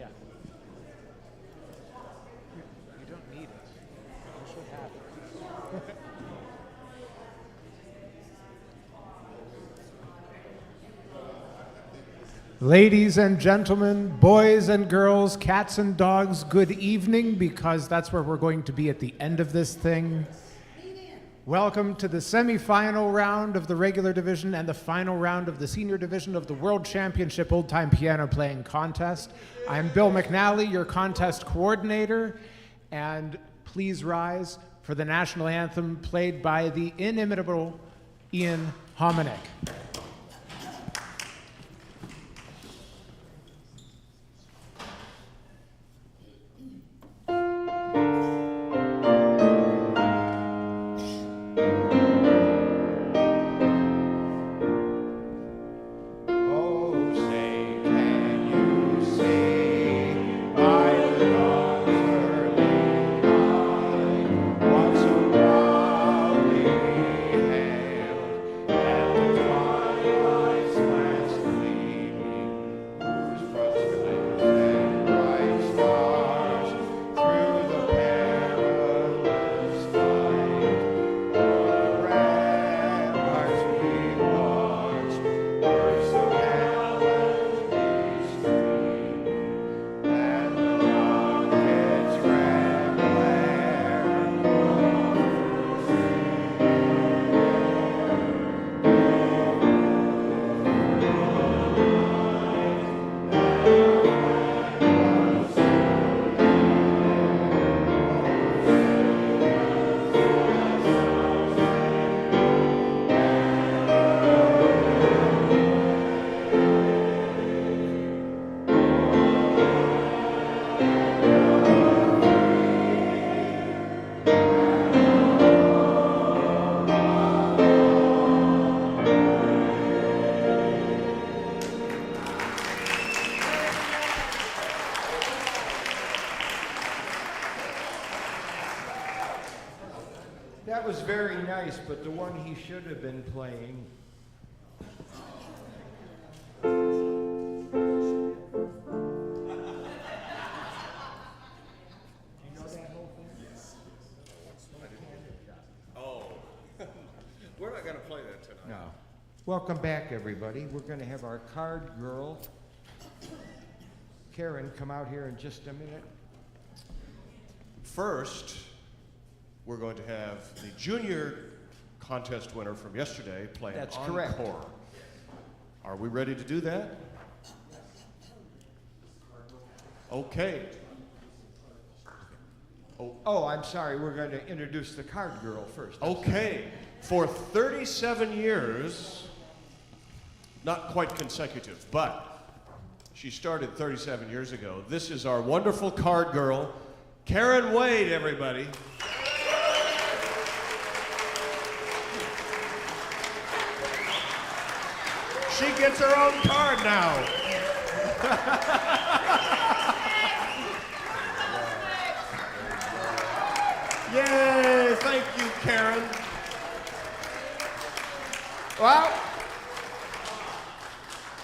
Yeah. You don't need it. You should have it. Ladies and gentlemen, boys and girls, cats and dogs, good evening, because that's where we're going to be at the end of this thing. Welcome to the semifinal round of the regular division and the final round of the senior division of the World Championship Old Time Piano Playing Contest. I'm Bill McNally, your contest coordinator, and please rise for the national anthem played by the inimitable Ian Hominick. That was very nice, but the one he should have been playing. Do you know that whole thing? Yes. Oh, we're not going to play that tonight. No. Welcome back, everybody. We're going to have our card girl, Karen, come out here in just a minute. First, we're going to have the junior contest winner from yesterday play That's an correct. encore. Are we ready to do that? Okay. Oh, I'm sorry. We're going to introduce the card girl first. Okay. For 37 years, not quite consecutive, but she started 37 years ago. This is our wonderful card girl, Karen Wade, everybody. She gets her own card now. Yay, thank you, Karen. Well,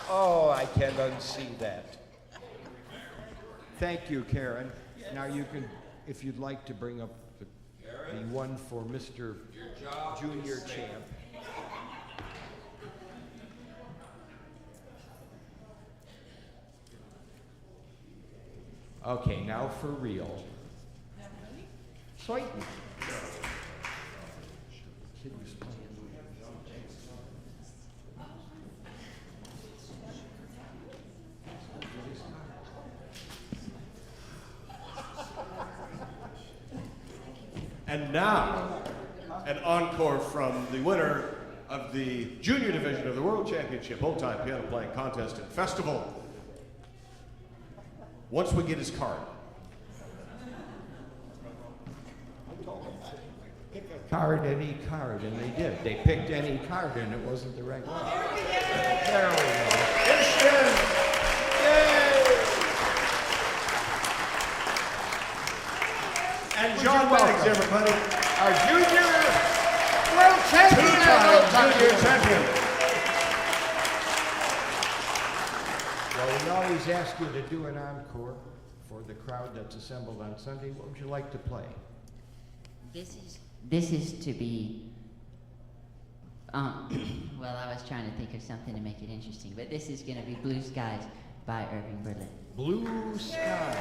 oh, I can't unsee that. Thank you, Karen. Now you can, if you'd like to bring up the one for Mr. Junior Champ. Okay, now for real. Sweet. And now, an encore from the winner of the junior division of the World Championship Old Time Piano Playing Contest and Festival. Once we get his card. Card, any card, and they did. They picked any card, and it wasn't the right one. There we go. Here she is. Yay! And John Beggs, everybody. Our junior world champion. Two-time junior champion. Slowly. always ask you to do an encore for the crowd that's assembled on Sunday. What would you like to play? This is to be. Well, I was trying to think of something to make it interesting, but this is going to be Blue Skies by Irving Berlin. Blue Sky.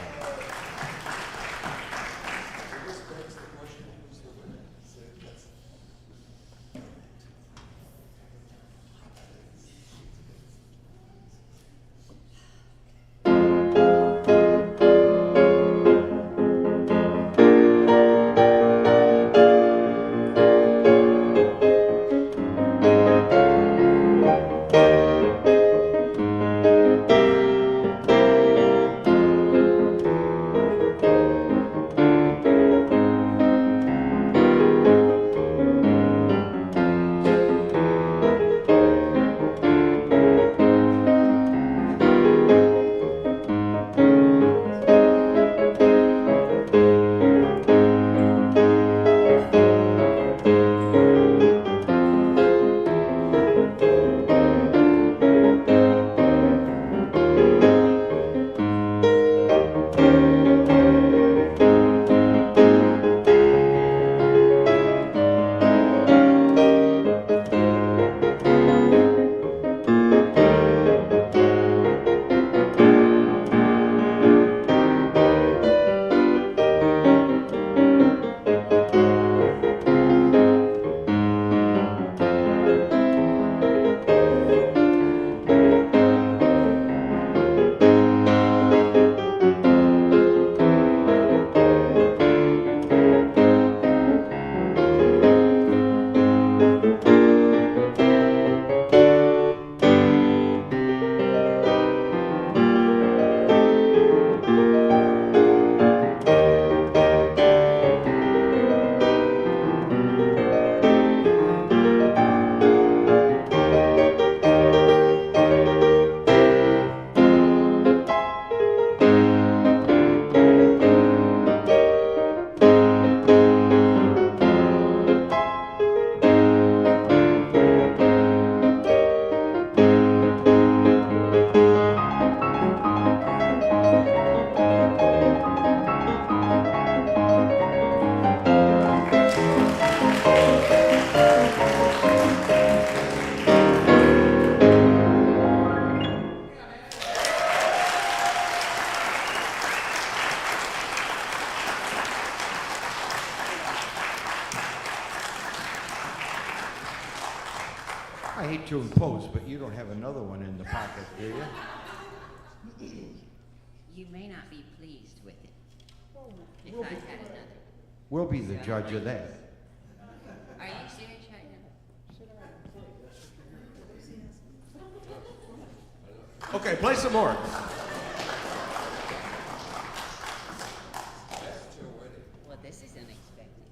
I hate to impose, but you don't have another one in the pocket, do you? You may not be pleased with it. If I had another. We'll be the judge of that. Are you serious right now? Okay, play some more. Well, this is unexpected.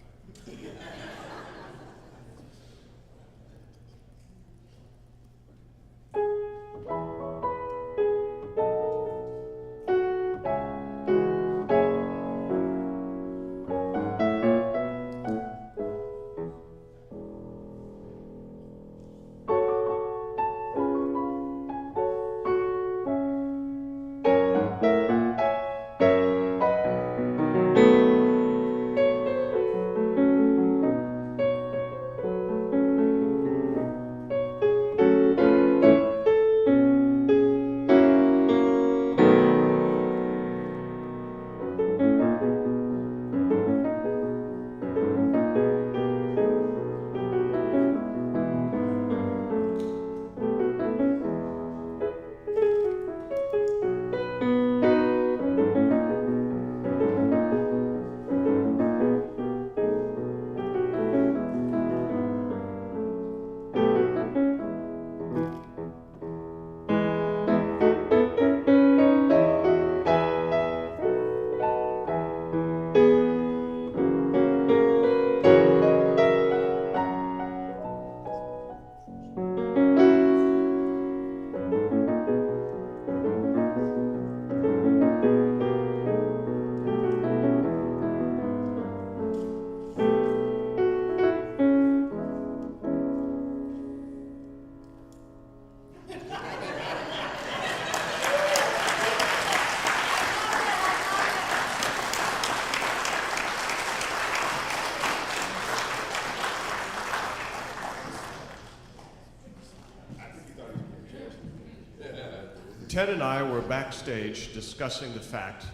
Ted and I were backstage discussing the fact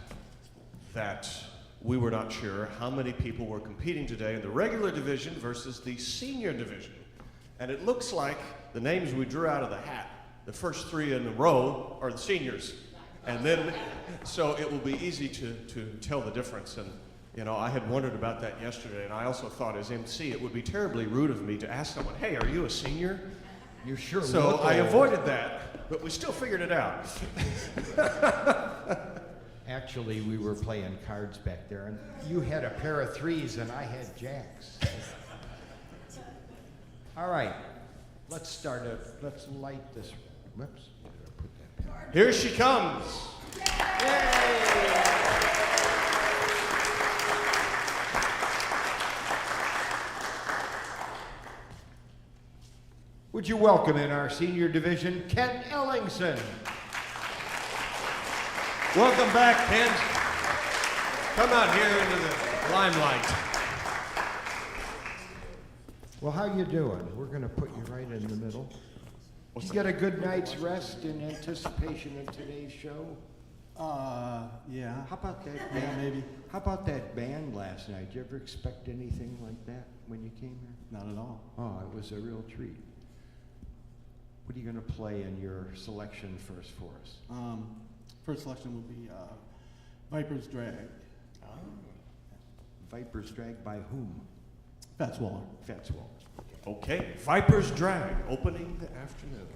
that we were not sure how many people were competing today in the regular division versus the senior division. And it looks like the names we drew out of the hat, the first 3 in a row are the seniors. And then, so it will be easy to tell the difference. And, you know, I had wondered about that yesterday, and I also thought as MC, it would be terribly rude of me to ask someone, hey, are you a senior? You sure So look I old. avoided that, but we still figured it out. Actually, we were playing cards back there, and you had a pair of 3s and I had jacks. All right, let's start it. Let's light this. Whoops. Put that back. Here she comes. Would you welcome in our senior division, Ken Ellingson? Welcome back, Ken. Come out here into the limelight. Well, how you doing? We're going to put you right in the middle. Did you get a good night's rest in anticipation of today's show? Yeah. How about that? Yeah, maybe. How about that band last night? Did you ever expect anything like that when you came here? Not at all. Oh, it was a real treat. What are you going to play in your selection first for us? First selection would be Viper's Drag. Viper's Drag by whom? Fats Waller. Fats Waller. Okay, Viper's Drag, opening the afternoon.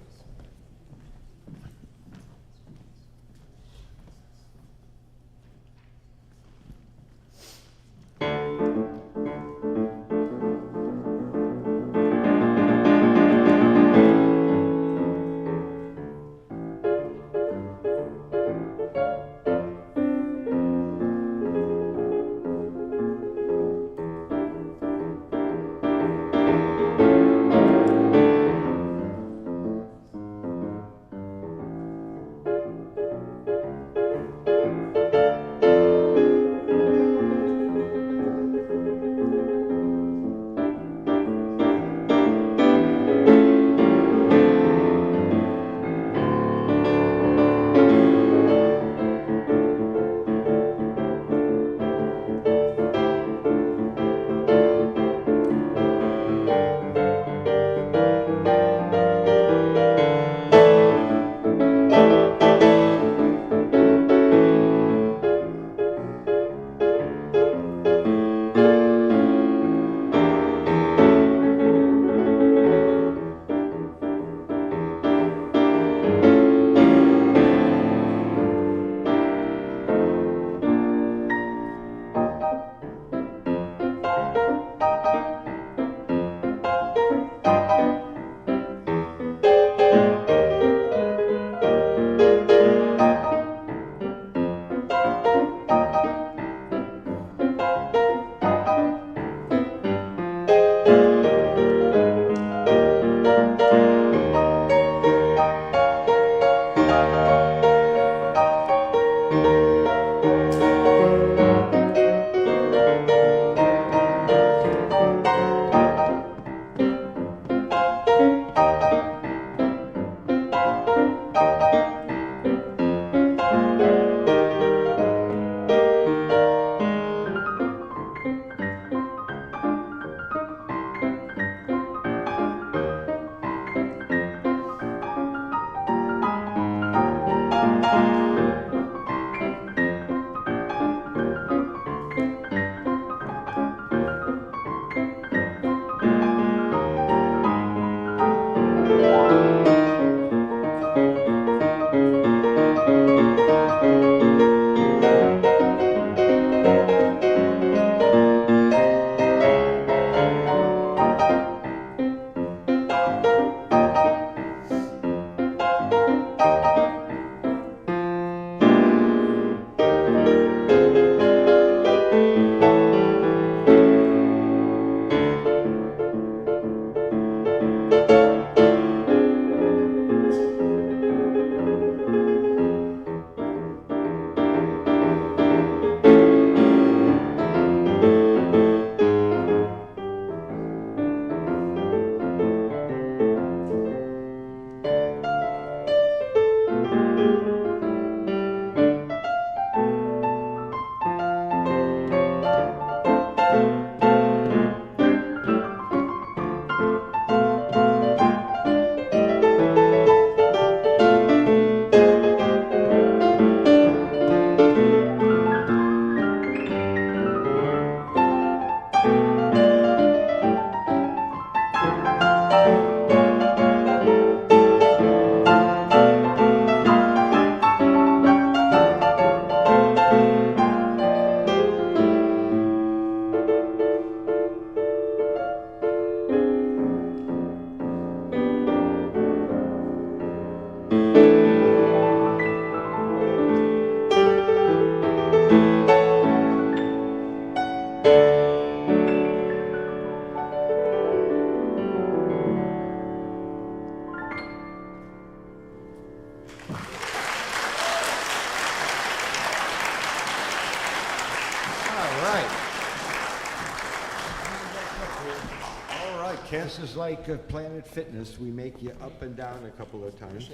This is like Planet Fitness. We make you up and down a couple of times.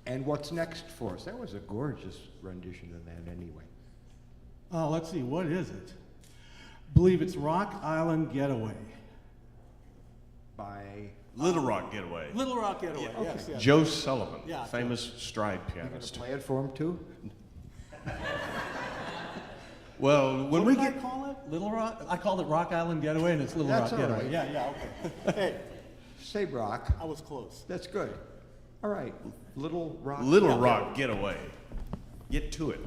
And what's next for us? That was a gorgeous rendition of that anyway. Let's see, what is it? Believe it's Rock Island Getaway. By Little Rock Getaway. Little Rock Getaway, yes, yes. Joe Sullivan, Yeah, famous stride you gonna pianist. play it for him too? Well, when What we did I get call it? Little Rock? I called it Rock Island Getaway, and it's Little That's Rock all Getaway. right. Yeah, okay. Hey, Say rock. I was close. That's good. All right. Little Rock. Little Rock Getaway, get to it.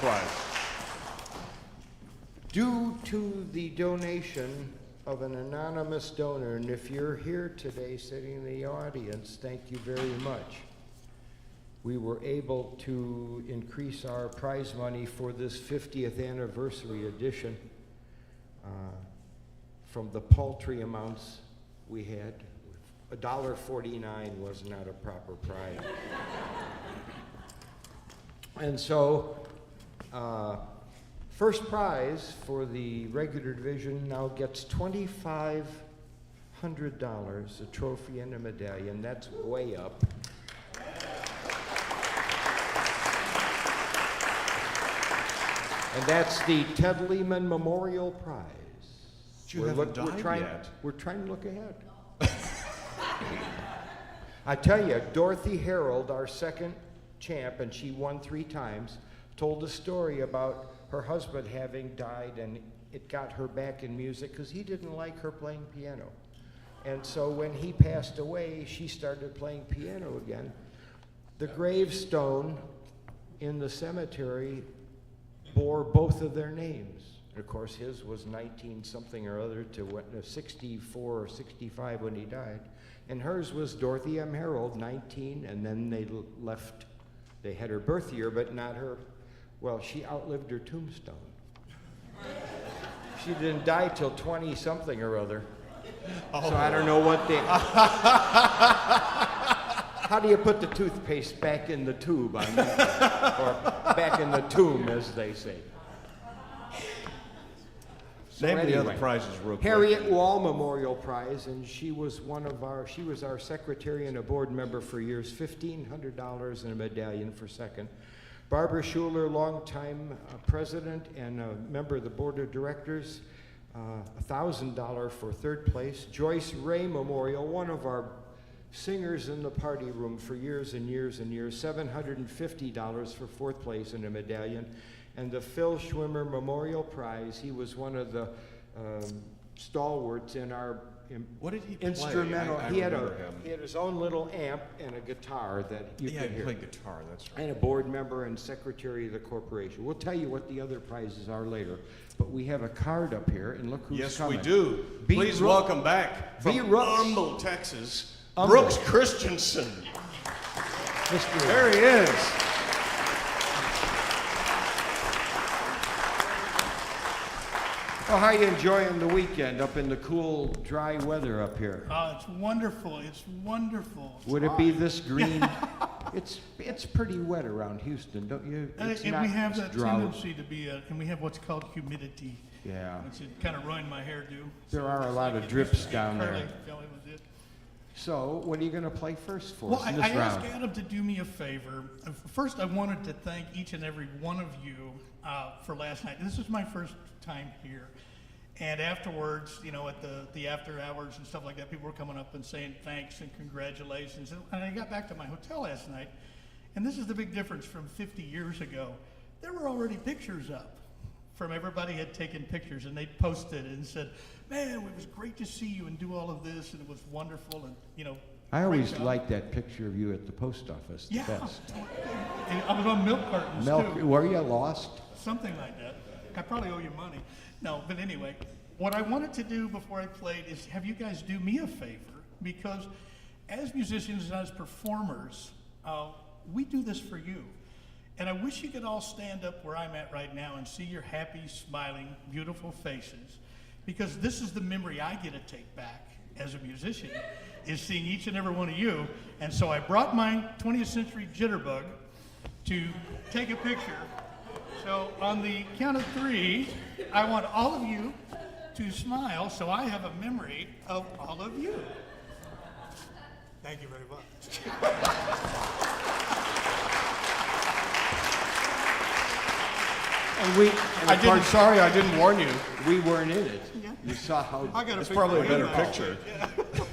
Likewise. Due to the donation of an anonymous donor, and if you're here today sitting in the audience, thank you very much. We were able to increase our prize money for this 50th anniversary edition from the paltry amounts we had. $1.49 was not a proper prize. And so, first prize for the regular division now gets $2,500, a trophy and a medallion. That's way up. And that's the Ted Lehman Memorial Prize. You haven't died yet. We're trying to look ahead. I tell you, Dorothy Harold, our second champ, and she won 3 times, told a story about her husband having died, and it got her back in music because he didn't like her playing piano. And so when he passed away, she started playing piano again. The gravestone in the cemetery bore both of their names. And of course, his was 19 something or other to 64 or 65 when he died. And hers was Dorothy M. Harold, 19, and then they left. They had her birth year, but not her. Well, she outlived her tombstone. She didn't die till 20 something or other. So I don't know what they. How do you put the toothpaste back in the tube? Or back in the tomb, as they say. So Name the anyway, other prizes real quick. Harriet Wall Memorial Prize, and she was she was our secretary and a board member for years, $1,500 and a medallion for second. Barbara Schuler, longtime president and a member of the board of directors, $1,000 for third place. Joyce Ray Memorial, one of our singers in the party room for years and years and years, $750 for fourth place and a medallion. And the Phil Schwimmer Memorial Prize, he was one of the stalwarts in our What did he play? instrumental. I He had remember him. his own little amp and a guitar that you Yeah, could he hear. played guitar, that's right. And a board member and secretary of the corporation. We'll tell you what the other prizes are later, but we have a card up here, and look who's Yes, coming. we do. B. Please Rook- welcome back B. from Rooks. Humble, Texas, Humble. Brooks Christensen. Mr. There he is. Well, how are you enjoying the weekend up in the cool, dry weather up here? Oh, it's wonderful. It's wonderful. Would it be this green? It's pretty wet around Houston, don't you? It's And not we have that drought. tendency to be, and we have what's called humidity, Yeah. which it kind of ruined my hairdo. There are a it's lot of it drips used to be down there. curly, Kelly was it. So, what are you going to play first for Well, us I in this asked round? Adam to do me a favor. First, I wanted to thank each and every one of you for last night. This is my first time here. And afterwards, you know, at the after hours and stuff like that, people were coming up and saying thanks and congratulations. And I got back to my hotel last night, and this is the big difference from 50 years ago. There were already pictures up from everybody had taken pictures, and they posted and said, man, it was great to see you and do all of this, and it was wonderful, and, you know, I great always job." liked that picture of you at the post office, the Yeah. best. And I was on milk cartons, Milk, too. were you lost? Something like that. I probably owe you money. No, but anyway, what I wanted to do before I played is have you guys do me a favor, because as musicians and as performers, we do this for you. And I wish you could all stand up where I'm at right now and see your happy, smiling, beautiful faces, because this is the memory I get to take back as a musician, is seeing each and every one of you. And so I brought my 20th century jitterbug to take a picture. So on the count of 3, I want all of you to smile so I have a memory of all of you. Thank you very much. Sorry, I didn't warn you. We weren't in it. Yeah. You saw how. I got It's probably a better picture. picture.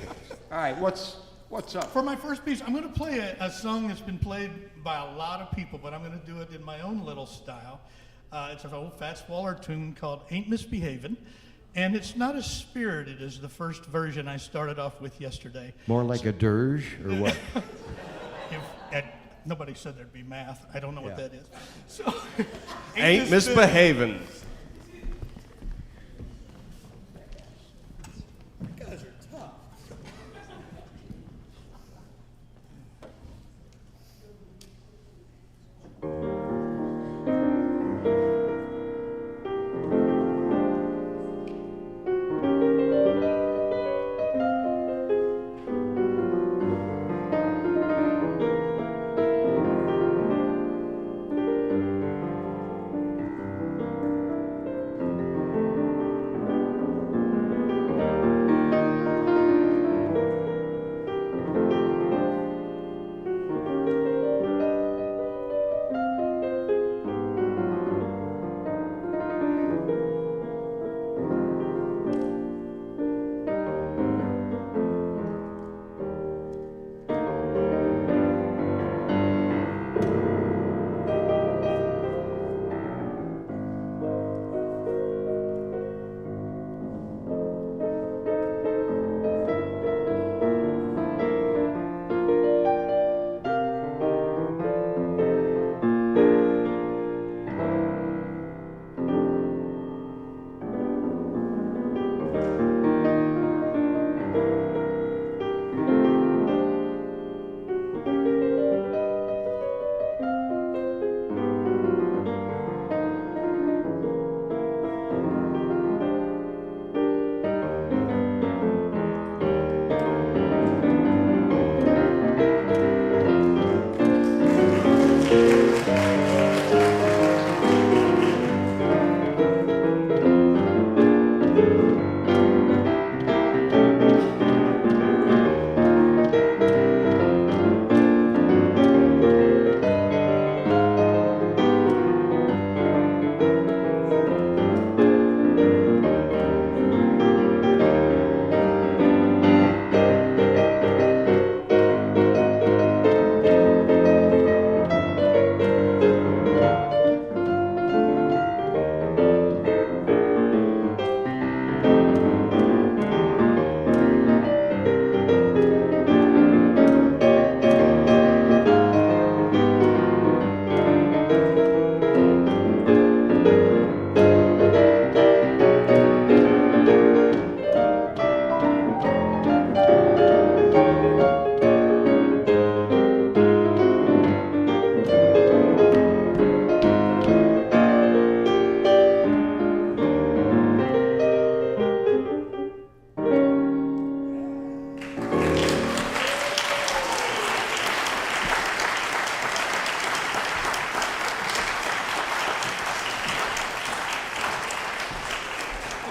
All right, what's up? For my first piece, I'm going to play a song that's been played by a lot of people, but I'm going to do it in my own little style. It's an old Fats Waller tune called Ain't Misbehavin', and it's not as spirited as the first version I started off with yesterday. More like a dirge or what? Nobody said there'd be math. I don't know what Yeah. that is. So, Ain't this good? misbehaving. You guys are tough.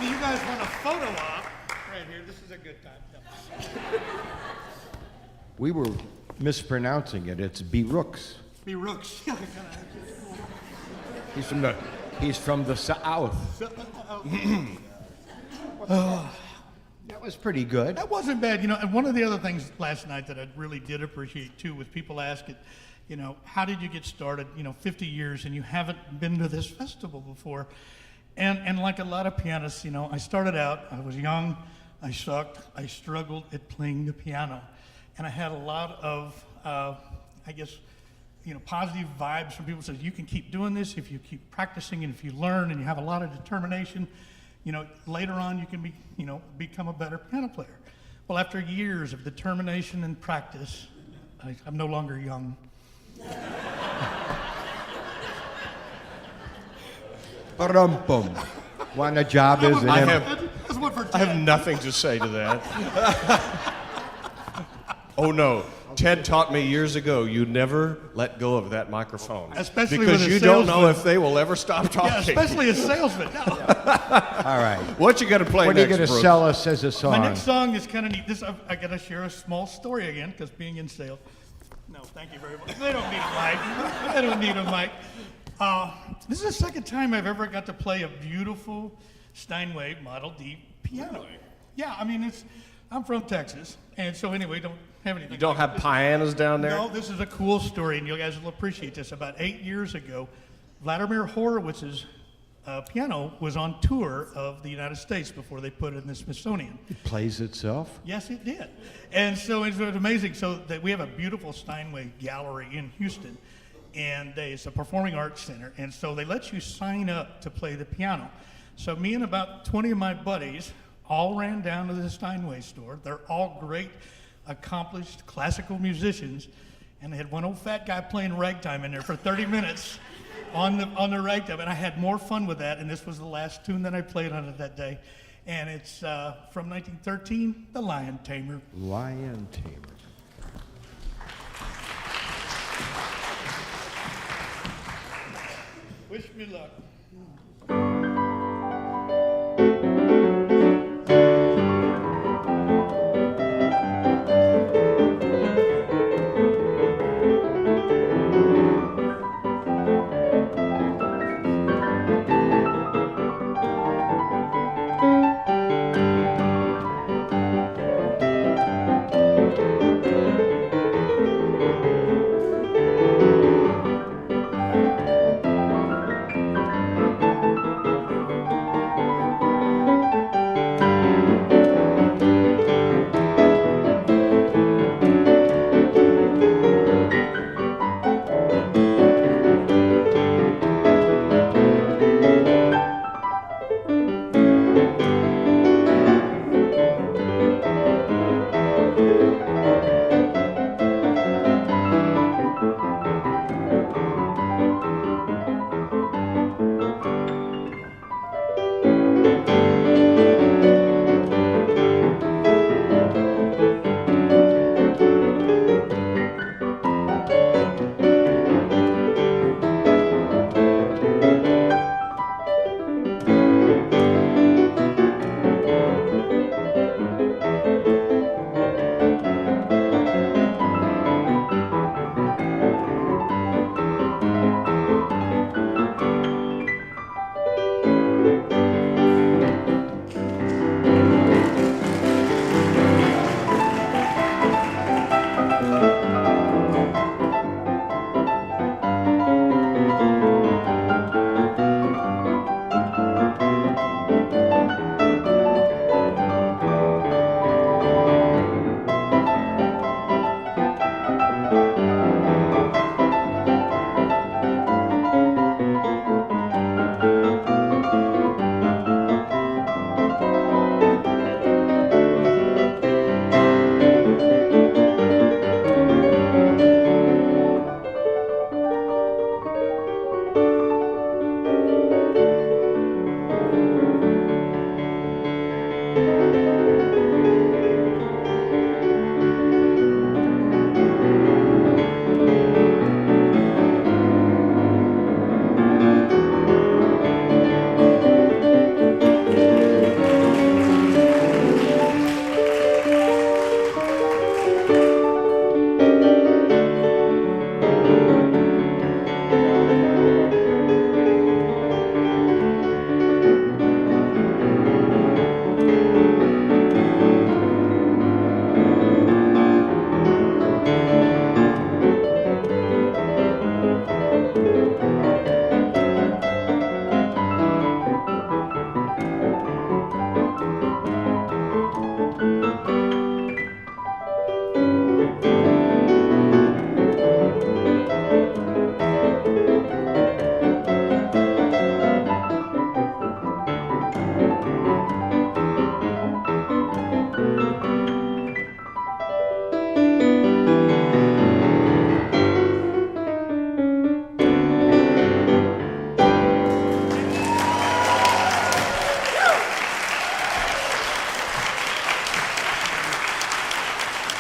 Do you guys want a photo op? Right here, this is a good time. We were mispronouncing it. It's Berooks. Be rooks. He's from the South. That was pretty good. That wasn't bad, you know. And one of the other things last night that I really did appreciate too was people asking, you know, how did you get started? You know, 50 years and you haven't been to this festival before. And like a lot of pianists, you know, I started out, I was young, I sucked, I struggled at playing the piano. And I had a lot of, I guess, you know, positive vibes from people who said, you can keep doing this if you keep practicing and if you learn and you have a lot of determination, you know, later on you can be, you know, become a better piano player. Well, after years of determination and practice, I'm no longer young. Ba-dum-bum. Want a job as an I M- have, That's one for I have Ted. nothing to say to that. Oh no, Ted taught me years ago, you never let go of that microphone. Especially because with a you don't know salesman. if they will ever stop talking. Yeah, especially a salesman. No. All right. What you got to play What are you next, going to Brooks? sell us as a song? My next song is kind of neat. I got to share a small story again, because being in sales. No, thank you very much. They don't need a mic. They don't need a mic. This is the second time I've ever got to play a beautiful Steinway Model D piano. Yeah, I mean, I'm from Texas, and so anyway, don't have anything. You don't have pianos down there? No, this is a cool story, and you guys will appreciate this. About 8 years ago, Vladimir Horowitz's piano was on tour of the United States before they put it in the Smithsonian. It plays itself. Yes, it did. And so it was amazing. So that we have a beautiful Steinway gallery in Houston, and it's a performing arts center. And so they let you sign up to play the piano. So me and about 20 of my buddies all ran down to the Steinway store. They're all great, accomplished classical musicians, and they had one old fat guy playing ragtime in there for 30 minutes on the ragtime. And I had more fun with that, and this was the last tune that I played on it that day. And it's from 1913, The Lion Tamer. Lion Tamer. Wish me luck.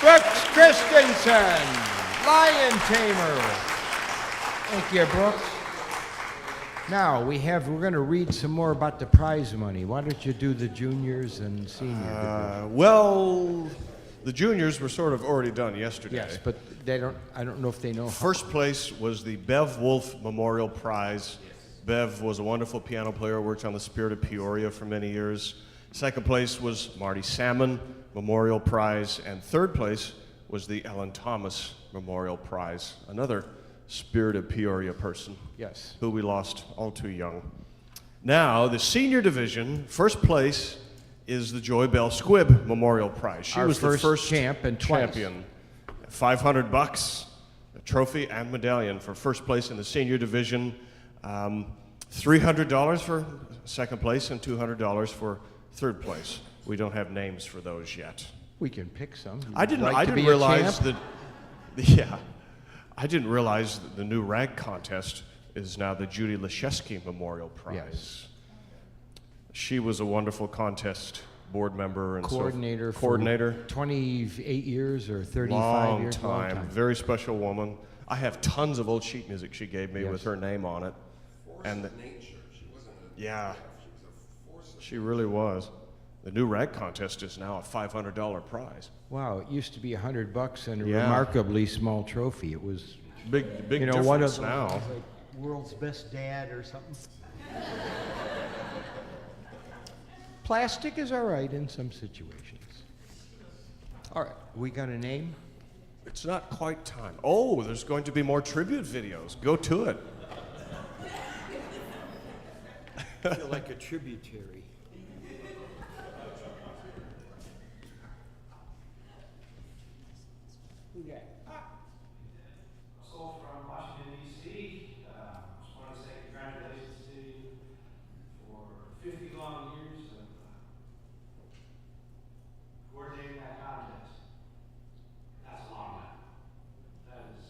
Brooks Christensen, Lion Tamer. Thank you, Brooks. Now we're going to read some more about the prize money. Why don't you do the juniors and seniors? Well, the juniors were sort of already done yesterday. Yes, but they don't. I don't know if they know. First place was the Bev Wolf Memorial Prize. Bev was a wonderful piano player, worked on the Spirit of Peoria for many years. Second place was Marty Salmon Memorial Prize, and third place was the Ellen Thomas Memorial Prize, another Spirit of Peoria person. Yes. Who we lost all too young. Now, the senior division, first place is the Joy Bell Squibb Memorial Prize. She Our was the first first champ and twice. champion. $500, a trophy and medallion for first place in the senior division. $300 for second place and $200 for third place. We don't have names for those yet. We can pick some. I didn't be a realize champ? I didn't realize that the new rag contest is now the Judy Leszewski Memorial Prize. Yes. She was a wonderful contest board member and Coordinator. coordinator. For 28 years or 35 Long years. time. Very special woman. I have tons of old sheet music she gave me Yes. with her name on it. And yeah, she really was. The new rag contest is now a $500 prize. Wow, it used to be $100 and a Yeah. remarkably small trophy. It was, Big you know, difference one of those, now. like world's best dad or something. Plastic is all right in some situations. All right, we got a name? It's not quite time. Oh, there's going to be more tribute videos. Go to it. I feel like a tributary. Russell from Washington, D.C. Just want to say congratulations to you for 50 long years of coordinating that contest. That's a long time. That is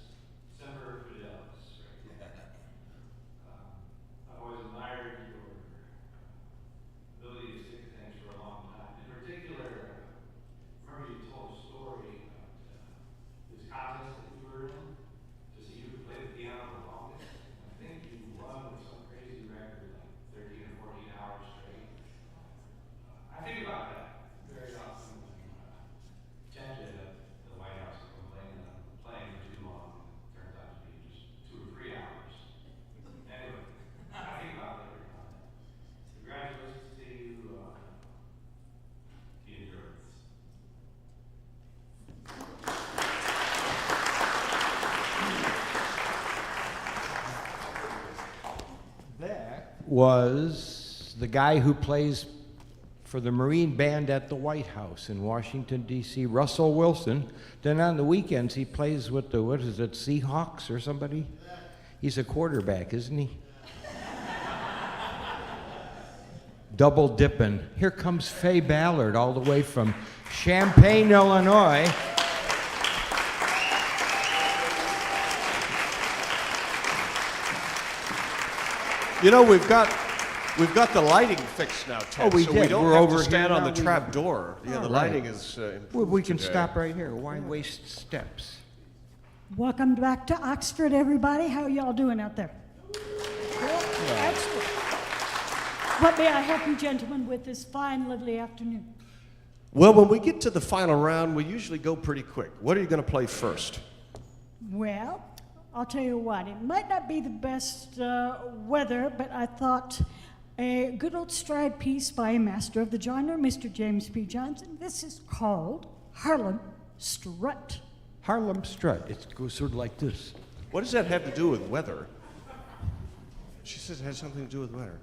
semper fidelis right there. I've always admired your ability to stick to things for a long time. In particular, remember you told a story about this contest that you were in to see who could play the piano the longest. I think you won with some crazy record, like 13 or 14 hours straight. I think about that very often when tempted at the White House to complain that I'm playing for too long. It turns out to be just 2 or 3 hours. Anyway, I think about that every time. Congratulations to you on the endurance. That was the guy who plays for the Marine Band at the White House in Washington, D.C., Russell Wilson. Then on the weekends, he plays with the, what is it, Seahawks or somebody? He's a quarterback, isn't he? Double dipping. Here comes Faye Ballard all the way from Champaign, Illinois. You know, we've got the lighting fixed now, Ted. Oh, we so did. we don't We're have over to here stand on now. the trap door. Yeah, the All lighting right. is improved Well, we can today. stop right here. Why waste steps? Welcome back to Oxford, everybody. How y'all doing out there? Excellent. What may I help you gentlemen with this fine, lovely afternoon? Well, when we get to the final round, we usually go pretty quick. What are you going to play first? Well, I'll tell you what, it might not be the best weather, but I thought a good old stride piece by a master of the genre, Mr. James P. Johnson. This is called Harlem Strut. Harlem Strut. It goes sort of like this. What does that have to do with weather? She says it has something to do with weather.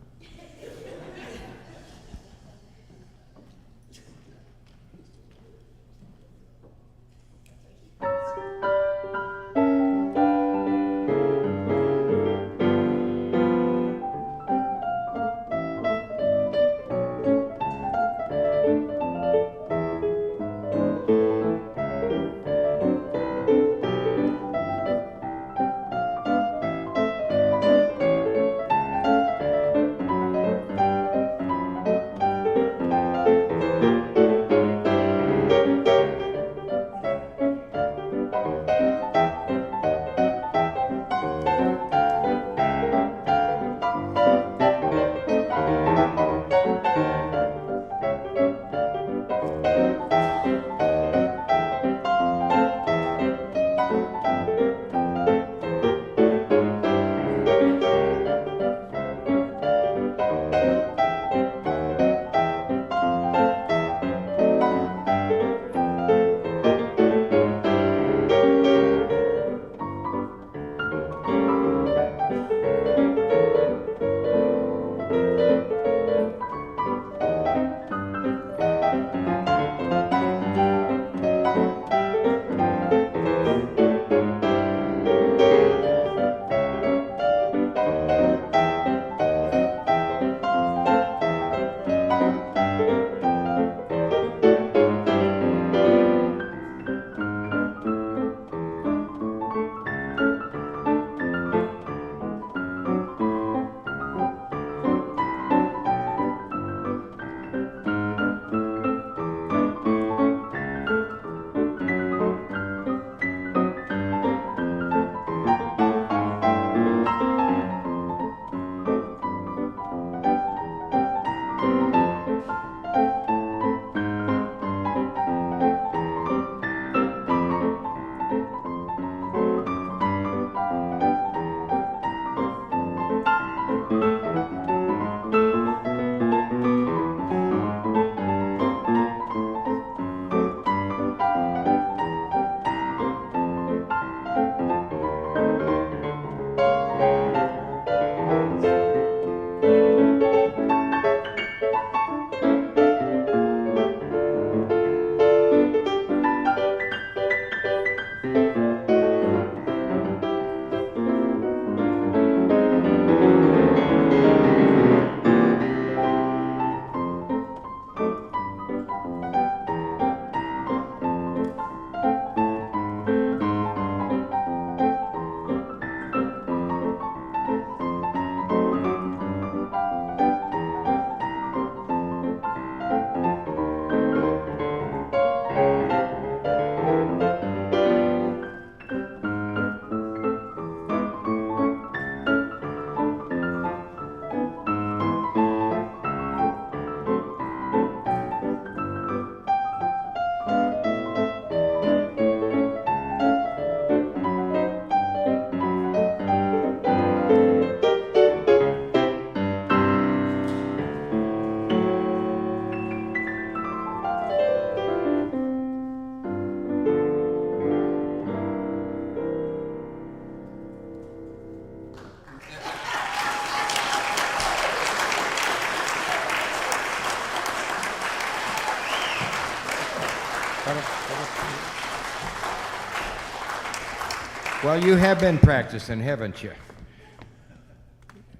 Well, you have been practicing, haven't you?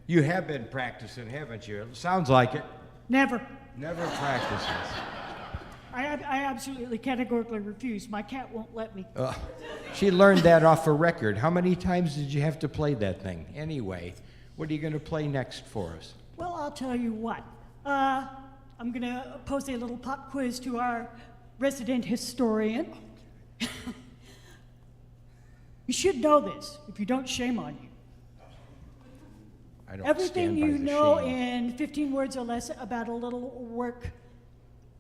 You have been practicing, haven't you? Sounds like it. Never. Never practices. I absolutely categorically refuse. My cat won't let me. She learned that off a record. How many times did you have to play that thing? Anyway, what are you going to play next for us? Well, I'll tell you what. I'm going to pose a little pop quiz to our resident historian. You should know this. If you don't, shame on you. I don't Everything stand by you the know shame. in 15 words or less about a little work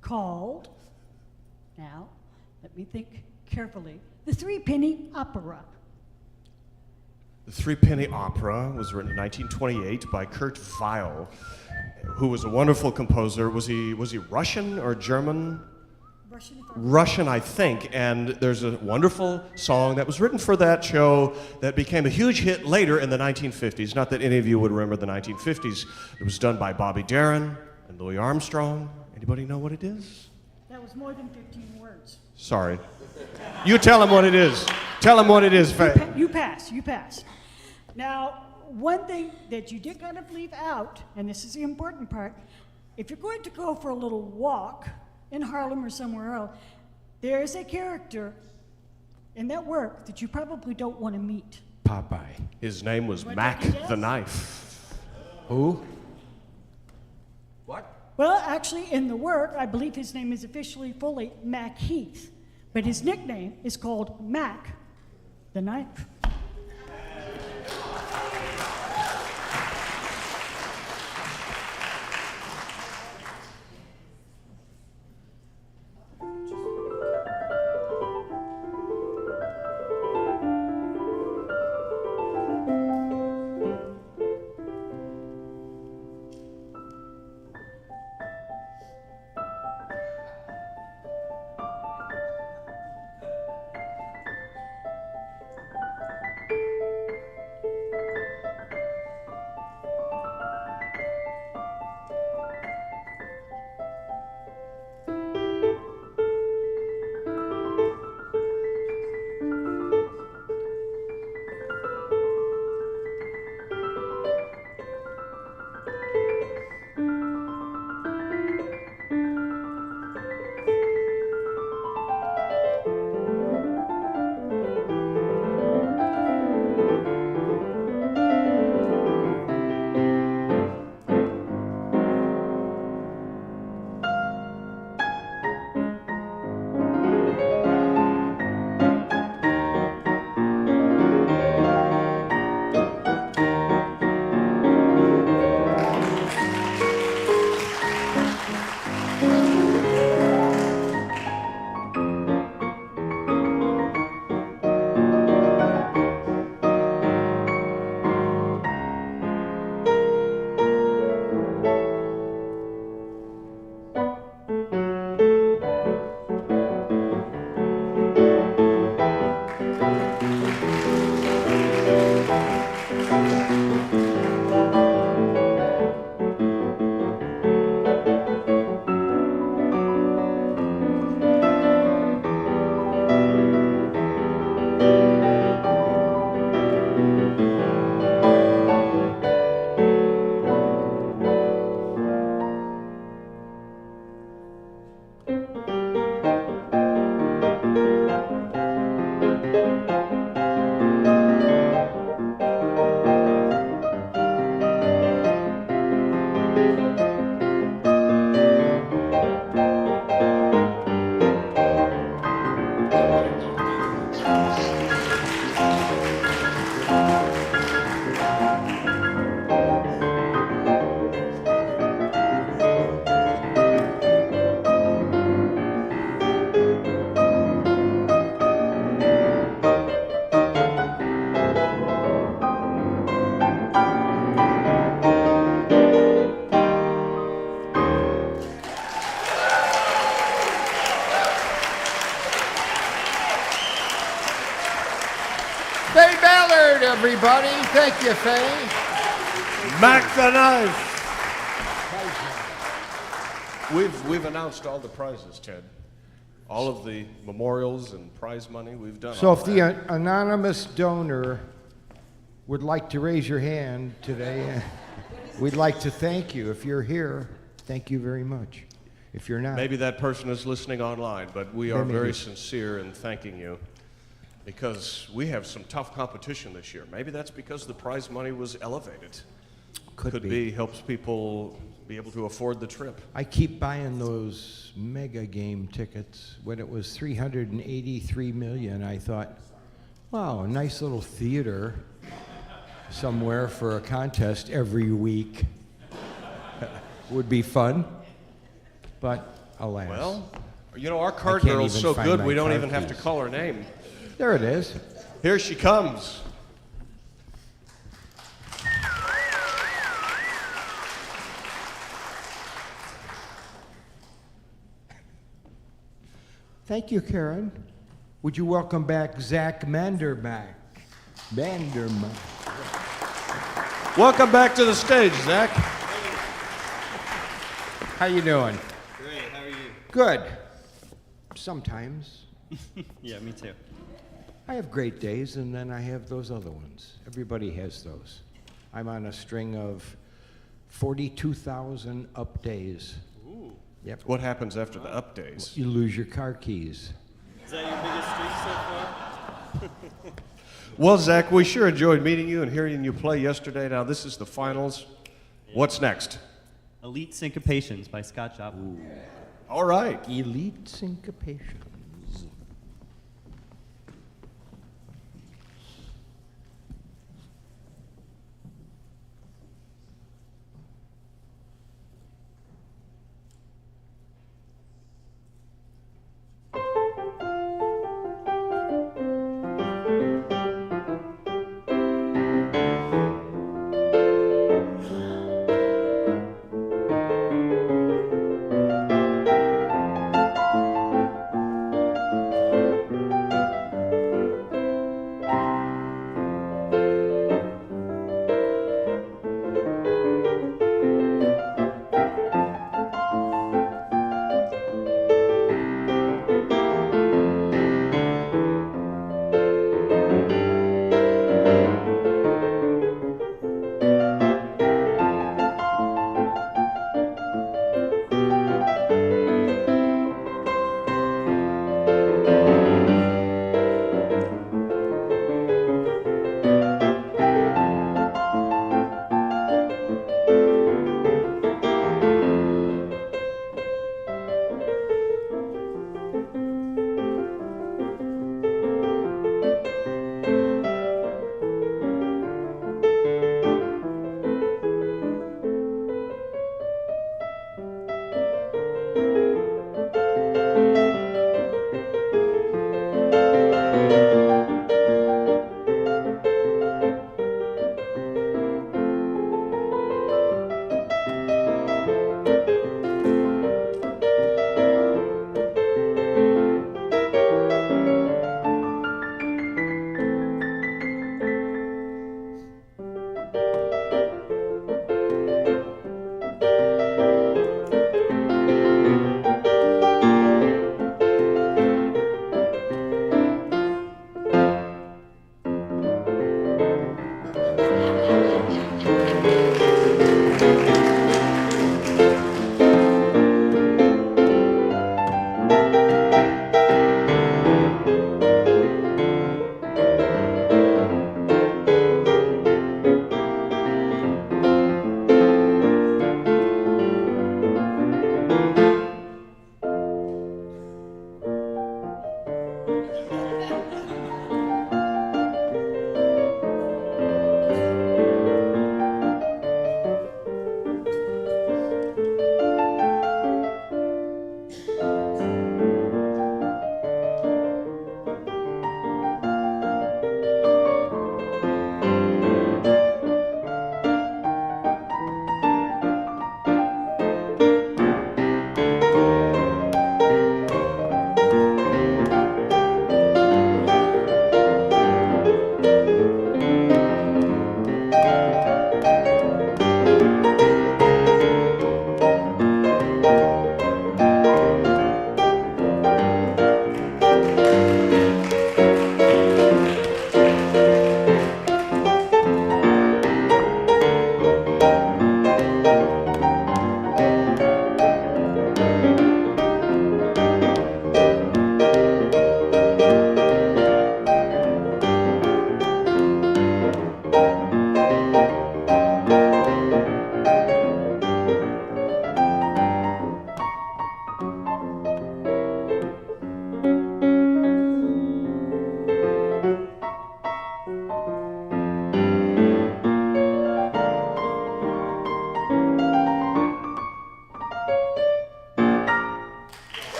called, now, let me think carefully, the Three-Penny Opera. The Three-Penny Opera was written in 1928 by Kurt Weill, who was a wonderful composer. Was he Russian or German? Russian, I think, and there's a wonderful song that was written for that show that became a huge hit later in the 1950s. Not that any of you would remember the 1950s. It was done by Bobby Darin and Louis Armstrong. Anybody know what it is? That was more than 15 words. Sorry. You tell him what it is. Tell him what it is. You pass. Now, one thing that you did kind of leave out, and this is the important part, if you're going to go for a little walk in Harlem or somewhere else, there is a character in that work that you probably don't want to meet. Popeye. His name was Wanna Mac take a guess? the Knife. Who? What? Well, actually, in the work, I believe his name is officially fully Mac Heath, but his nickname is called Mac the Knife. Faye Ballard, everybody. Thank you, Faye. Mac the Knife. We've announced all the prizes, Ted. all of the memorials and prize money. We've done So all if that. the anonymous donor would like to raise your hand today, we'd like to thank you. If you're here, thank you very much. If you're not, Maybe that person is listening online, but we are There may very be. sincere in thanking you because we have some tough competition this year. Maybe that's because the prize money was elevated. Could be. Helps people be able to afford the trip. I keep buying those mega game tickets. When it was 383 million, I thought, wow, a nice little theater somewhere for a contest every week would be fun. But alas. Well, you know, our card can't girl's even so find good my we don't card even have to keys. call her name. There it is. Here she comes. Thank you, Karen. Would you welcome back Zach Mandermack? Welcome back to the stage, Zach. How you doing? Great, how are you? Good. Sometimes. Yeah, me too. I have great days, and then I have those other ones. Everybody has those. I'm on a string of 42,000 up days. Ooh. Yep. What happens after the up days? You lose your car keys. Is that your biggest streak so far? Well, Zach, we sure enjoyed meeting you and hearing you play yesterday. Now, this is the finals. What's next? Elite Syncopations by Scott Joplin. All right. Elite syncopation.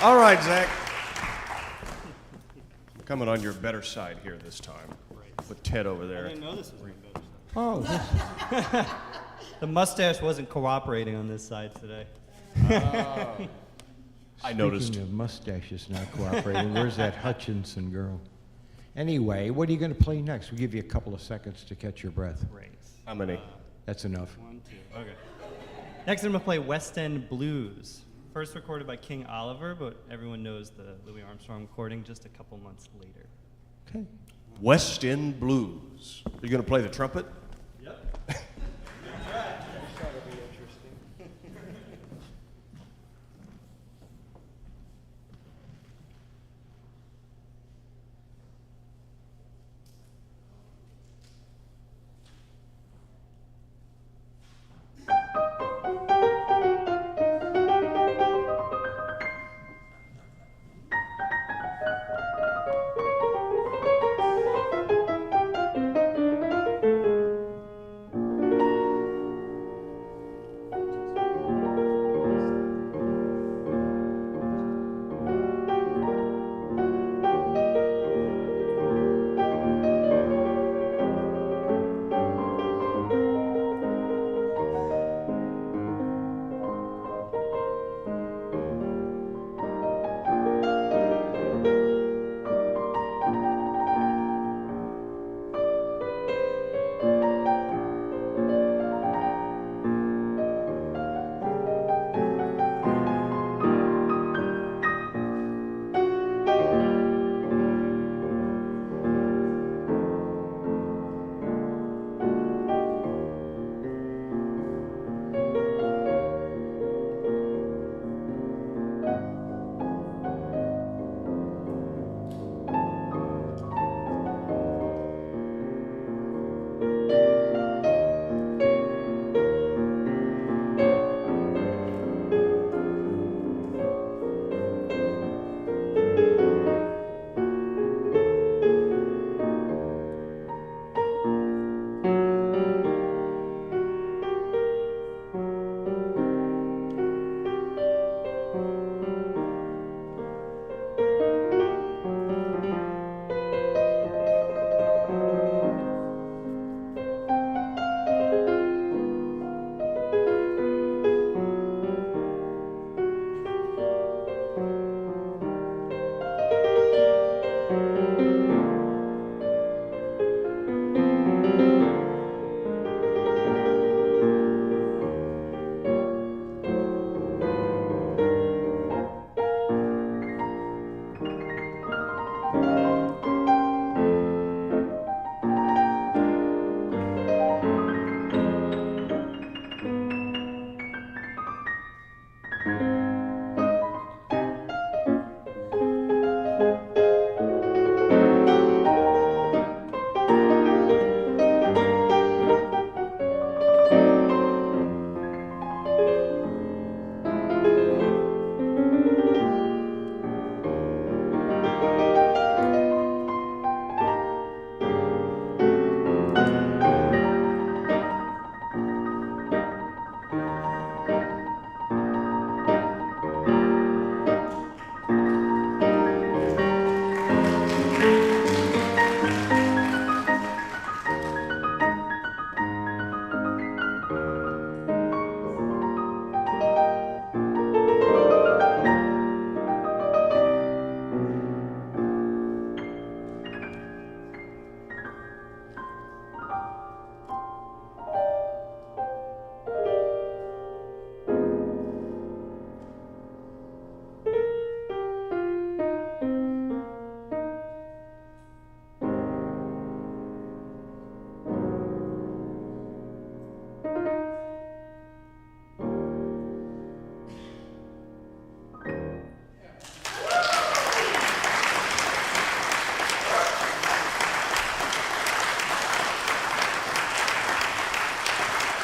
All right, Zach. Coming on your better side here this time. With Ted over I there. didn't know this was my better side. Oh, this, The mustache wasn't cooperating on this side today. I noticed. speaking of mustaches not cooperating, where's that Hutchinson girl? Anyway, what are you going to play next? We'll give you a couple of seconds to catch your breath. Great. How many? That's enough. 1, 2. Okay. Next, I'm going to play West End Blues. First recorded by King Oliver, but everyone knows the Louis Armstrong recording just a couple months later. Okay. West End Blues. You going to play the trumpet? Yep.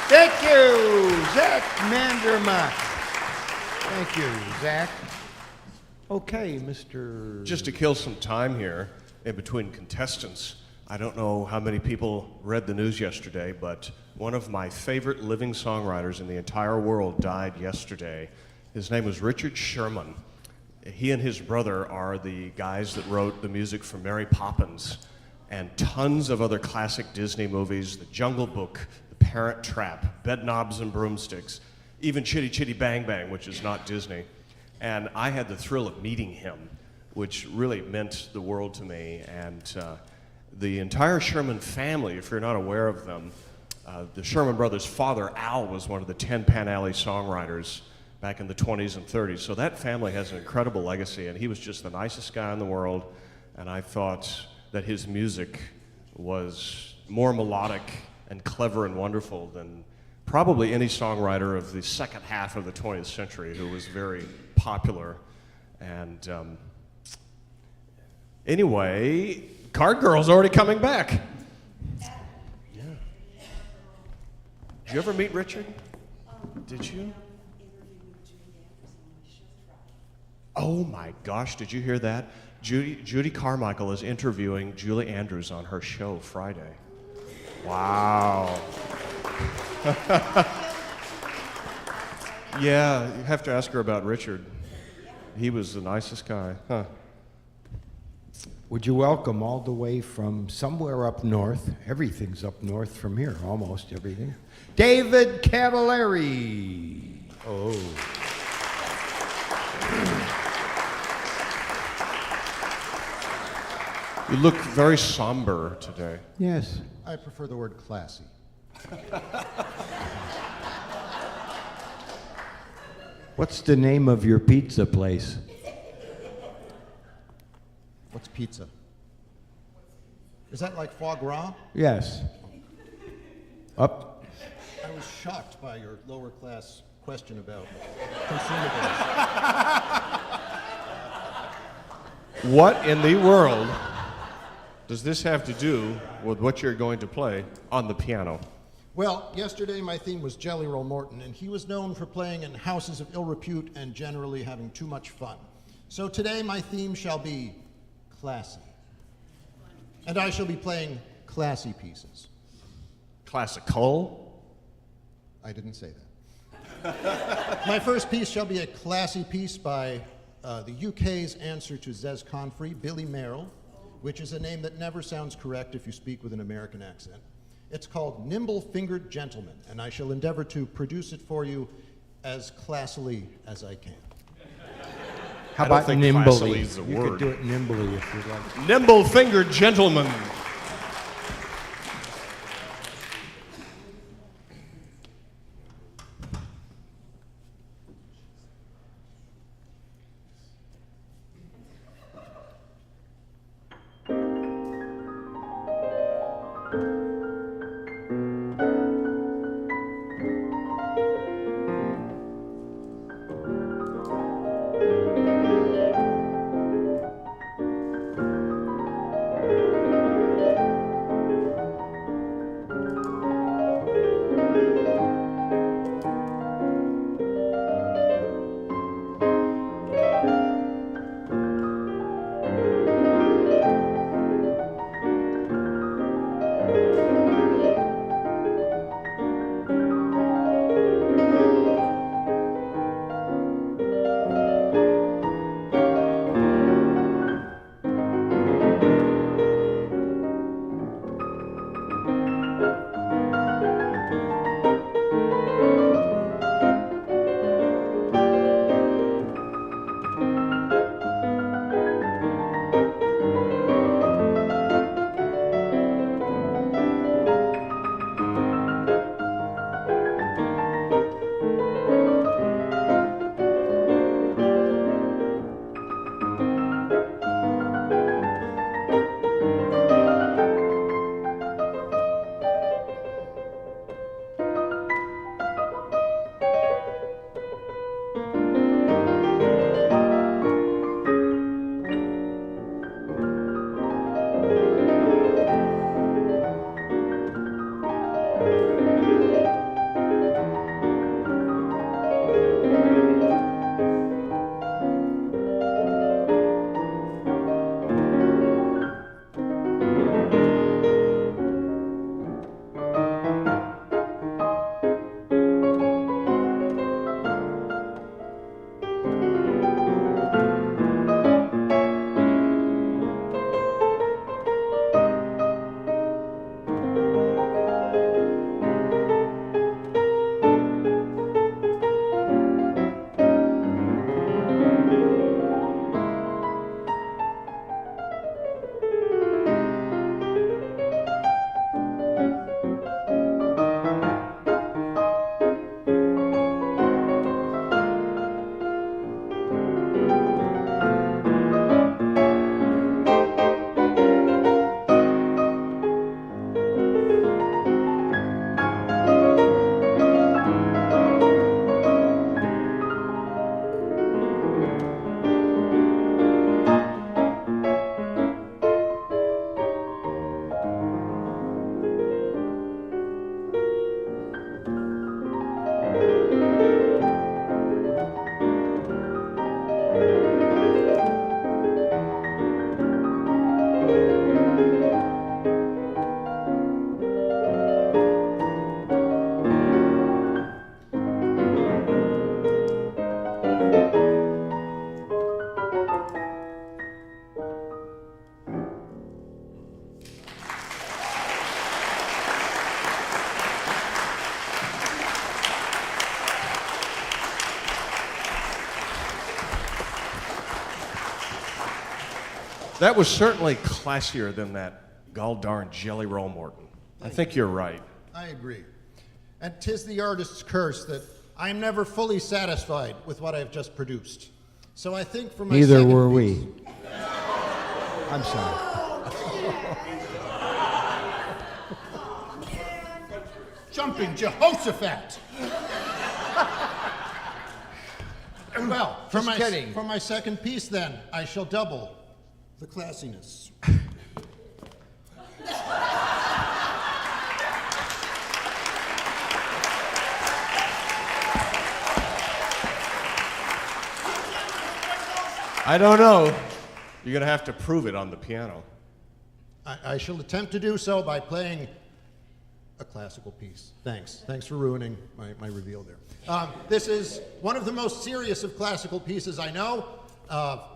Thank you, Zach Mandermuck. Thank you, Zach. Okay, Mr. Just to kill some time here in between contestants, I don't know how many people read the news yesterday, but one of my favorite living songwriters in the entire world died yesterday. His name was Richard Sherman. He and his brother are the guys that wrote the music for Mary Poppins and tons of other classic Disney movies, The Jungle Book, The Parent Trap, Bedknobs and Broomsticks, even Chitty Chitty Bang Bang, which is not Disney. And I had the thrill of meeting him, which really meant the world to me. And the entire Sherman family, if you're not aware of them, the Sherman brothers' father, Al, was one of the 10 Pan Alley songwriters back in the 20s and 30s. So that family has an incredible legacy, and he was just the nicest guy in the world. And I thought that his music was more melodic and clever and wonderful than probably any songwriter of the second half of the 20th century who was very popular. And anyway, Card Girl's already coming back. Yeah. Did you ever meet Richard? Did you? Oh my gosh, did you hear that? Judy Carmichael is interviewing Julie Andrews on her show Friday. Wow. Yeah, you have to ask her about Richard. He was the nicest guy, huh? Would you welcome all the way from somewhere up north, everything's up north from here, almost everything, David Cavallari. Oh. You look very somber today. Yes. I prefer the word classy. What's the name of your pizza place? What's pizza? Is that like foie gras? Yes. Up. I was shocked by your lower class question about consumables. What in the world does this have to do with what you're going to play on the piano? Well, yesterday my theme was Jelly Roll Morton, and he was known for playing in houses of ill repute and generally having too much fun. So today my theme shall be classy. And I shall be playing classy pieces. Classical? I didn't say that. My first piece shall be a classy piece by the UK's answer to Zez Confrey, Billy Merrill, which is a name that never sounds correct if you speak with an American accent. It's called Nimble-Fingered Gentleman, and I shall endeavor to produce it for you as classily as I can. How I don't about think nimbly? classily is a You word. could do it nimbly if you'd like. Nimble-fingered gentleman. That was certainly classier than that gall darn Jelly Roll Morton. I think you're right. I agree. And 'tis the artist's curse that I am never fully satisfied with what I've just produced. So I think for my Neither second were piece, we. I'm sorry. Jumping Jehoshaphat. Well, Just kidding. for my second piece then, I shall double the classiness. I don't know. You're going to have to prove it on the piano. I shall attempt to do so by playing a classical piece. Thanks. Thanks for ruining my reveal there. This is one of the most serious of classical pieces I know.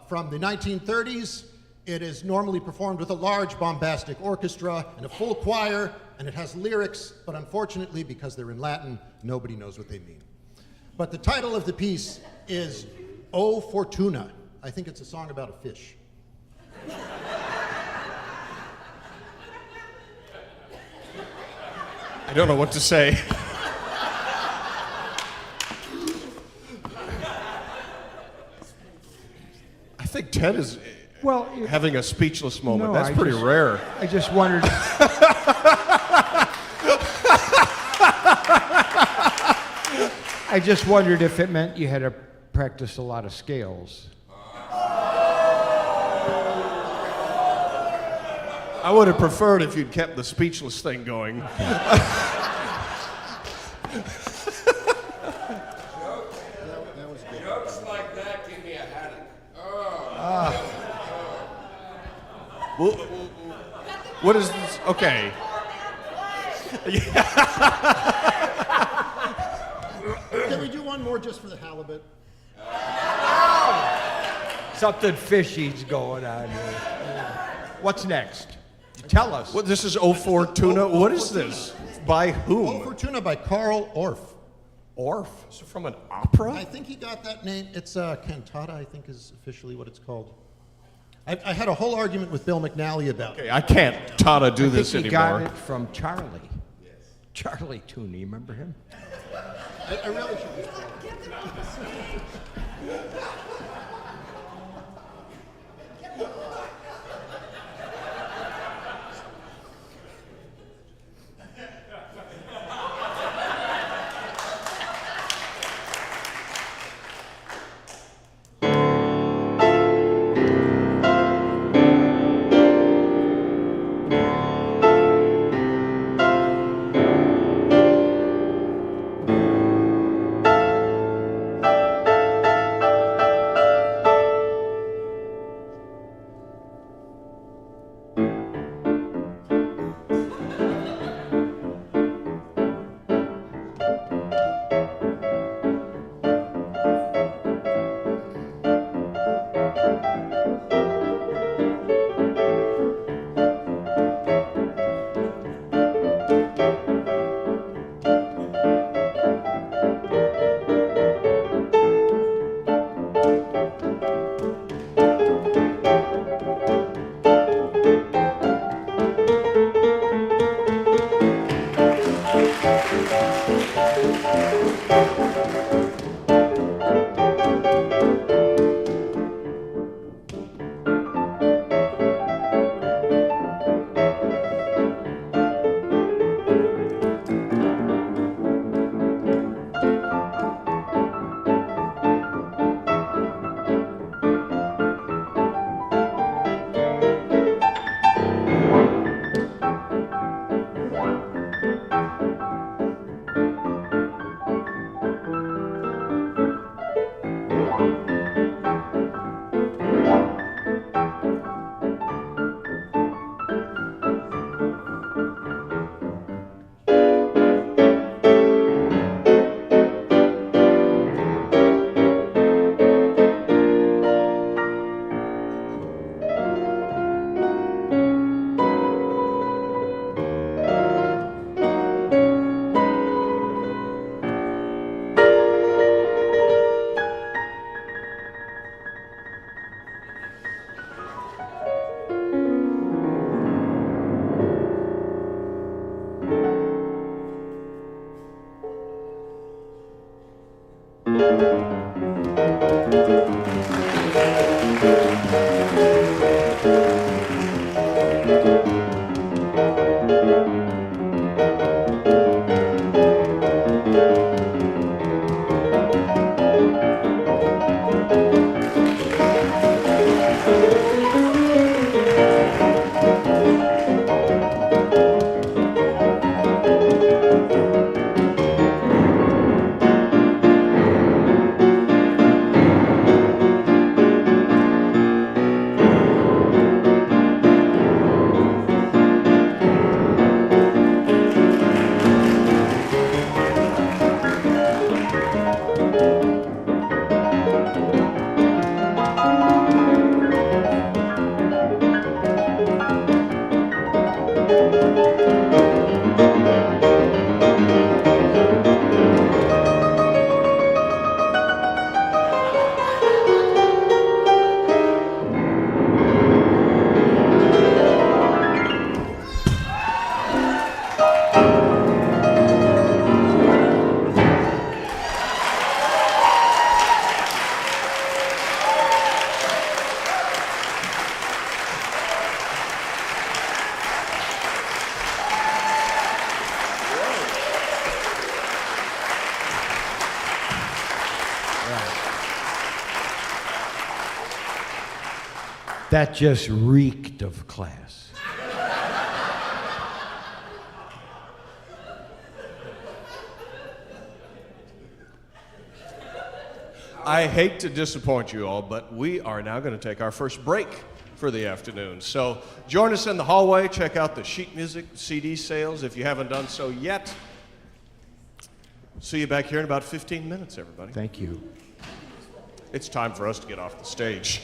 From the 1930s, it is normally performed with a large bombastic orchestra and a full choir, and it has lyrics, but unfortunately, because they're in Latin, nobody knows what they mean. But the title of the piece is O Fortuna. I think it's a song about a fish. I don't know what to say. I think Ted is having a speechless moment. No, That's pretty rare. I just wondered. I just wondered if it meant you had to practice a lot of scales. I would have preferred if you'd kept the speechless thing going. Jokes like that give me a headache. Well, what is this? Okay. Can we do one more just for the halibut? Something fishy's going on here. What's next? Tell us. What, this is O Fortuna? What is this? By O whom? Fortuna by Carl Orff. Orff? Is it from an opera? I think he got that name. It's cantata, I think is officially what it's called. I had a whole argument with Bill McNally about it. Okay, I can't Tata do I this think he anymore. got it from Charlie. Yes. Charlie Tooney, remember him? I really should. That just reeked of class. I hate to disappoint you all, but we are now going to take our first break for the afternoon. So join us in the hallway. Check out the sheet music CD sales if you haven't done so yet. See you back here in about 15 minutes, everybody. Thank you. It's time for us to get off the stage.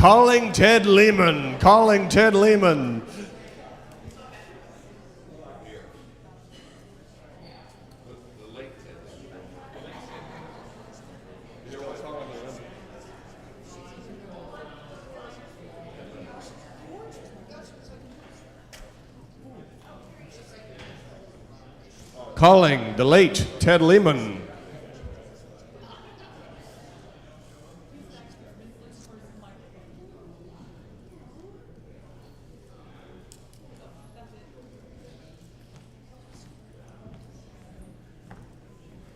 Calling Ted Lehman. Calling Ted Lehman. Calling the late Ted Lehman.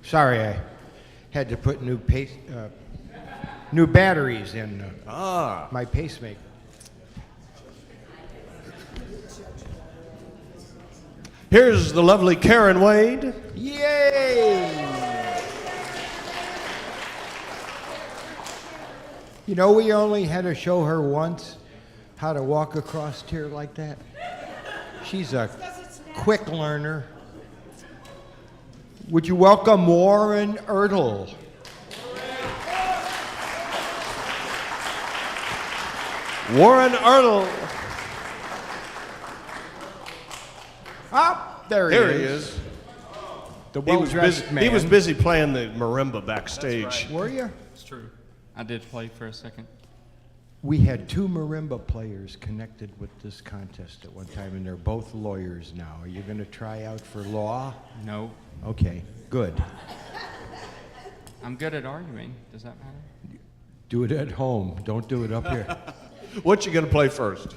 Sorry, I had to put new batteries in my pacemaker. Here's the lovely Karen Wade. Yay! You know, we only had to show her once how to walk across here like that. She's a quick learner. Would you welcome Warren Ertl? Warren Ertl. Ah, there he is. The well-dressed man. He was busy playing the marimba backstage. That's right. Were you? It's true. I did play for a second. We had 2 marimba players connected with this contest at one time, and they're both lawyers now. Are you going to try out for law? No. Okay, good. I'm good at arguing. Does that matter? Do it at home. Don't do it up here. What you gonna play first?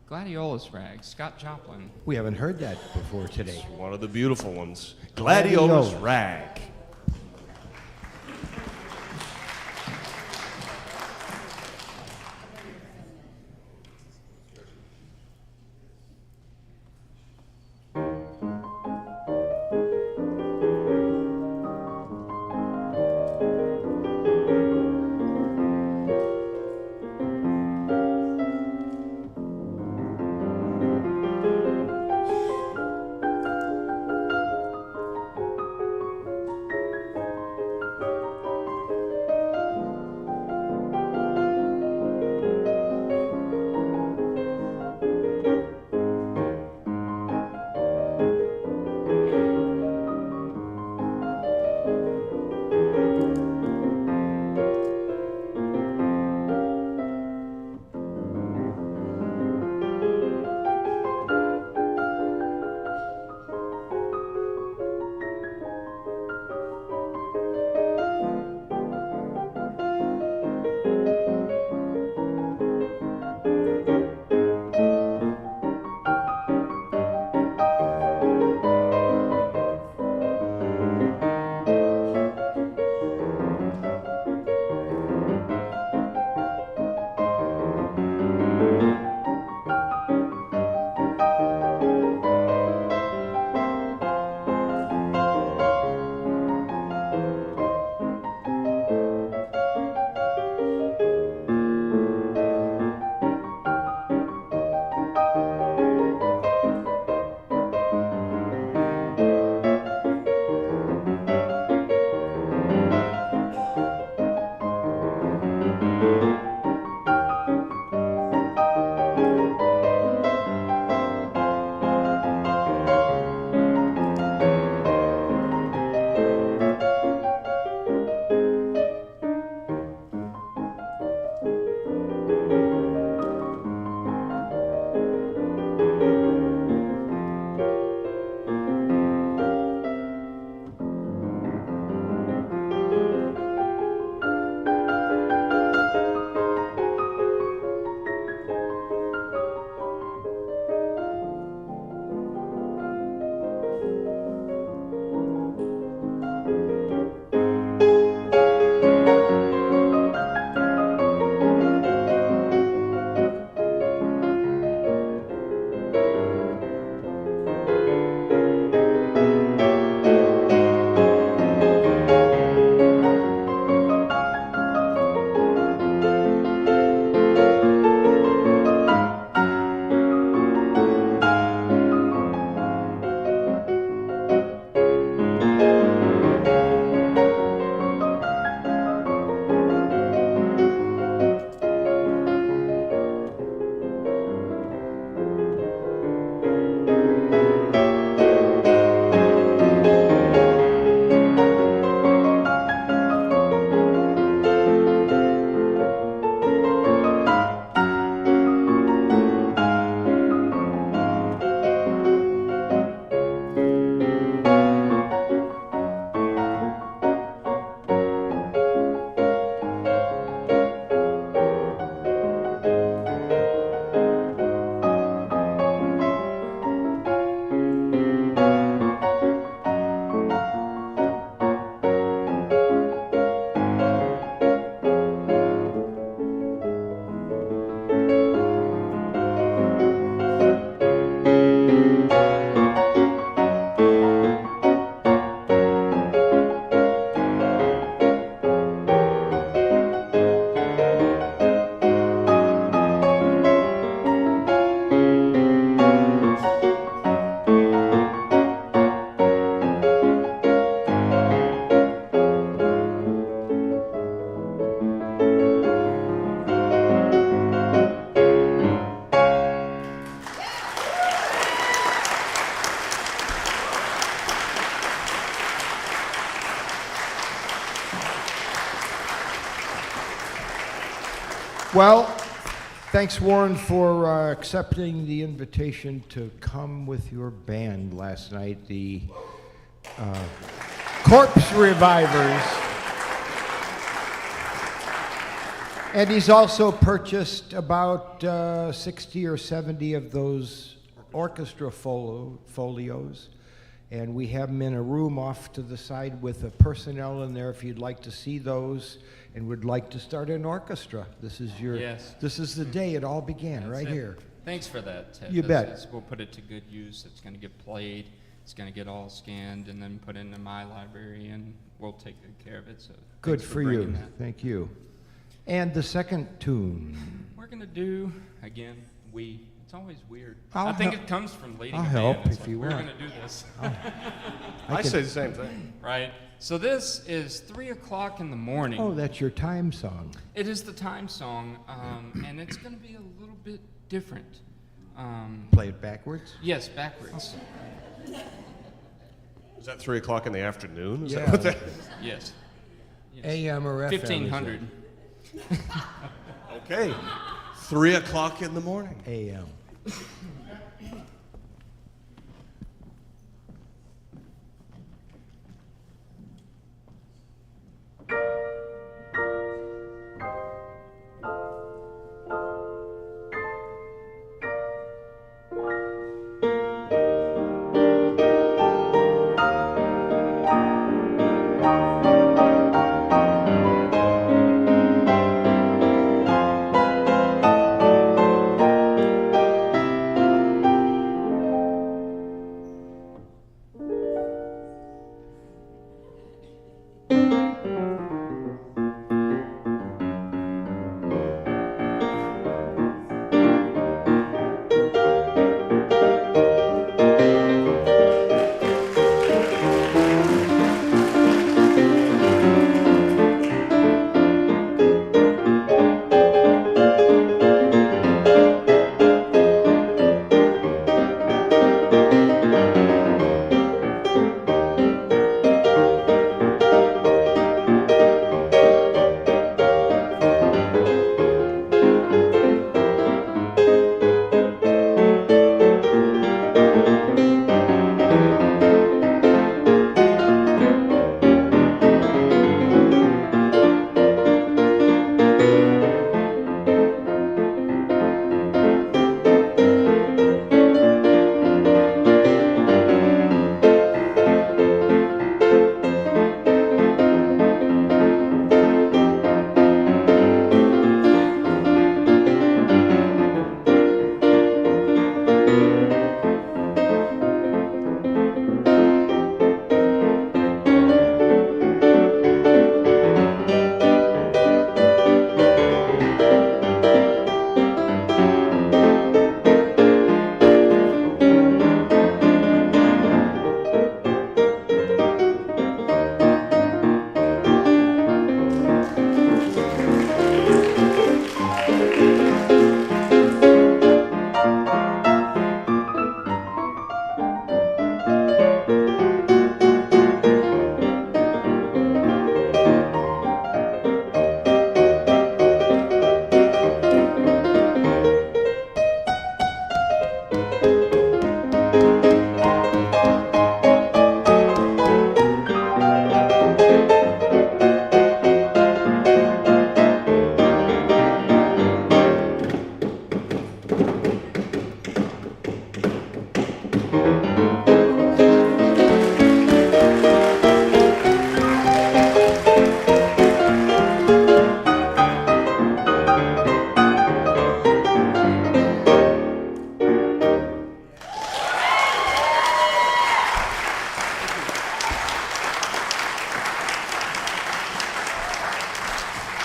Gladiolus Rag, Scott Joplin. We haven't heard that before today. One of the beautiful ones. Gladiolus Gladiolus. Rag. Well, thanks, Warren, for accepting the invitation to come with your band last night, the Corpse Revivers. And he's also purchased about 60 or 70 of those orchestra folios. And we have them in a room off to the side with the personnel in there if you'd like to see those and would like to start an orchestra. This is your, Yes. This is the day it all began, That's right it. here. Thanks for that, Ted. You bet. We'll put it to good use. It's going to get played. It's going to get all scanned and then put into my library, and we'll take good care of it. So Good thanks for bringing you. that. Thank you. And the second tune. We're going to do, again, we. It's always weird. I'll I think help- it comes from leading I'll a band. help It's if like, you we're want. going to do this. I say the same thing. Right. So this is 3 o'clock in the morning. Oh, that's your time song. It is the time song, and it's going to be a little bit different. Play it backwards? Yes, backwards. Is that 3 o'clock in the afternoon? Is Yeah. that what that Yes. Yes. AM or FM? is it? 1500. Okay. 3 o'clock in the morning. AM.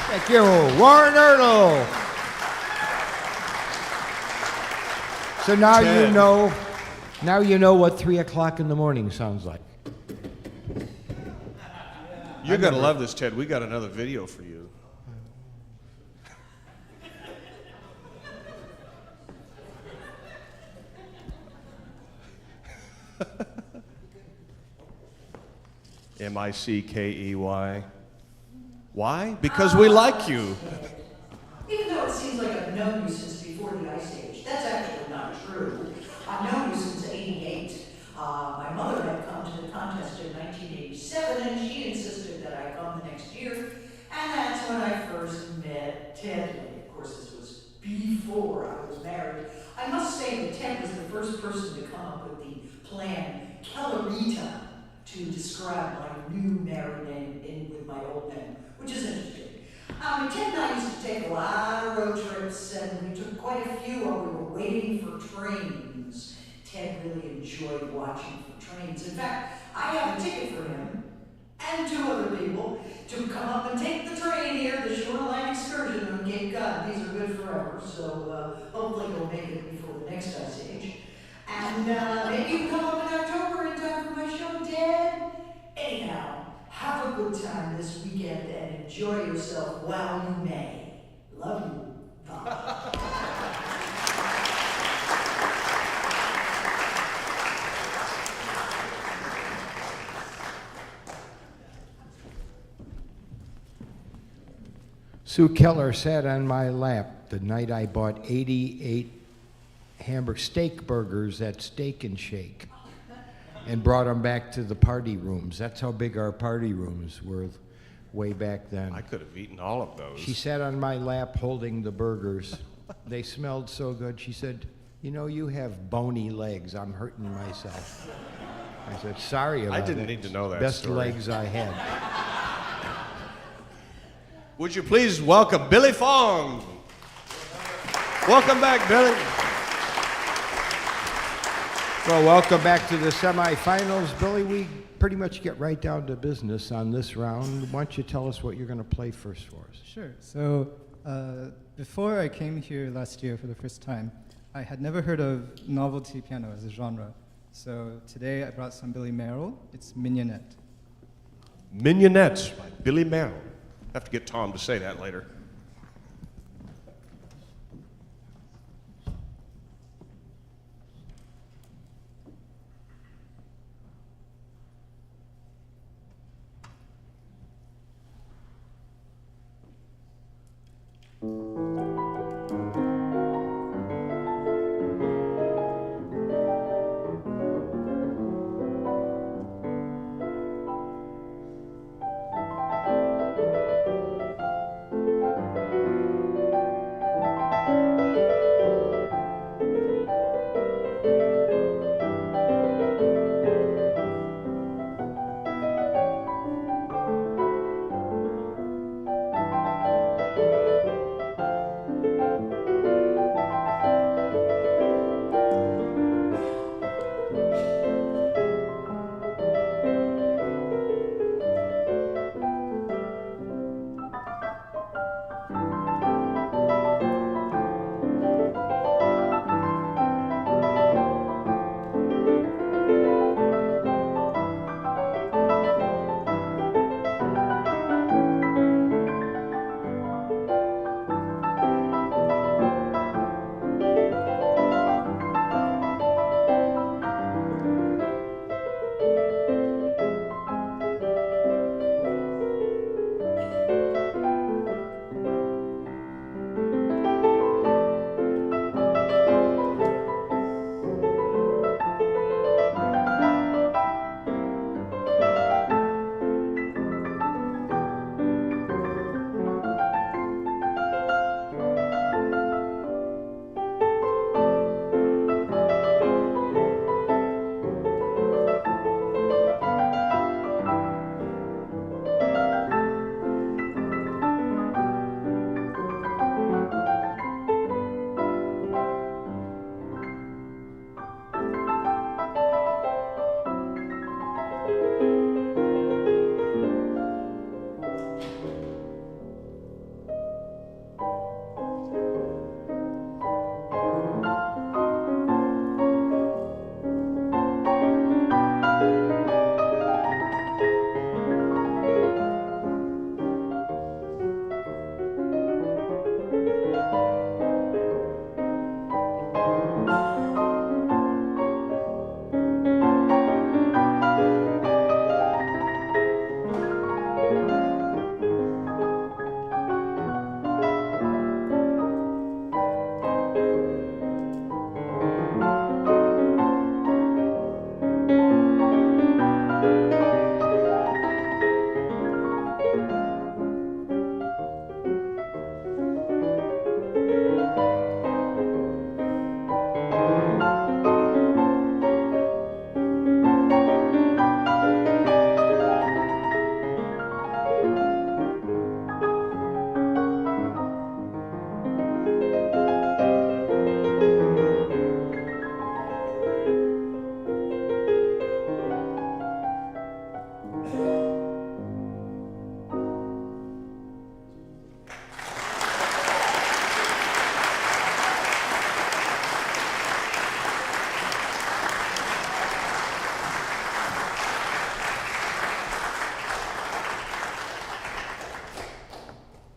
Thank you, Warren Ertl. So now Ted. you know what 3 o'clock in the morning sounds like. You're going to love this, Ted. We got another video for you. Mickey. Why? Because we like you. Even though it's known you since before the Ice Age. That's actually not true. I've known you since '88. My mother had come to the contest in 1987, and she insisted that I come the next year. And that's when I first met Ted Lee. Of course, this was before I was married. I must say that Ted was the first person to come up with the plan Kellerita to describe my new married name in with my old name, which is interesting. Ted and I used to take a lot of road trips, and we took quite a few while we were waiting for trains. Ted really enjoyed watching for trains. In fact, I have a ticket for him and 2 other people to come up and take the train here, the shoreline excursion on Cape Cod. These are good forever, so hopefully you'll make it before the next Ice Age. And maybe you can come up in October in time for my show, Ted. Anyhow, have a good time this weekend and enjoy yourself while you may. Love you. Bye. Sue Keller sat on my lap the night I bought 88 hamburger steak burgers at Steak and Shake and brought them back to the party rooms. That's how big our party rooms were way back then. I could have eaten all of those. She sat on my lap holding the burgers. They smelled so good. She said, "You know, you have bony legs. I'm hurting myself." I said, "Sorry about I it. didn't need to know that Best story. legs I had." Would you please welcome Billy Fong? Welcome back, Billy. Well, welcome back to the semifinals. Billy, we pretty much get right down to business on this round. Why don't you tell us what you're going to play first for us? Sure. So before I came here last year for the first time, I had never heard of novelty piano as a genre. So today I brought some Billy Merrill. It's Mignonette. Mignonettes by Billy Merrill. I have to get Tom to say that later.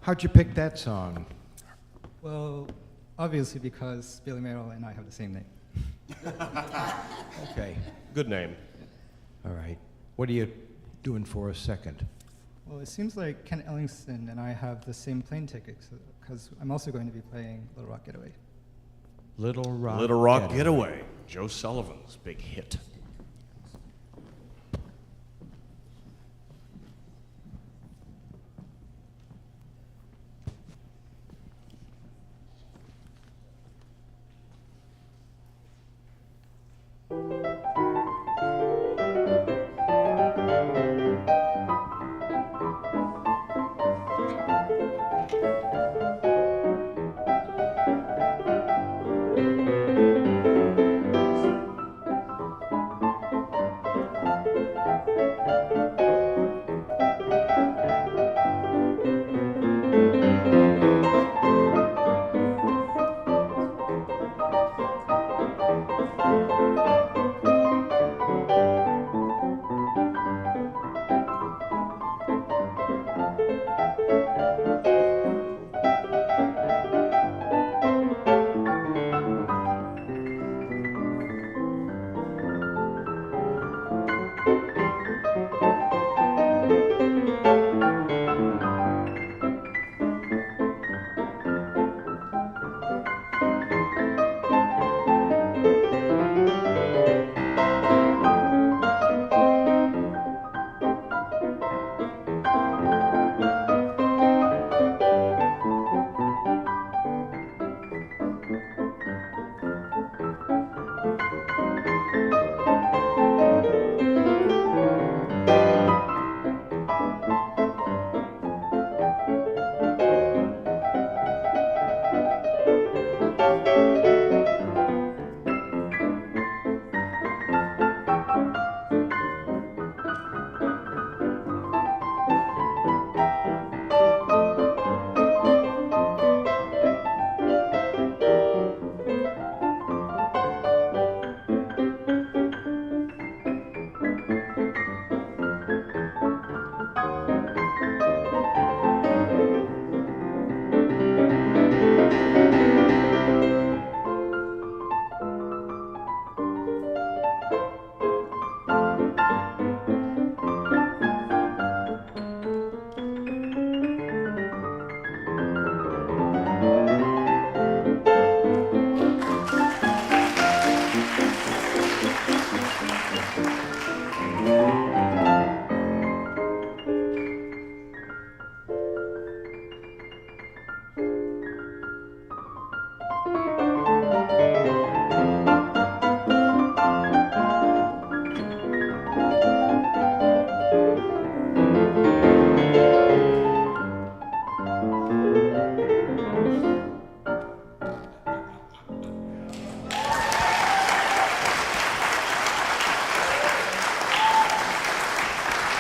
How'd you pick that song? Well, obviously because Billy Merrill and I have the same name. Okay, Good name. all right. What are you doing for a second? Well, it seems like Ken Ellingston and I have the same plane tickets because I'm also going to be playing Little Rock Getaway. Little Rock. Little Rock Getaway, Joe Sullivan's big hit.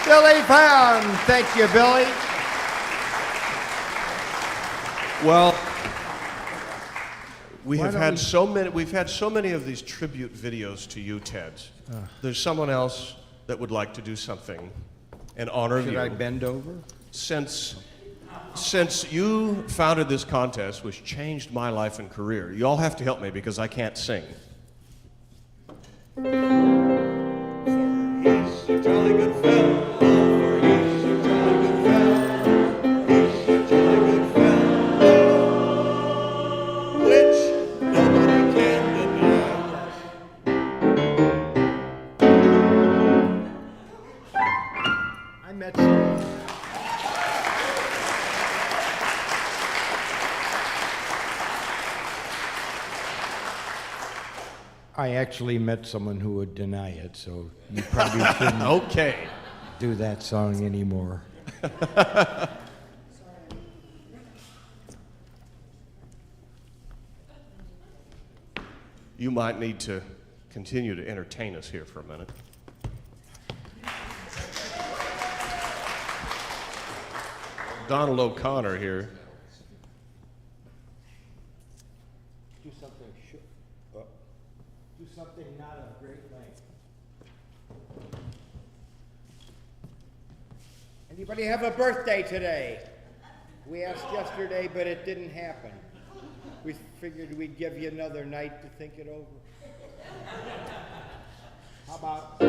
Billy Brown. Thank you, Billy. Well, we've Why don't had we- so many of these tribute videos to you, Ted. There's someone else that would like to do something in honor of Should you. I bend over? Since you founded this contest, which changed my life and career, you all have to help me because I can't sing. For he's a jolly good fellow. For he's a jolly good fellow. He's a jolly good fellow, which nobody can deny. I met someone. I actually met someone who would deny it, so you probably shouldn't Okay. do that song anymore. You might need to continue to entertain us here for a minute. Donald O'Connor here. Do something do something not of great length. Anybody have a birthday today? We asked yesterday, but it didn't happen. We figured we'd give you another night to think it over. How about?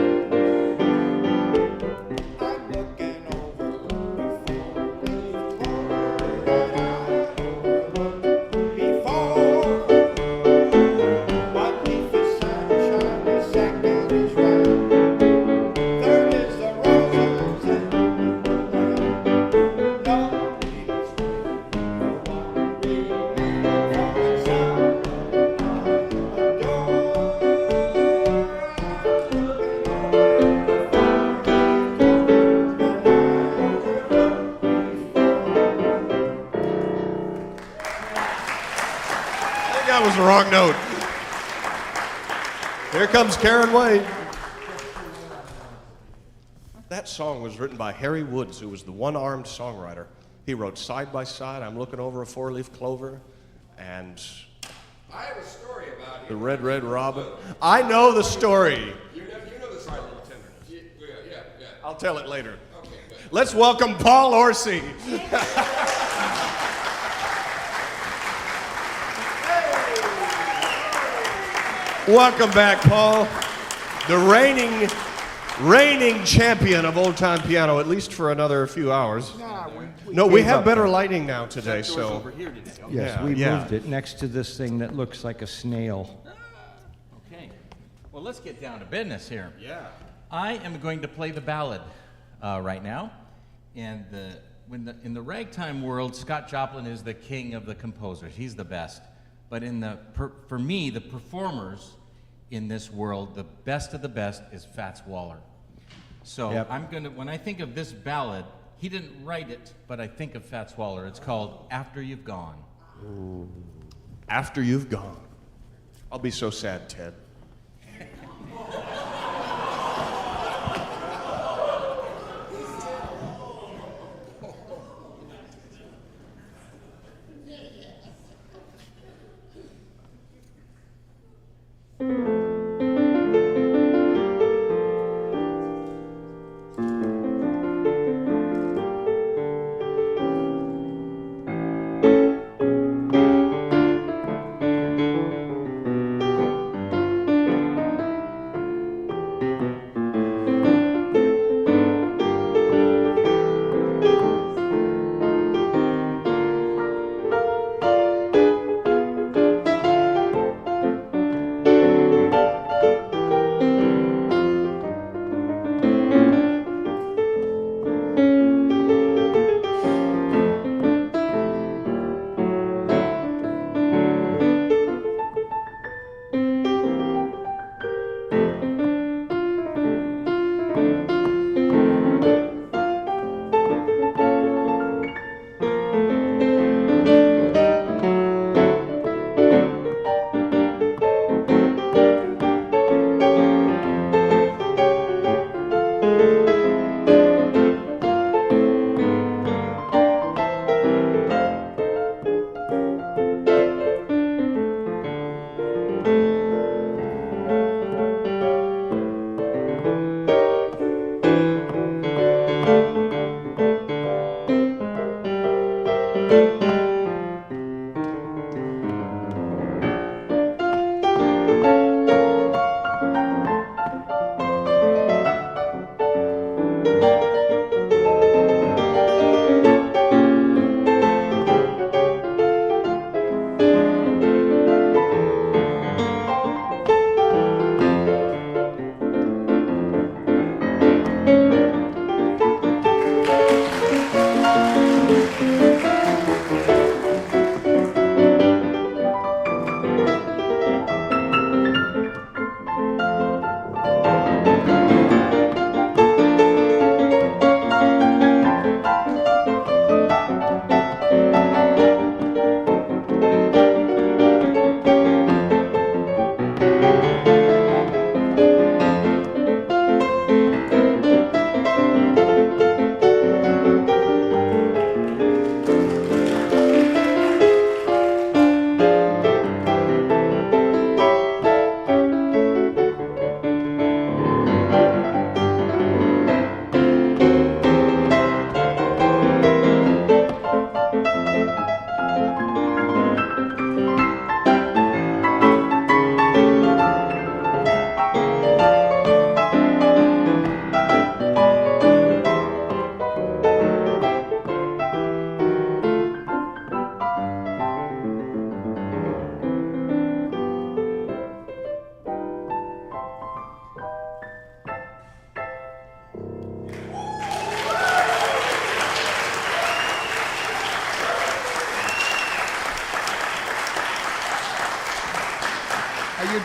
I'm looking over before one leaf is sunshine, the second is right. Third is the roses and no leaves for one remains for itself. That was the wrong note. Here comes Karen Wade. That song was written by Harry Woods, who was the one-armed songwriter. He wrote Side by Side, I'm Looking Over a Four-Leaf Clover, and I have a story about The him. Red, Red Robin. I know the story. You know the story. Little Tenderness. Yeah. I'll tell it later. Okay, good. Let's welcome Paul Orsi. Welcome back, Paul. The reigning champion of old time piano, at least for another few hours. No, we have better lighting now today, so. Over here today. Okay. Yes, Yeah, we yeah. moved it next to this thing that looks like a snail. Okay. Well, let's get down to business here. Yeah. I am going to play the ballad right now, and in the ragtime world, Scott Joplin is the king of the composers. He's the best. But for me, the performers in this world, the best of the best is Fats Waller. So Yep. when I think of this ballad, he didn't write it, but I think of Fats Waller. It's called After You've Gone. Ooh. After You've Gone. I'll be so sad, Ted.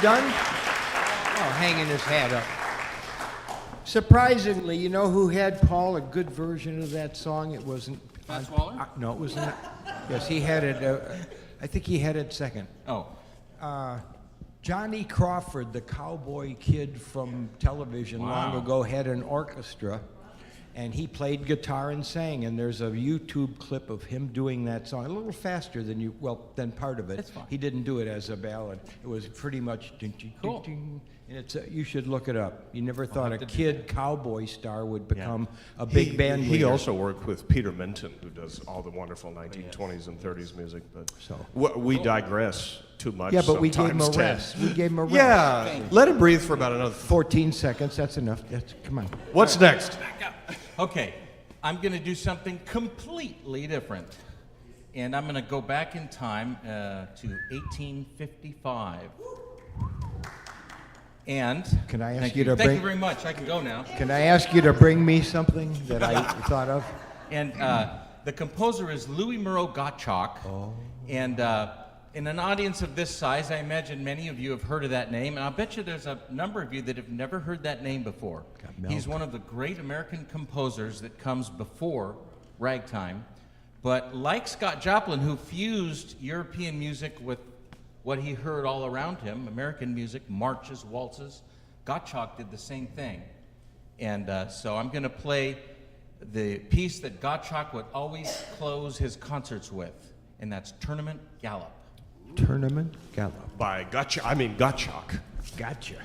done? Oh, hanging his hat up. Surprisingly, you know who had, Paul, a good version of that song? It wasn't... Matt Swaller? No, it wasn't. Yes, he had it. I think he had it second. Oh. Johnny Crawford, the cowboy kid from television long ago, had an orchestra, and he played guitar and sang. And there's a YouTube clip of him doing that song a little faster than than part of it. That's fine. He didn't do it as a ballad. It was pretty much ding, ding, Cool. ding, ding. And it's you should look it up. You never thought a kid cowboy star would become a big band leader. He also worked with Peter Minton, who does all the wonderful 1920s and 30s music. But we digress too much. Yeah, but we gave him a sometimes, Ted. rest. We gave him a rest. Yeah, let him breathe for about another 14 seconds. That's enough. Come on. What's next? Okay, I'm going to do something completely different. And I'm going to go back in time to 1855. And can I ask thank you to Thank bring? you very much. I can go now. Can I ask you to bring me something that I thought of? And the composer is Louis Moreau Gottschalk. Oh. And in an audience of this size, I imagine many of you have heard of that name. And I'll bet you there's a number of you that have never heard that name before. He's one of the great American composers that comes before ragtime. But like Scott Joplin, who fused European music with what he heard all around him, American music, marches, waltzes, Gottschalk did the same thing. And so I'm going to play the piece that Gottschalk would always close his concerts with, and that's Tournament Gallop. Tournament Gallop. By Gottschalk. Gotcha.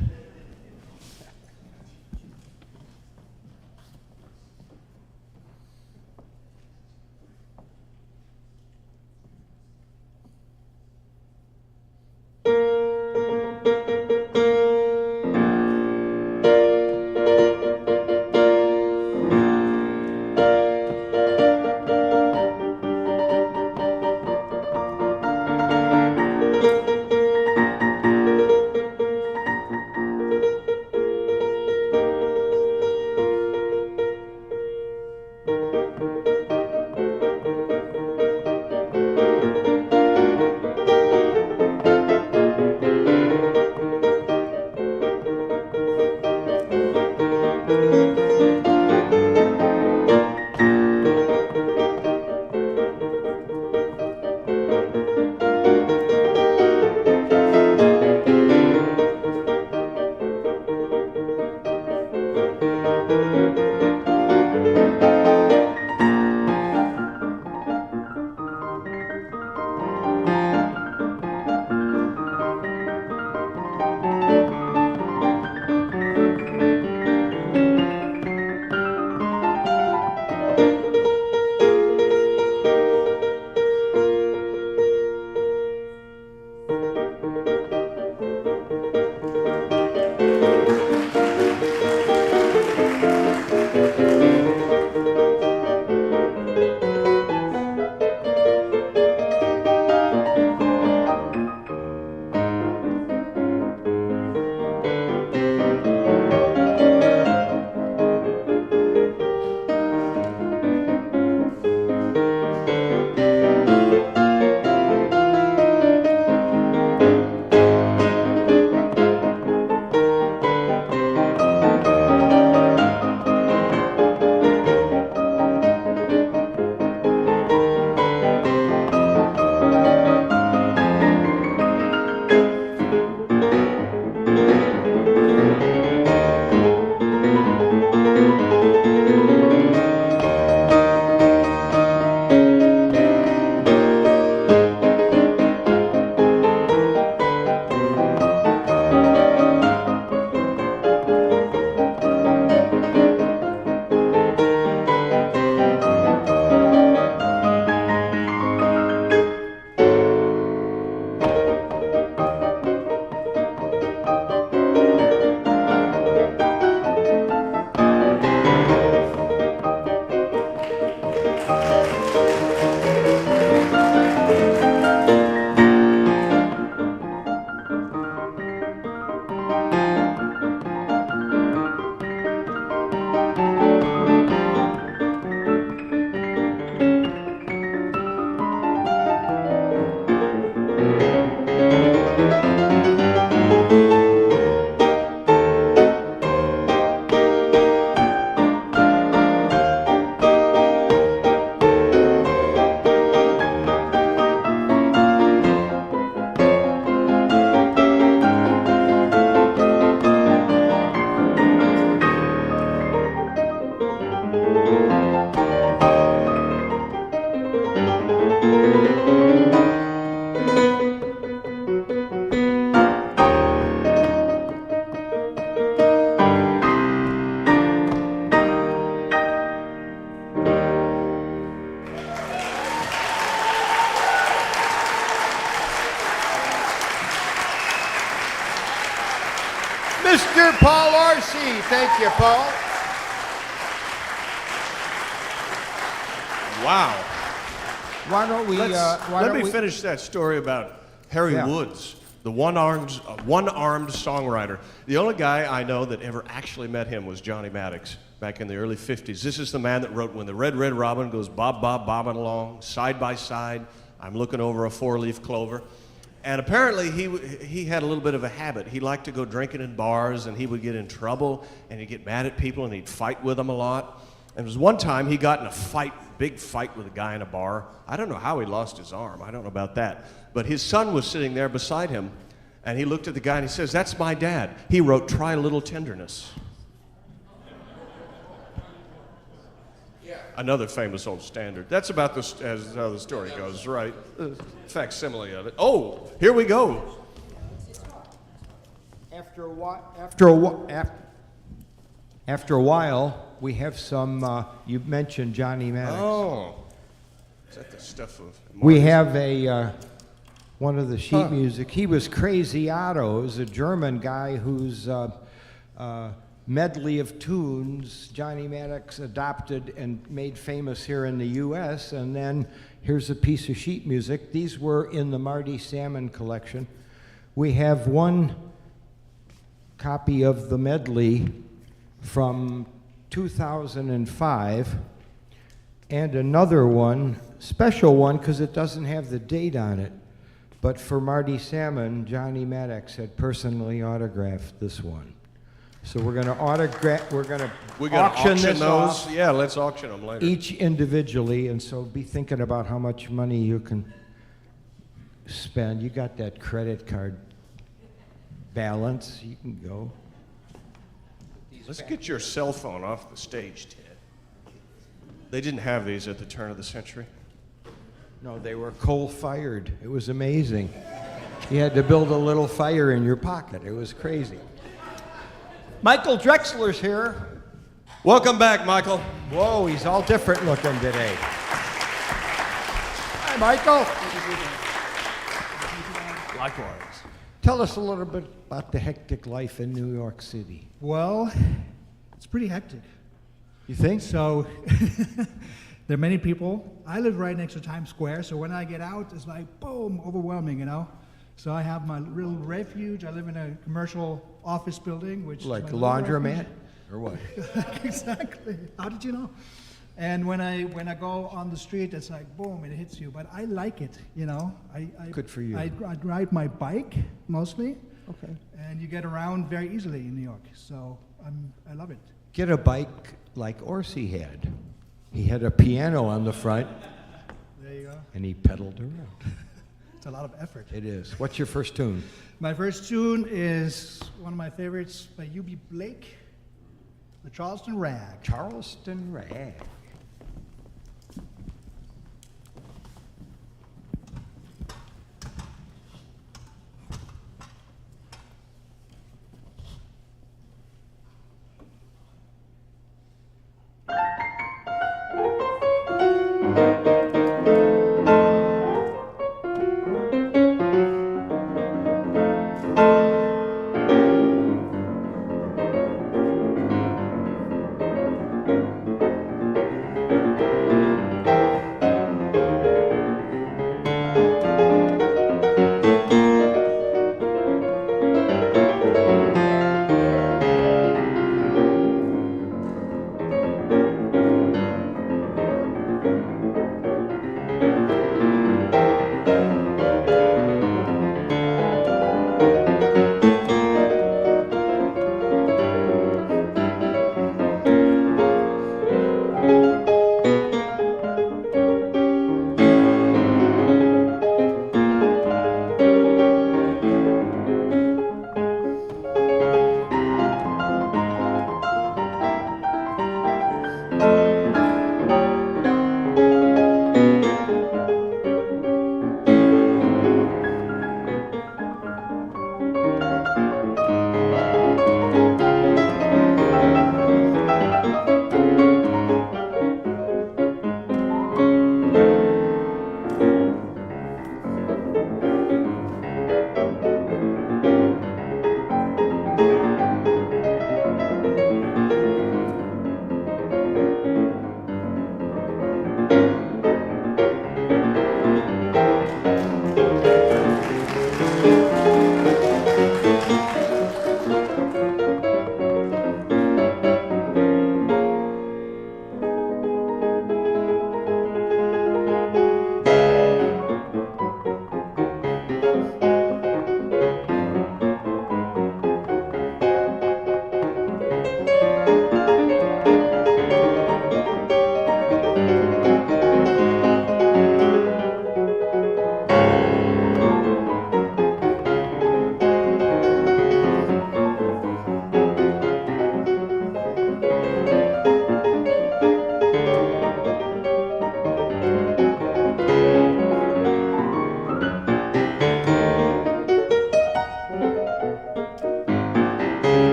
Mr. Paul Orsi. Thank you, Paul. Wow. Why don't we? Let me finish that story about Harry Woods, the one-armed songwriter. The only guy I know that ever actually met him was Johnny Maddox back in the early 50s. This is the man that wrote When the Red, Red Robin Goes Bob, Bob, bobbing along, side by side, I'm looking over a four-leaf clover. And apparently he had a little bit of a habit. He liked to go drinking in bars, and he would get in trouble, and he'd get mad at people, and he'd fight with them a lot. And there was one time he got in a fight, big fight with a guy in a bar. I don't know how he lost his arm. I don't know about that. But his son was sitting there beside him, and he looked at the guy and he says, "That's my dad. He wrote Try a Little Tenderness." Another famous old standard. That's about as how the story goes, right? Facsimile of it. Oh, here we go. After a while, we have some. You mentioned Johnny Maddox. Oh, is that the stuff of? We have one of the sheet music. He was Crazy Otto. It was a German guy whose medley of tunes Johnny Maddox adopted and made famous here in the U.S. And then here's a piece of sheet music. These were in the Marty Salmon collection. We have one copy of the medley from 2005 and another one, special one because it doesn't have the date on it. But for Marty Salmon, Johnny Maddox had personally autographed this one. So we're going to auction this those. off. Yeah, let's auction them later. Each individually, and so be thinking about how much money you can spend. You got that credit card balance, you can go. Let's get your cell phone off the stage, Ted. They didn't have these at the turn of the century. No, they were coal-fired. It was amazing. You had to build a little fire in your pocket. It was crazy. Michael Drexler's here. Welcome back, Michael. Whoa, he's all different looking today. Hi, Michael. Likewise. Tell us a little bit about the hectic life in New York City. Well, it's pretty hectic. You think? So, there are many people. I live right next to Times Square, so when I get out, it's like, boom, overwhelming, you know? So I have my little refuge. I live in a commercial office building, which Like is a my little laundromat, refuge. or what? Exactly. How did you know? And when I go on the street, it's like boom, it hits you. But I like it, you know. Good for you. I ride my bike mostly. Okay. And you get around very easily in New York, so I love it. Get a bike like Orsi had. He had a piano on the front. There you go. And he pedaled around. It's a lot of effort. It is. What's your first tune? My first tune is one of my favorites by U.B. Blake, the Charleston Rag. Charleston Rag.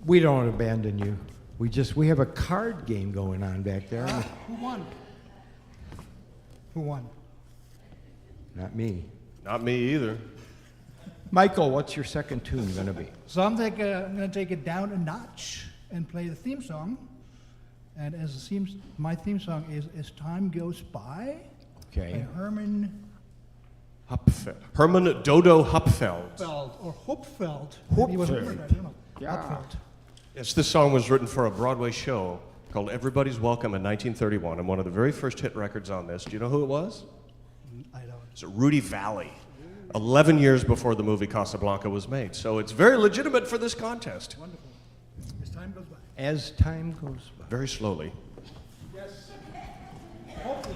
We don't abandon you. We have a card game going on back there. Who won? Who won? Not me. Not me either. Michael, what's your second tune going to be? So I'm going to take it down a notch and play the theme song. And as the my theme song is "As Time Goes By" Okay. by Herman Dodo Hupfeld. Feld or Hopfeld. Hopfeld. He was a word, I don't know. Yeah. Hopfeld. Yes, this song was written for a Broadway show called Everybody's Welcome in 1931, and one of the very first hit records on this. Do you know who it was? I don't. It's Rudy Valley, 11 years before the movie Casablanca was made. So it's very legitimate for this contest. Wonderful. As time goes by. As time goes by. Very slowly. Yes. Hopefully.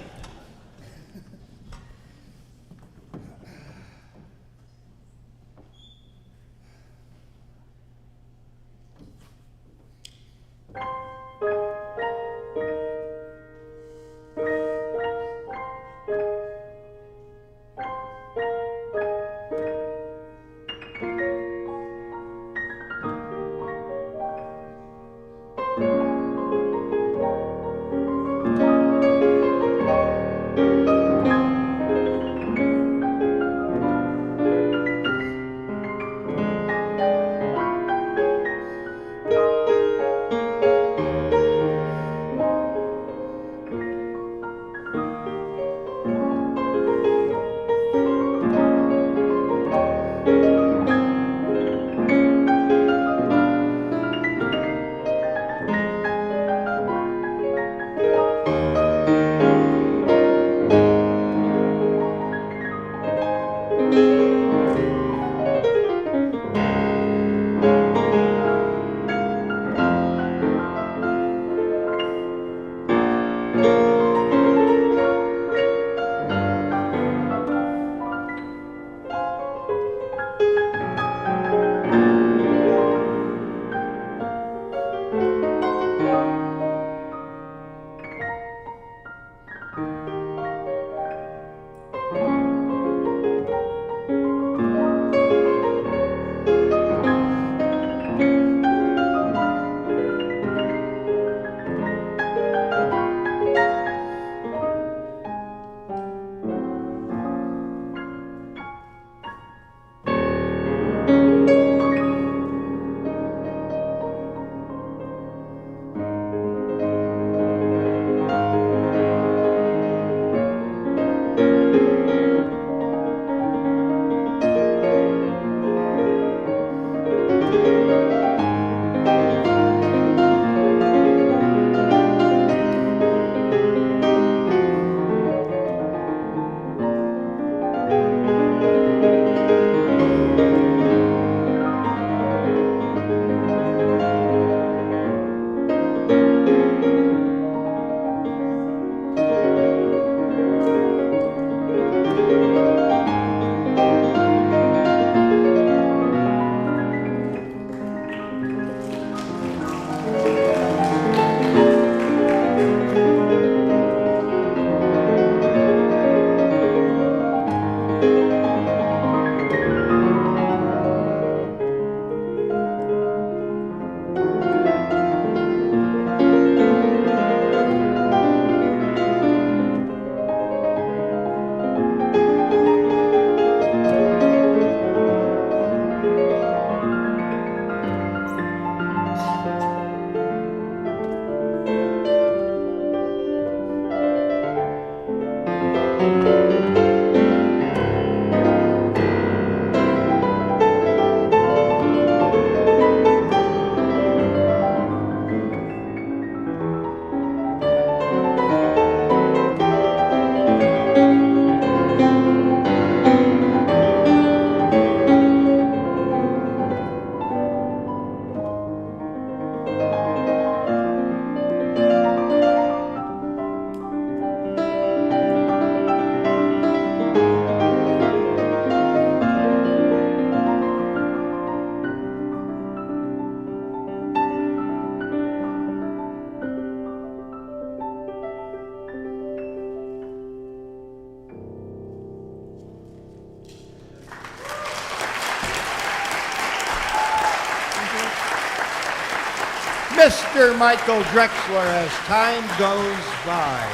Mr. Michael Drexler as time goes by.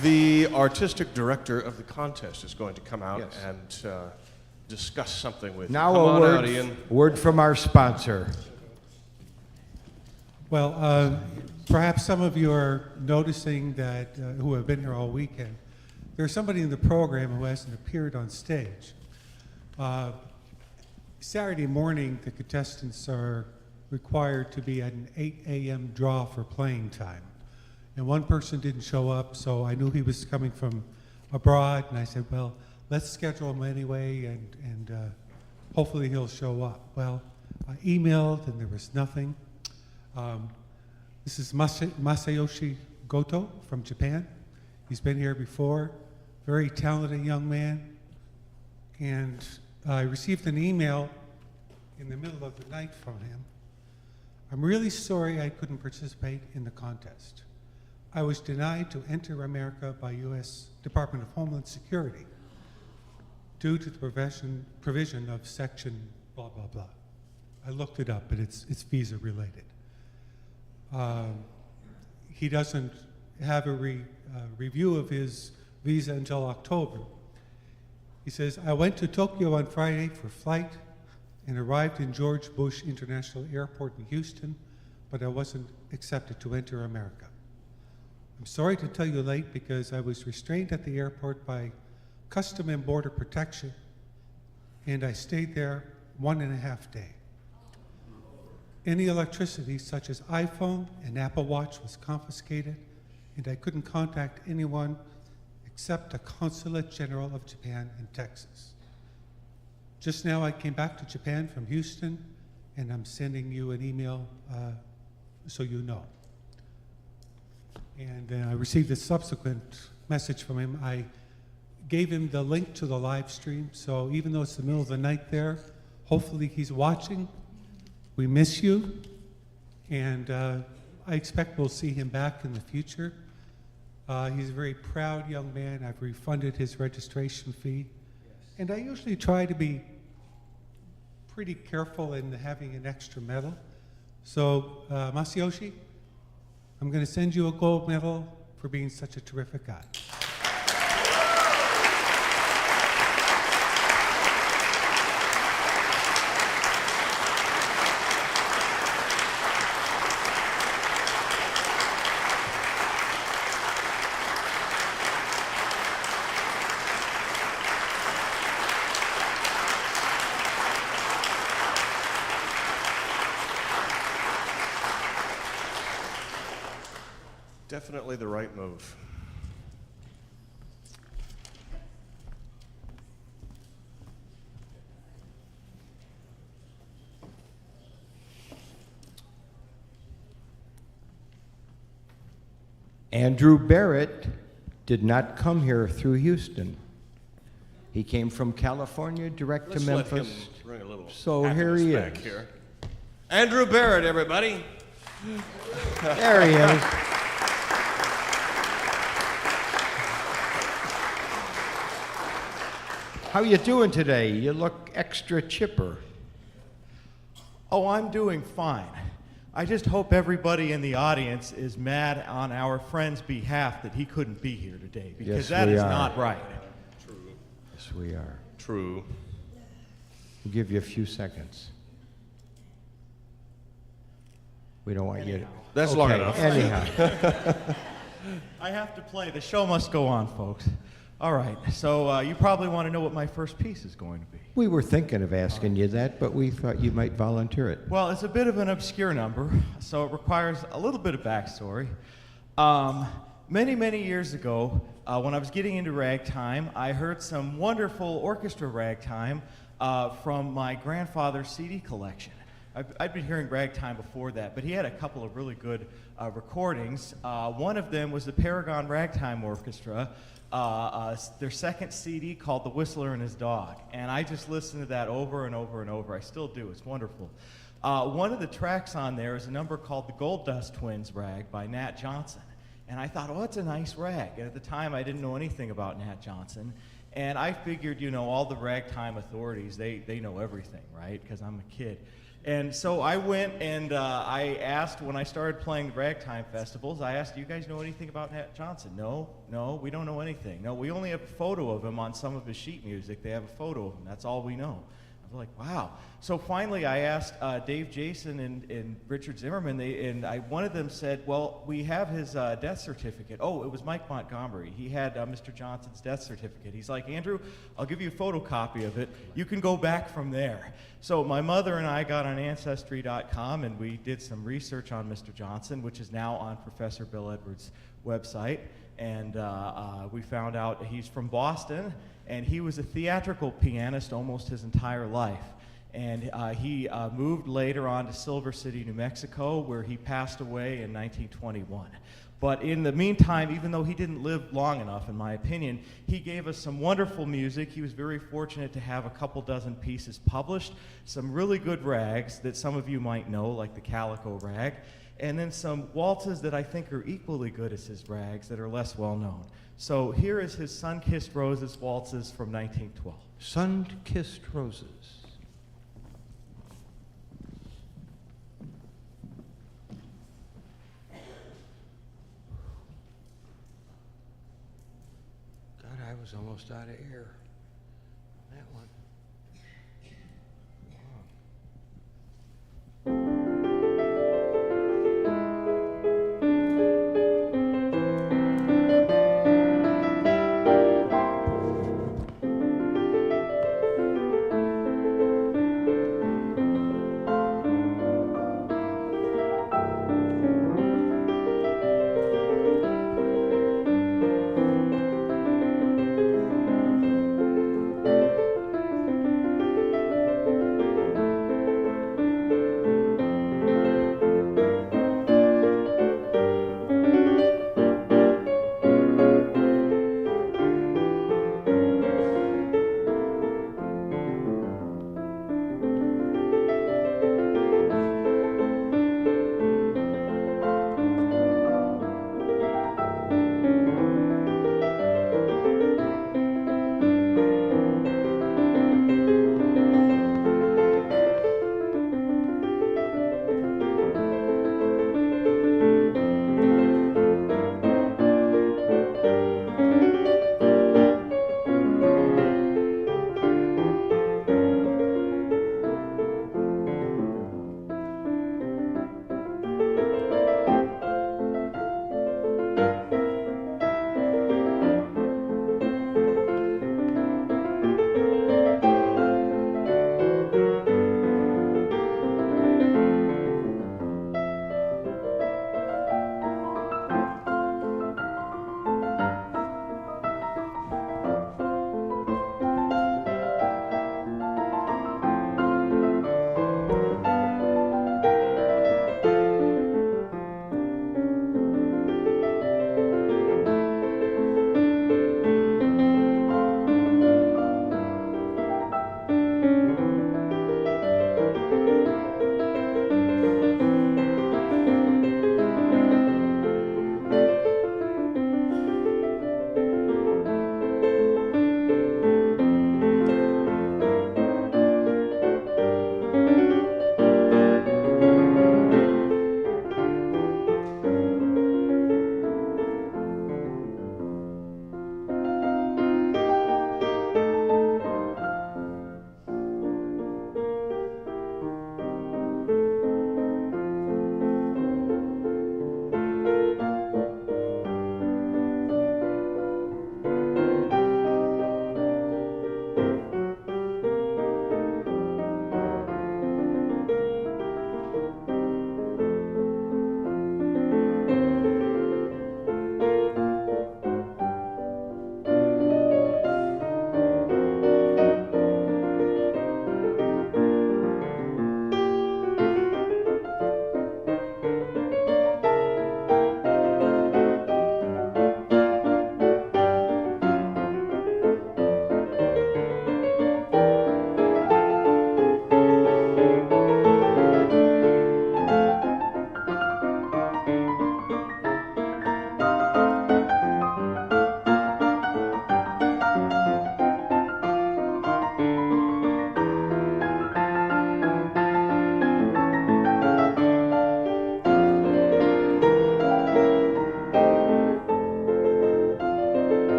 The artistic director of the contest is going to come out Yes. and discuss something with Now you. Come a on word, out, Ian. word from our sponsor. Well, perhaps some of you are noticing that, who have been here all weekend, there's somebody in the program who hasn't appeared on stage. Saturday morning, the contestants are required to be at an 8 a.m. draw for playing time. And one person didn't show up, so I knew he was coming from abroad, and I said, well, let's schedule him anyway, and hopefully he'll show up. Well, I emailed, and there was nothing. This is Masayoshi Goto from Japan. He's been here before, very talented young man. And I received an email in the middle of the night from him. I'm really sorry I couldn't participate in the contest. I was denied to enter America by U.S. Department of Homeland Security due to the provision of section blah, blah, blah. I looked it up, but it's visa related. He doesn't have a review of his visa until October. He says, I went to Tokyo on Friday for flight and arrived in George Bush International Airport in Houston, but I wasn't accepted to enter America. I'm sorry to tell you late because I was restrained at the airport by Custom and Border Protection, and I stayed there 1.5 days. Any electricity, such as iPhone and Apple Watch, was confiscated, and I couldn't contact anyone except the Consulate General of Japan in Texas. Just now I came back to Japan from Houston, and I'm sending you an email so you know. And I received a subsequent message from him. I gave him the link to the live stream, so even though it's the middle of the night there, hopefully he's watching. We miss you, and I expect we'll see him back in the future. He's a very proud young man. I've refunded his registration fee. And I usually try to be pretty careful in having an extra medal. So, Masayoshi, I'm going to send you a gold medal for being such a terrific guy. Definitely the right move. Andrew Barrett did not come here through Houston. He came from California direct Let's to let Memphis. him bring a little So here he happiness is. back here. Andrew Barrett, everybody. There he is. How you doing today? You look extra chipper. Oh, I'm doing fine. I just hope everybody in the audience is mad on our friend's behalf that he couldn't be here today, because that is not right. True. Yes, we are. True. We'll give you a few seconds. We don't want you to... That's long enough. Anyhow. I have to play. The show must go on, folks. All right, so you probably want to know what my first piece is going to be. We were thinking of asking you that, but we thought you might volunteer it. Well, it's a bit of an obscure number, so it requires a little bit of backstory. Many, many years ago, when I was getting into ragtime, I heard some wonderful orchestra ragtime from my grandfather's CD collection. I'd been hearing ragtime before that, but he had a couple of really good recordings. One of them was the Paragon Ragtime Orchestra, their second CD called The Whistler and His Dog. And I just listened to that over and over and over. I still do. It's wonderful. One of the tracks on there is a number called The Gold Dust Twins Rag by Nat Johnson. And I thought, oh, it's a nice rag. And at the time, I didn't know anything about Nat Johnson. And I figured, you know, all the ragtime authorities, they know everything, right? Because I'm a kid. And so I went and I asked, when I started playing the ragtime festivals, I asked, do you guys know anything about Nat Johnson? No, we don't know anything. No, we only have a photo of him on some of his sheet music. They have a photo of him. That's all we know. I was like, wow. So finally I asked Dave Jason and Richard Zimmerman, one of them said, well, we have his death certificate. Oh, it was Mike Montgomery. He had Mr. Johnson's death certificate. He's like, Andrew, I'll give you a photocopy of it. You can go back from there. So my mother and I got on Ancestry.com and we did some research on Mr. Johnson, which is now on Professor Bill Edwards' website. And we found out he's from Boston, and he was a theatrical pianist almost his entire life. And he moved later on to Silver City, New Mexico, where he passed away in 1921. But in the meantime, even though he didn't live long enough, in my opinion, he gave us some wonderful music. He was very fortunate to have a couple dozen pieces published, some really good rags that some of you might know, like the Calico Rag, and then some waltzes that I think are equally good as his rags that are less well known. So here is his Sun-Kissed Roses waltzes from 1912. Sun-Kissed Roses. God, I was almost out of air. That one.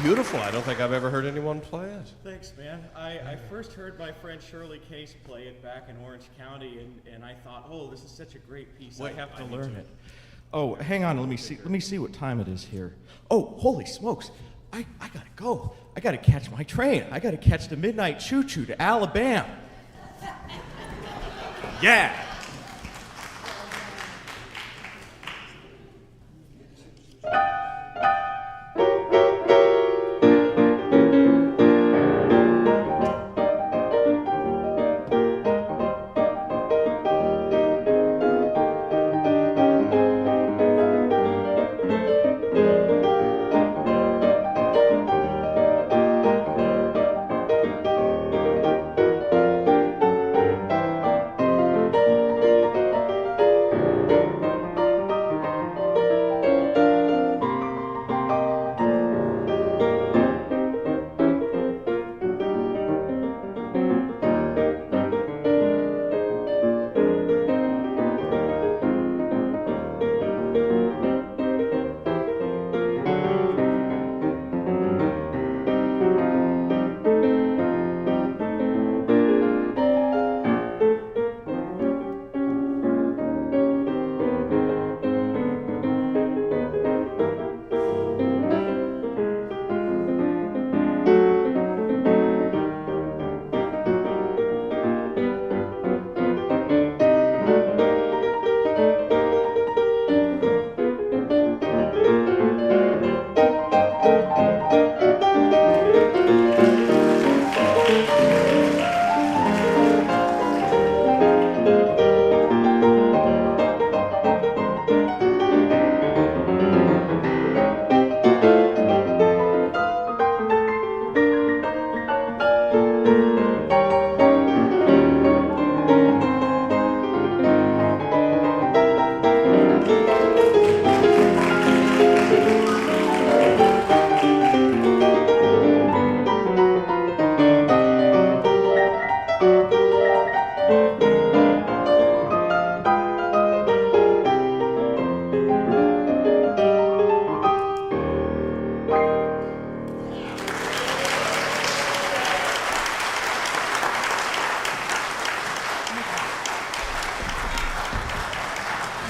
beautiful. I don't think I've ever heard anyone play it. Thanks, man. I first heard my friend Shirley Case play it back in Orange County, and I thought, oh, this is such a great piece. I have to learn it. Oh, hang on. Let me see what time it is here. Oh, holy smokes. I gotta go. I gotta catch my train. I gotta catch the midnight choo-choo to Alabama. Yeah.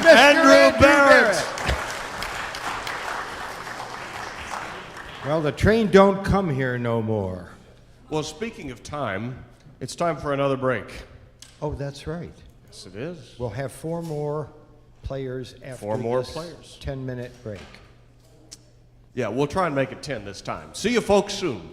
Andrew Barrett. Well, the train don't come here no more. Well, speaking of time, it's time for another break. Oh, that's right. Yes, it is. We'll have 4 more players after 4 more this players. 10-minute break. Yeah, we'll try and make it 10 this time. See you folks soon.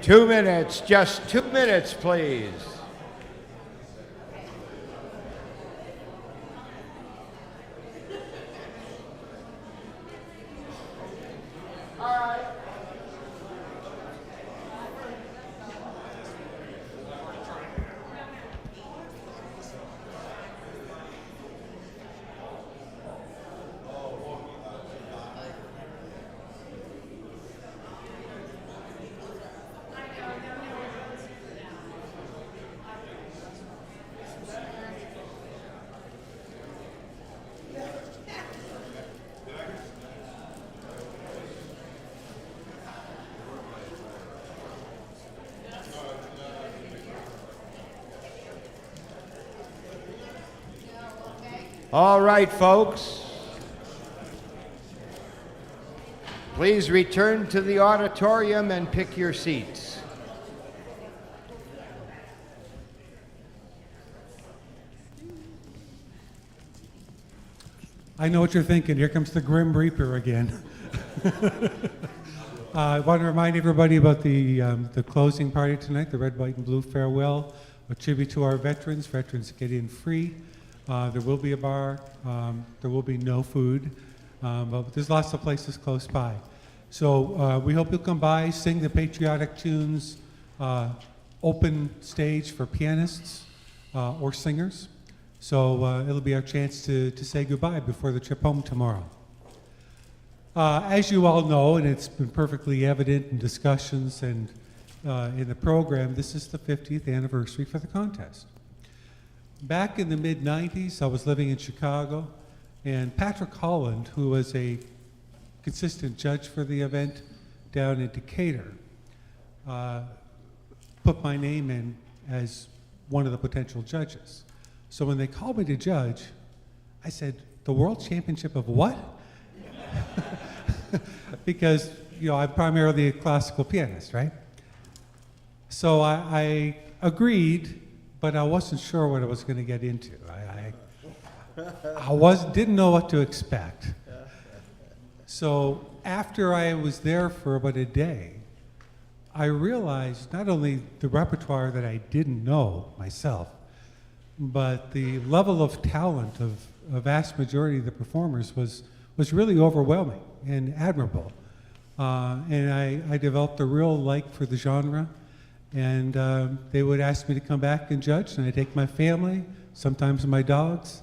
2 minutes, just 2 minutes, please. All right, folks. Please return to the auditorium and pick your seats. I know what you're thinking. Here comes the Grim Reaper again. I want to remind everybody about the closing party tonight, the Red, White, and Blue Farewell, a tribute to our veterans. Veterans get in free. There will be a bar. There will be no food, but there's lots of places close by. So we hope you'll come by, sing the patriotic tunes, open stage for pianists or singers. So it'll be our chance to say goodbye before the trip home tomorrow. As you all know, and it's been perfectly evident in discussions and in the program, this is the 50th anniversary for the contest. Back in the mid-90s, I was living in Chicago, and Patrick Holland, who was a consistent judge for the event down in Decatur, put my name in as one of the potential judges. So when they called me to judge, I said, the World Championship of what? Because, you know, I'm primarily a classical pianist, right? So I agreed, but I wasn't sure what I was going to get into. I didn't know what to expect. So after I was there for about a day, I realized not only the repertoire that I didn't know myself, but the level of talent of a vast majority of the performers was really overwhelming and admirable. And I developed a real like for the genre. And they would ask me to come back and judge, and I'd take my family, sometimes my dogs.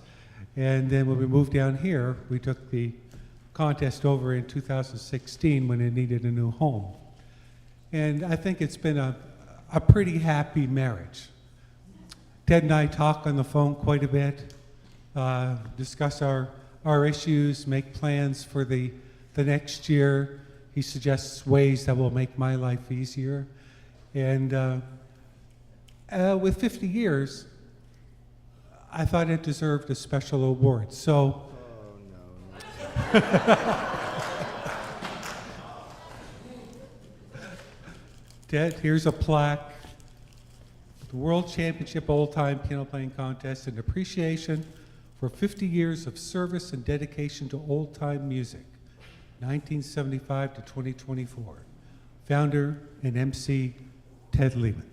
And then when we moved down here, we took the contest over in 2016 when it needed a new home. And I think it's been a pretty happy marriage. Ted and I talk on the phone quite a bit, discuss our issues, make plans for the next year. He suggests ways that will make my life easier. And with 50 years, I thought it deserved a special award. So, Ted, here's a plaque. The World Championship Old Time Piano Playing Contest in appreciation for 50 years of service and dedication to old time music, 1975 to 2024. Founder and MC, Ted Lehman.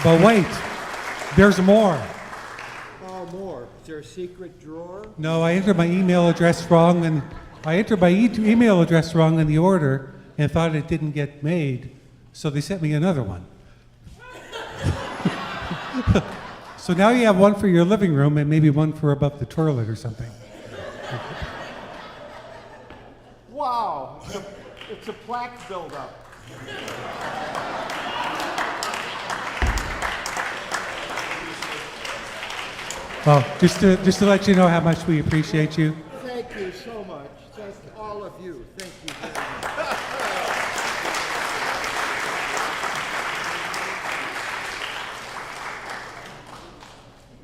But wait, there's more. Oh, more. Is there a secret drawer? No, I entered my email address wrong, and I entered my email address wrong in the order and thought it didn't get made, so they sent me another one. So now you have one for your living room and maybe one for above the toilet or something. Wow, it's a plaque buildup. Well, just to let you know how much we appreciate you. Thank you so much. Thank all of you. Thank you very much.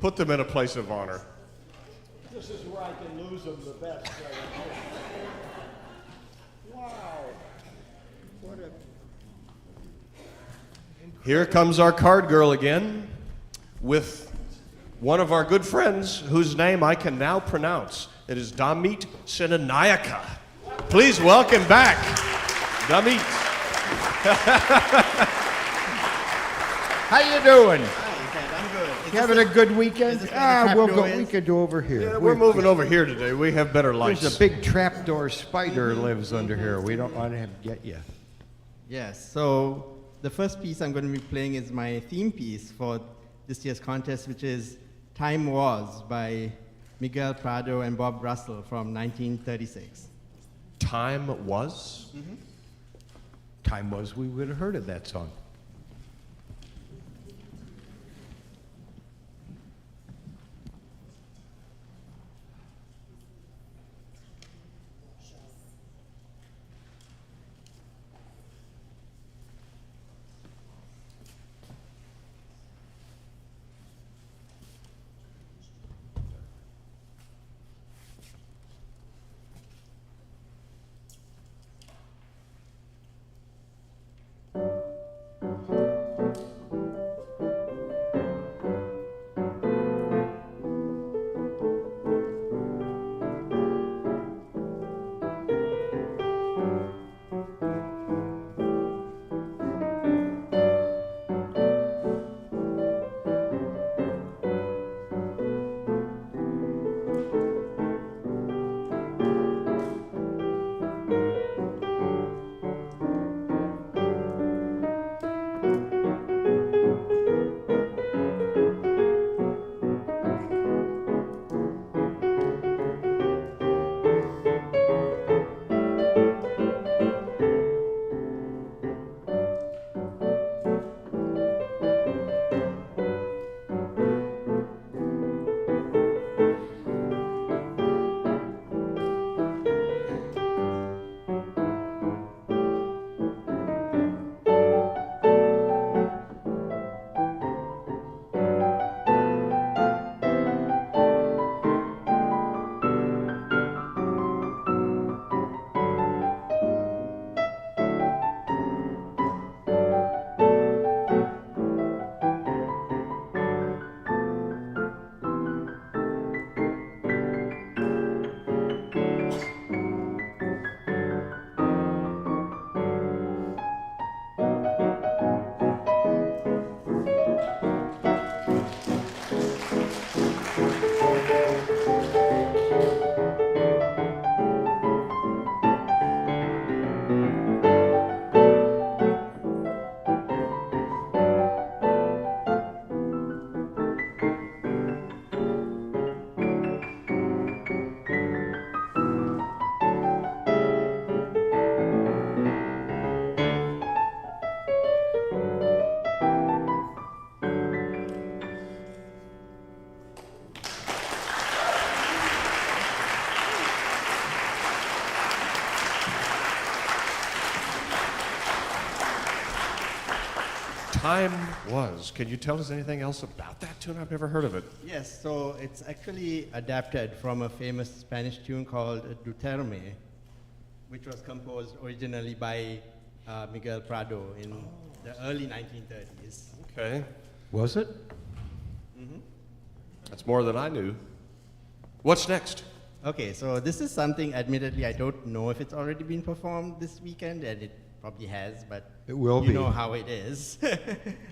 Put them in a place of honor. This is where I can lose them the best. Wow. Here comes our card girl again with one of our good friends whose name I can now pronounce. It is Damit Senanayaka. Please welcome back, Damit. How you doing? I'm good. You having a good weekend? this where the We'll trap go. door We is? could go over here. Yeah, we're moving over here today. We have better lights. There's a big trapdoor spider lives under here. We don't want him to get you. Yes, so the first piece I'm going to be playing is my theme piece for this year's contest, which is Time Was by Miguel Prado and Bob Russell from 1936. Time was? Mm-hmm. Time was we would have heard of that song. Time Was. Can you tell us anything else about that tune? I've never heard of it. Yes, so it's actually adapted from a famous Spanish tune called Duterme, which was composed originally by Miguel Prado in the early 1930s. Okay. Was it? Mm-hmm. That's more than I knew. What's next? Okay, so this is something, admittedly, I don't know if it's already been performed this weekend, and it probably has, but it will you be. know how it is.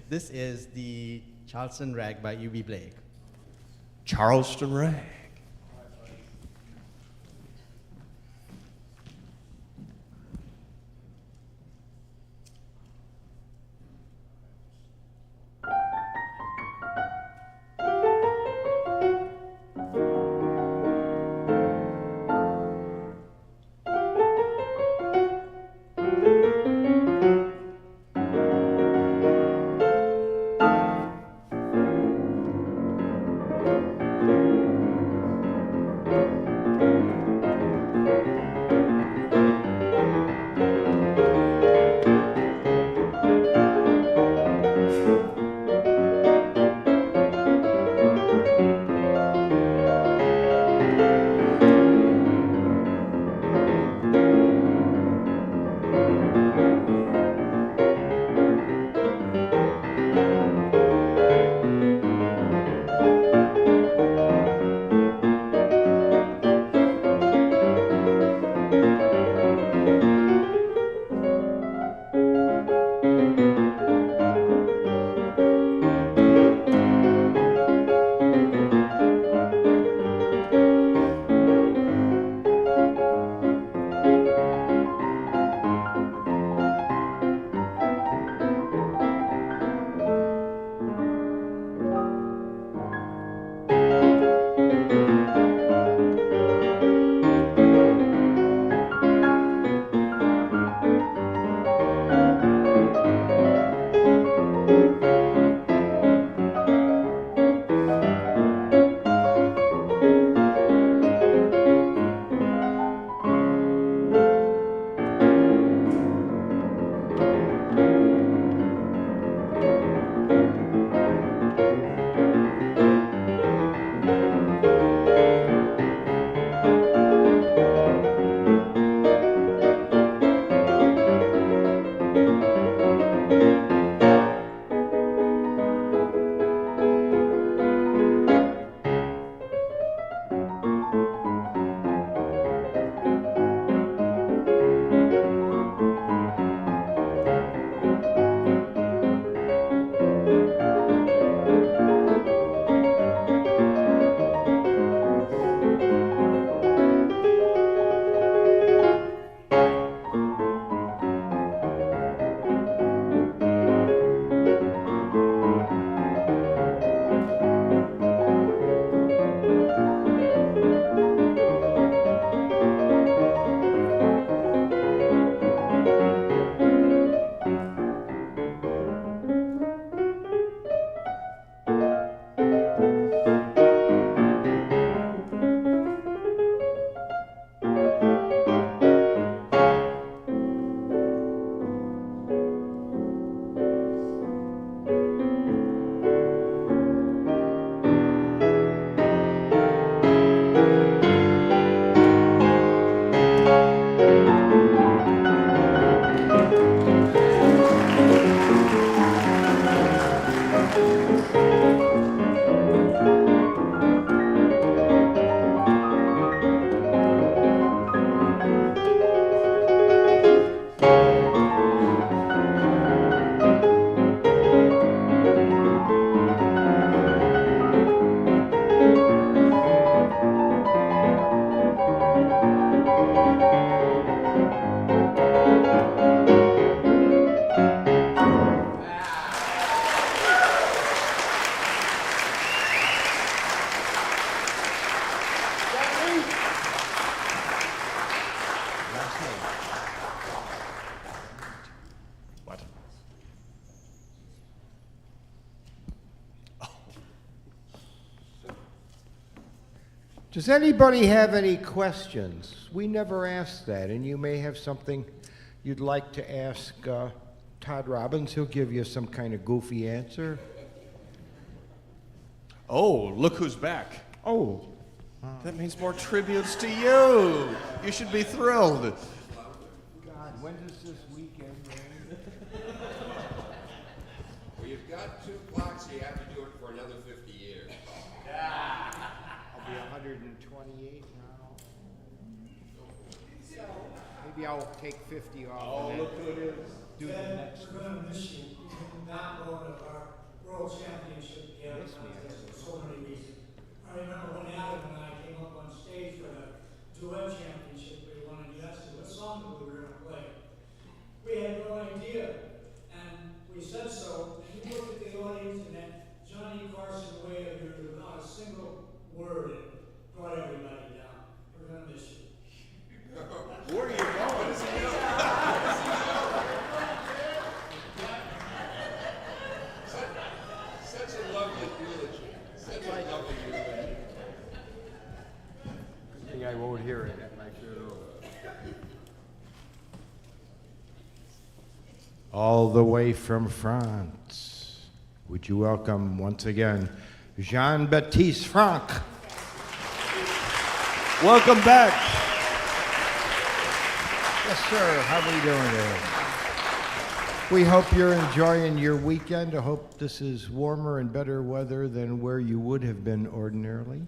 This is the Charleston Rag by U.B. Blake. Charleston Rag. Does anybody have any questions? We never asked that, and you may have something you'd like to ask Todd Robbins. He'll give you some kind of goofy answer. Oh, look who's back. Oh. That means more tributes to you. You should be thrilled. God, when does this weekend rain? Well, you've got 2 blocks, so you have to do it for another 50 years. I'll be 128 now. Maybe I'll take 50 off. Oh, and look who it is. Do the next We're going to miss you. You cannot go to our World Championship game contest for so many reasons. I remember when Adam and I came up on stage for the duet championship, we wanted to ask you what song we were going to play. We had no idea, and we said so, and you looked at the audience and that Johnny Carson way of yours without a single word and brought everybody down. We're going to miss you. Where are you going? Such a lovely eulogy. Such a lovely eulogy. Good thing I won't hear it at my funeral. All the way from France, would you welcome once again Jean-Baptiste Franck. Welcome back. Yes, sir. How are we doing today? We hope you're enjoying your weekend. I hope this is warmer and better weather than where you would have been ordinarily.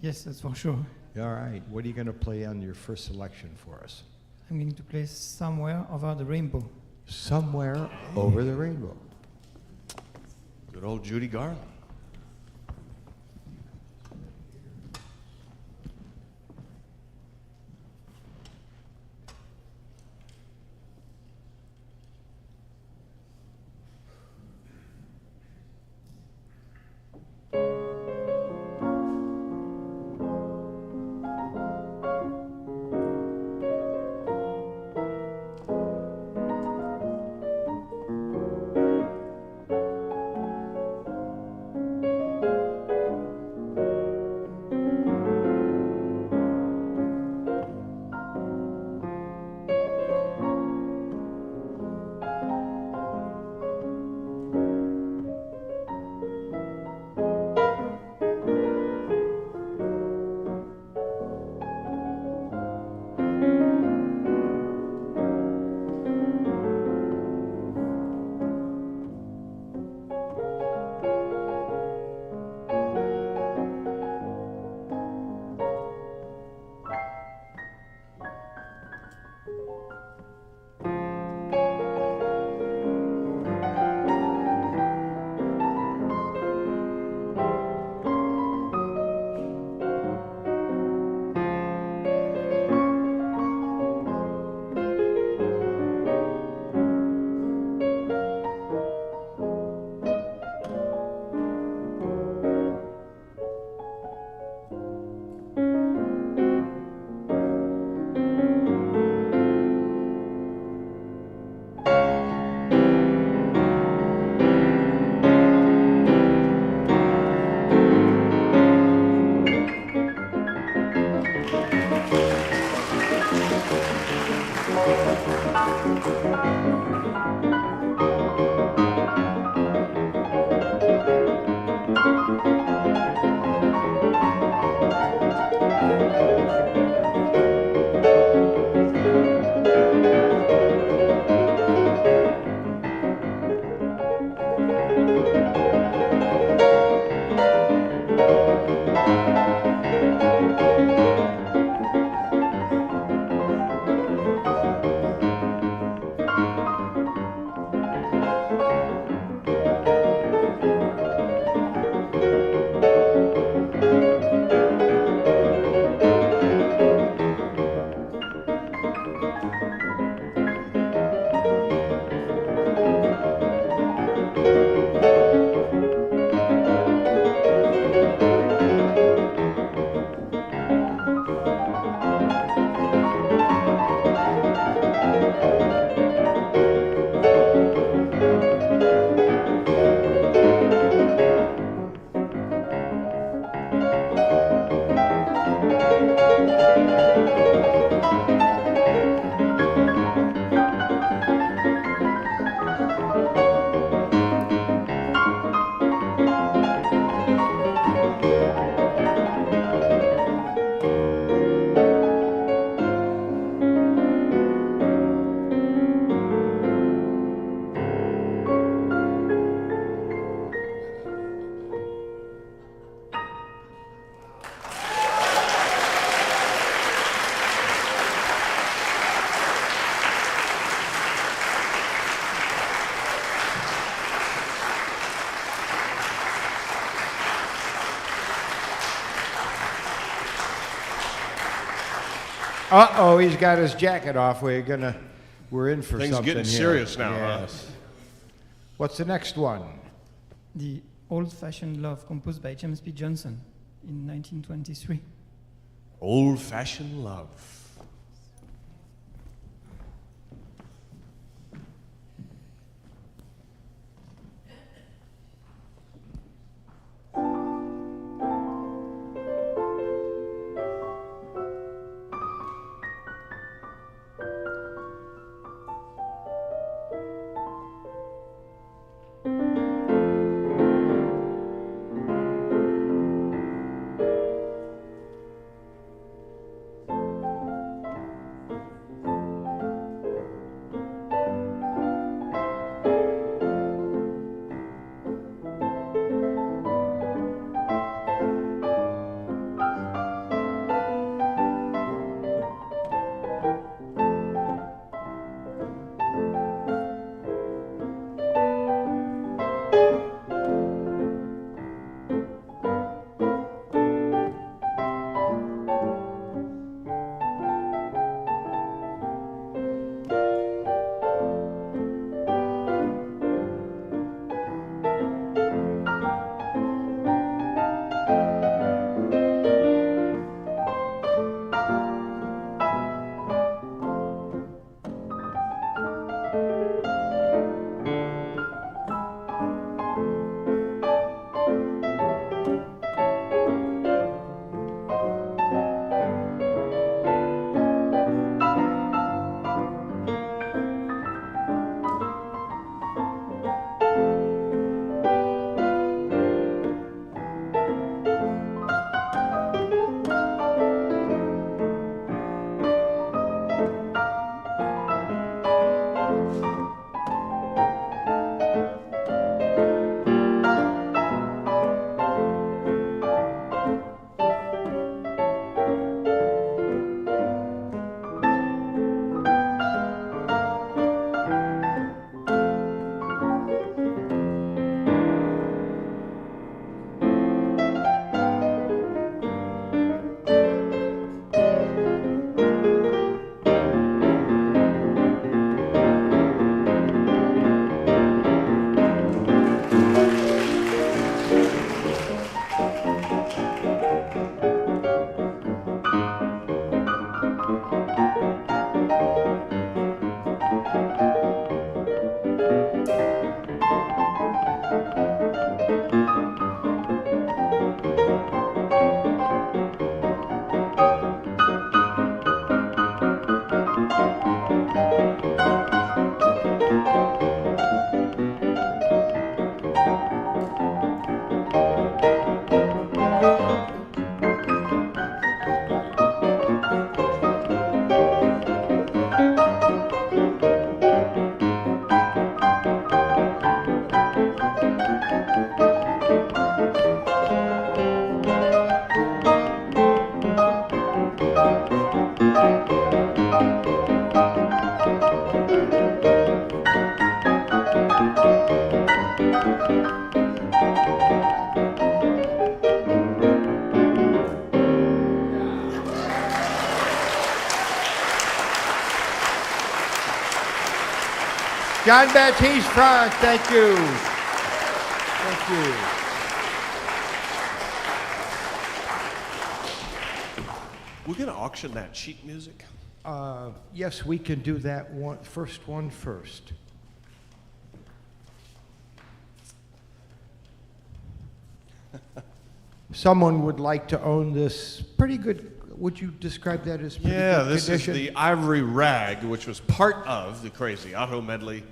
Yes, that's for sure. All right. What are you going to play on your first selection for us? I'm going to play Somewhere Over the Rainbow. Somewhere Over the Rainbow. Good old Judy Garland. Uh-oh, he's got his jacket off. We're in for Things something getting here. serious now, huh? Yes. What's the next one? The Old-Fashioned Love, composed by James P. Johnson in 1923. Old-fashioned love. John Baptiste Franck, thank you. Thank you. We're going to auction that sheet music. Yes, we can do that one first. Someone would like to own this pretty good. Would you describe that as pretty Yeah, good this condition? is the Ivory Rag, which was part of the Crazy Auto Medley.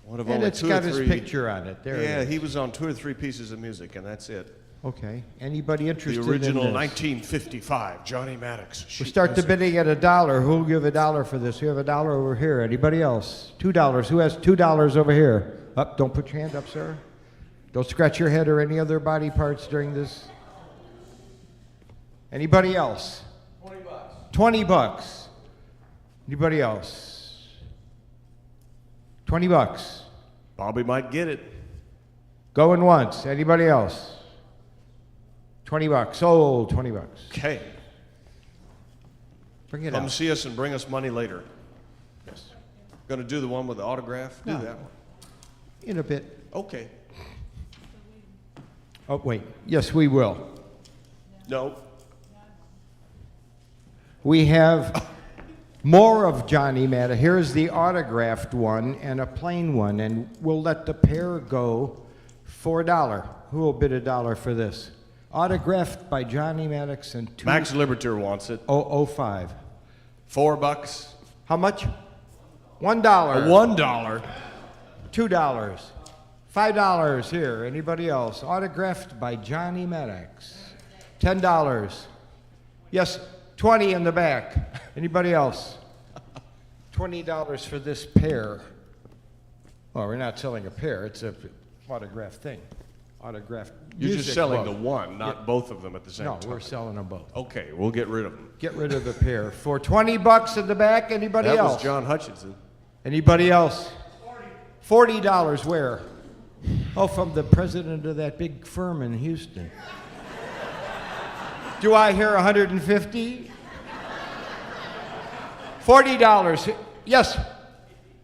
One of And only it's two got or his three. picture on it. There it Yeah, is. he was on 2 or 3 pieces of music, and that's it. Okay. Anybody interested The original in this? 1955 Johnny Maddox. We sheet start the music. bidding at $1. Who'll give $1 for this? We have $1 over here. Anybody else? $2. Who has $2 over here? Up. Don't put your hand up, sir. Don't scratch your head or any other body parts during this. Anybody else? $20. Anybody else? $20. Bobby might get it. Going once. Anybody else? $20. Sold. $20. Okay. Bring it Come out. see us and bring us money later. Yes. Going to do the one with the autograph? Do No. that one. In a bit. Okay. Oh, wait. Yes, we will. No. We have more of Johnny Matta. Here's the autographed one and a plain one, and we'll let the pair go for $1. Who will bid $1 for this? Autographed by Johnny Maddox and Max Libertor wants it. 005. $4. How much? $1. $1. $2. $5 here. Anybody else? Autographed by Johnny Maddox. $10. Yes, 20 in the back. Anybody else? $20 for this pair. Well, we're not selling a pair. It's a autographed thing. Autographed. You're just music selling book. the one, not both of them at the same time. No, we're selling them both. Okay, we'll get rid of them. Get rid of the pair. For $20 in the back, anybody That else? was John Hutchinson. Anybody else? $40 where? Oh, from the president of that big firm in Houston. Do I hear 150? $40. Yes.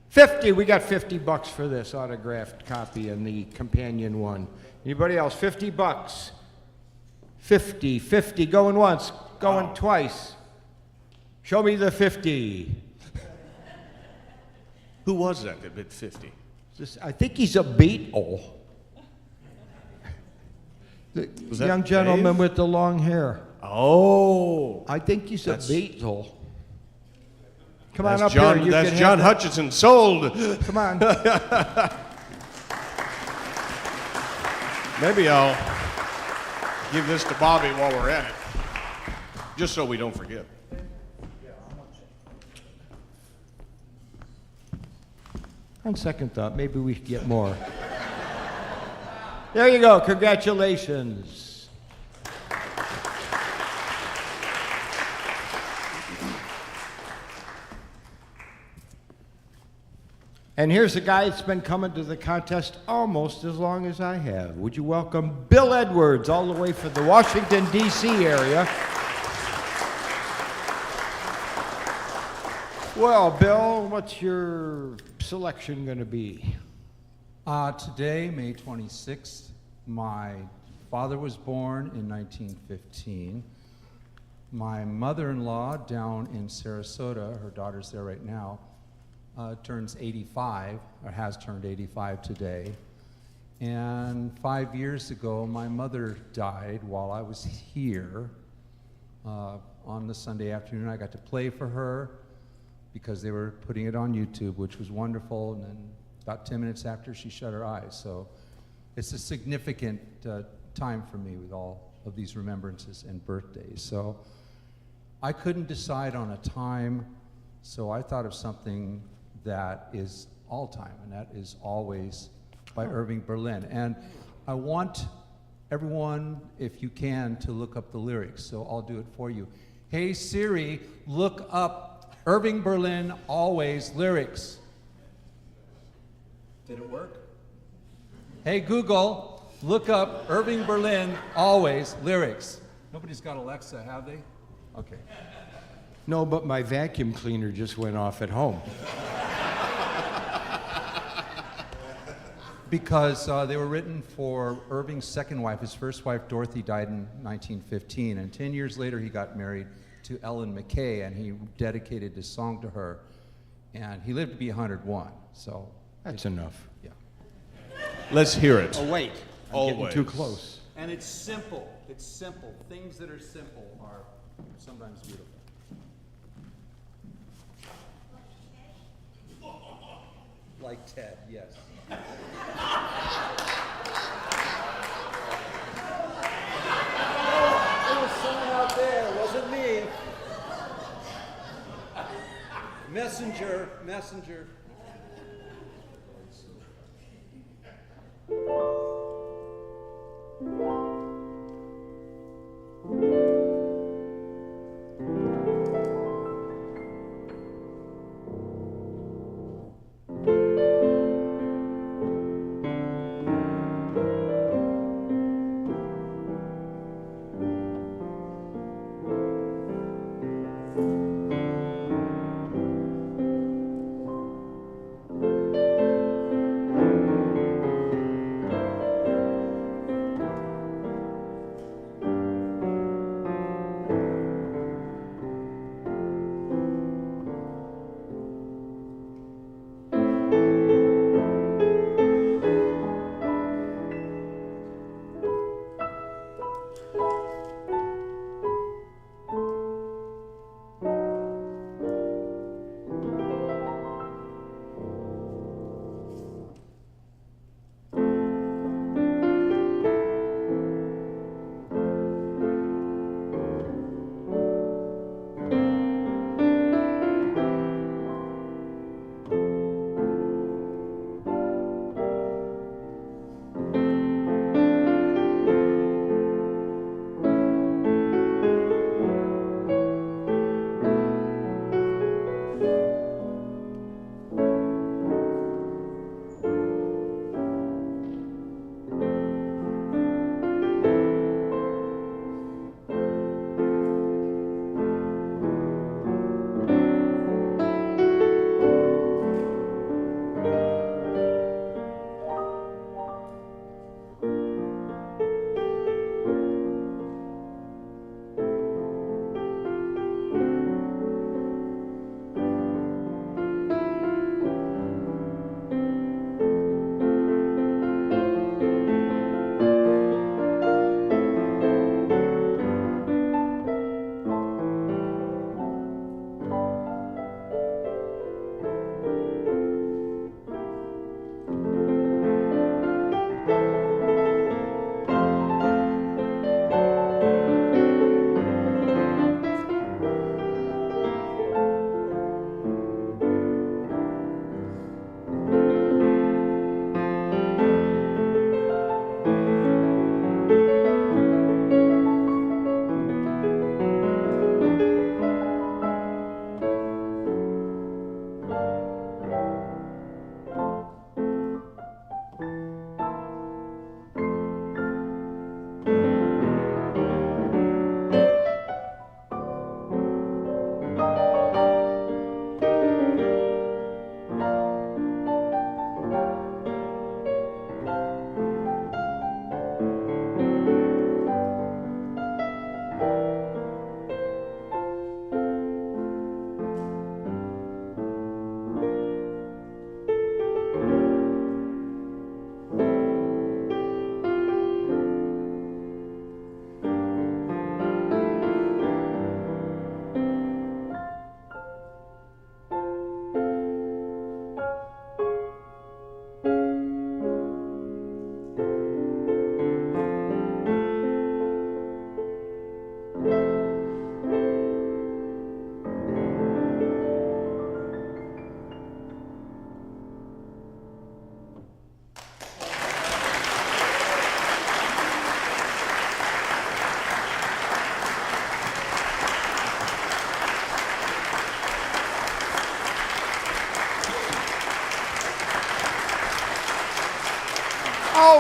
50. We got $50 for this autographed copy and the companion one. Anybody else? $50. 50. 50. Going once. Going twice. Show me the 50. Who was that bid 50? I think he's a Beatle. The Was that young gentleman Dave? with the long hair. Oh. I think he's a That's- Beatle. Come on That's up John, here. You that's can John have Hutchinson. Sold. Come on. Maybe I'll give this to Bobby while we're at it, just so we don't forget. On second thought, maybe we should get more. There you go. Congratulations. And here's a guy that's been coming to the contest almost as long as I have. Would you welcome Bill Edwards, all the way from the Washington, D.C. area. Well, Bill, what's your selection going to be? Today, May 26th, my father was born in 1915. My mother-in-law down in Sarasota, her daughter's there right now, turns 85, or has turned 85 today. And 5 years ago, my mother died while I was here. On the Sunday afternoon, I got to play for her because they were putting it on YouTube, which was wonderful. And then about 10 minutes after, she shut her eyes. So it's a significant time for me with all of these remembrances and birthdays. So I couldn't decide on a time, so I thought of something that is all time, and that is Always by Irving Berlin. And I want everyone, if you can, to look up the lyrics, so I'll do it for you. Hey Siri, look up Irving Berlin Always lyrics. Did it work? Hey Google, look up Irving Berlin Always lyrics. Nobody's got Alexa, have they? Okay. No, but my vacuum cleaner just went off at home. Because they were written for Irving's second wife. His first wife, Dorothy, died in 1915, and 10 years later he got married to Ellen McKay, and he dedicated this song to her. And he lived to be 101, so. That's enough. Yeah. Let's hear it. Oh, wait. I'm Always. getting too close. And it's simple. It's simple. Things that are simple are sometimes beautiful. Like Ted, yes. There was someone out there, it wasn't me. Messenger, messenger.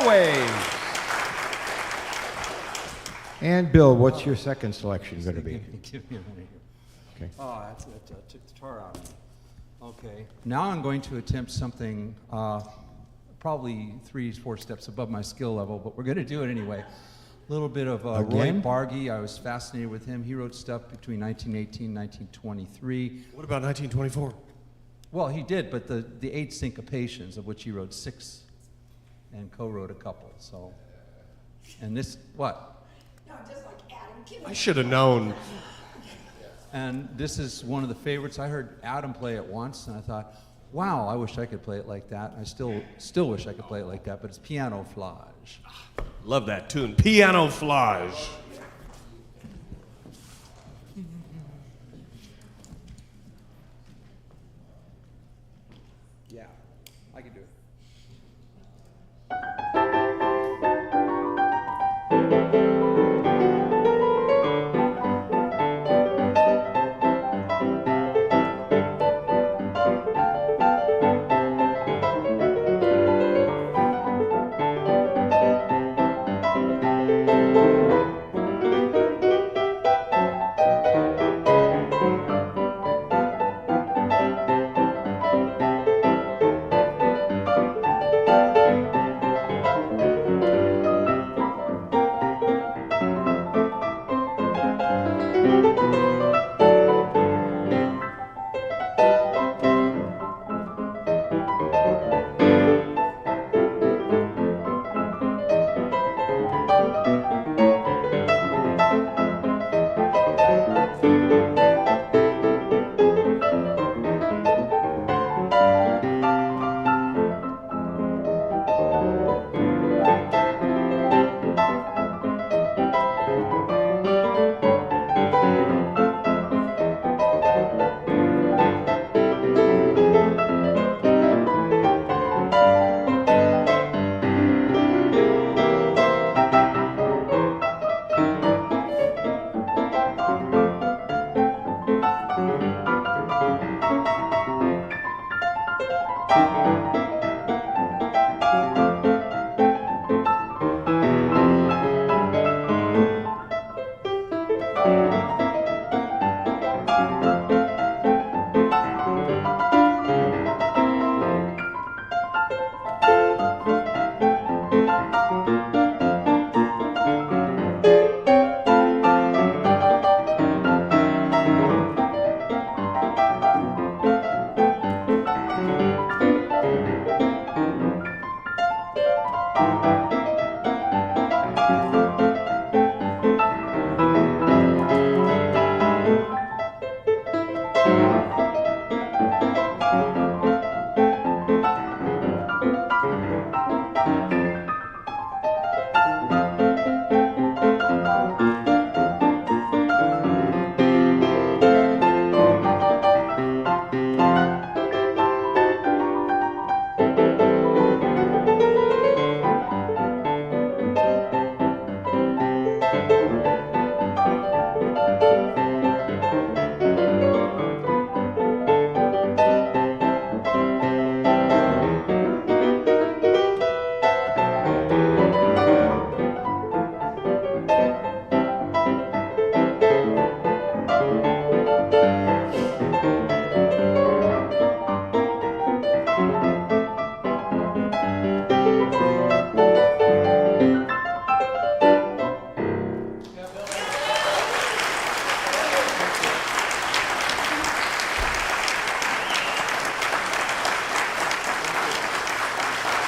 Airways. And Bill, what's your second selection going to be? Give me a minute here. Okay. Oh, that took the tar out of me. Okay. Now I'm going to attempt something probably 3-4 steps above my skill level, but we're going to do it anyway. A little bit of Roy Again? Bargy. I was fascinated with him. He wrote stuff between 1918 and 1923. What about 1924? Well, he did, but the 8 syncopations, of which he wrote 6 and co-wrote a couple. So, and this, what? No, just like Adam. I should have known. And this is one of the favorites. I heard Adam play it once, and I thought, wow, I wish I could play it like that. I still wish I could play it like that, but it's Piano Flage. Love that tune. Piano Flage. Yeah, I can do it.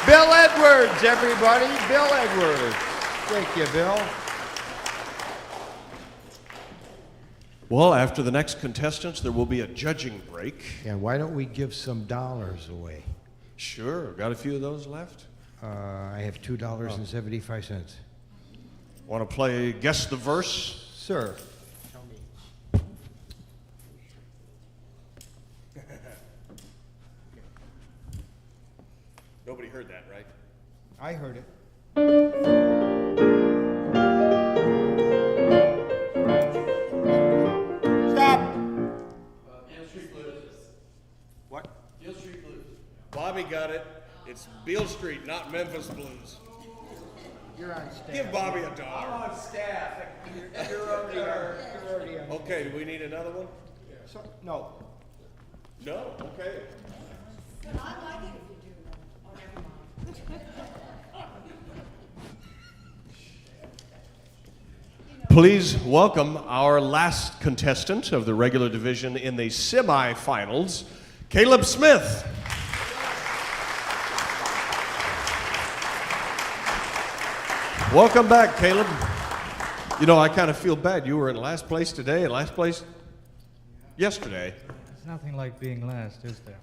Bill Edwards, everybody. Bill Edwards. Thank you, Bill. Well, after the next contestants, there will be a judging break. And why don't we give some dollars away? Sure. Got a few of those left? I have $2.75. Want to play Guess the Verse? Sir. Nobody heard that, right? I heard it. Stop! Beale Street Blues. What? Beale Street Blues. Bobby got it. It's Beale Street, not Memphis Blues. You're on staff. Give Bobby a I'm dollar. on staff. You're already on. Okay, do we need another one? So, no. No? Okay. I like it if you do. Oh, never mind. Please welcome our last contestant of the regular division in the semifinals, Caleb Smith. Welcome back, Caleb. You know, I kind of feel bad. You were in last place today and last place yesterday. It's nothing like being last, is there?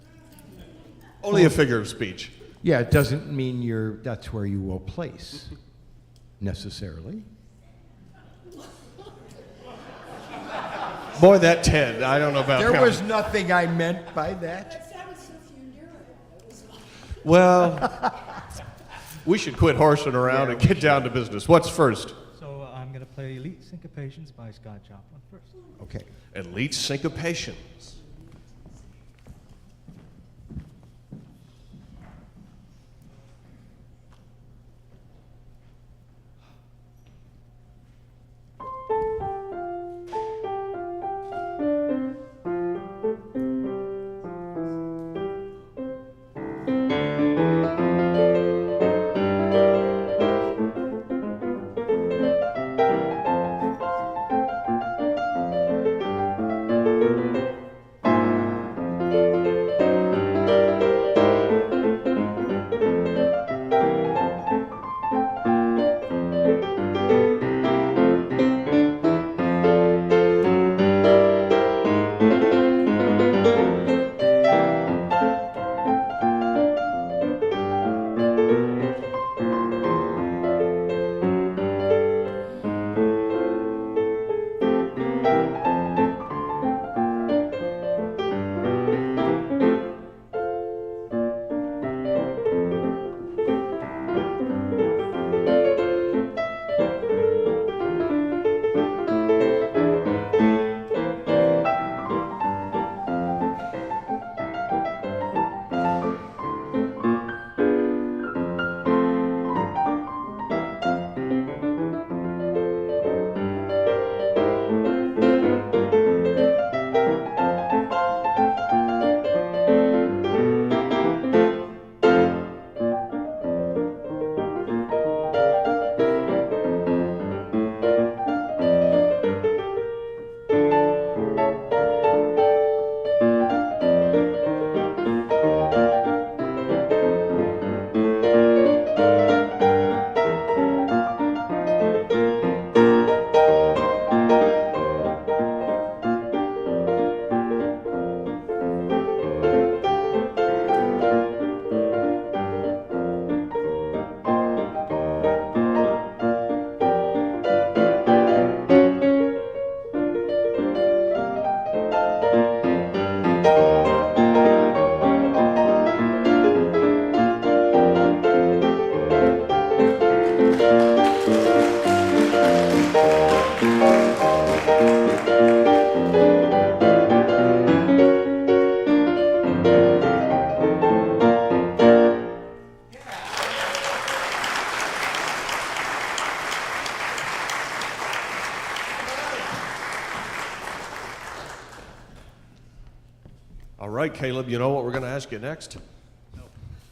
Only a figure of speech. Yeah, it doesn't mean that's where you will place, necessarily. Boy, that 10, I don't know about There him. was nothing I meant by that. Well, we should quit horsing around and get down to business. What's first? So I'm going to play Elite Syncopations by Scott Joplin first. Okay. Elite Syncopations. All right, Caleb, you know what we're going to ask you next?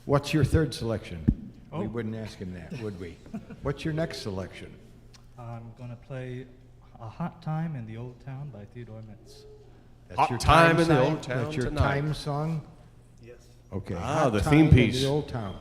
What's your third selection? Oh. We wouldn't ask him that, would we? What's your next selection? I'm going to play A Hot Time in the Old Town by Theodore Metz. That's Hot your Time in the song? Old Town That's your tonight. time song? Yes. Okay. Ah, Hot the Time theme in piece. the Old Town.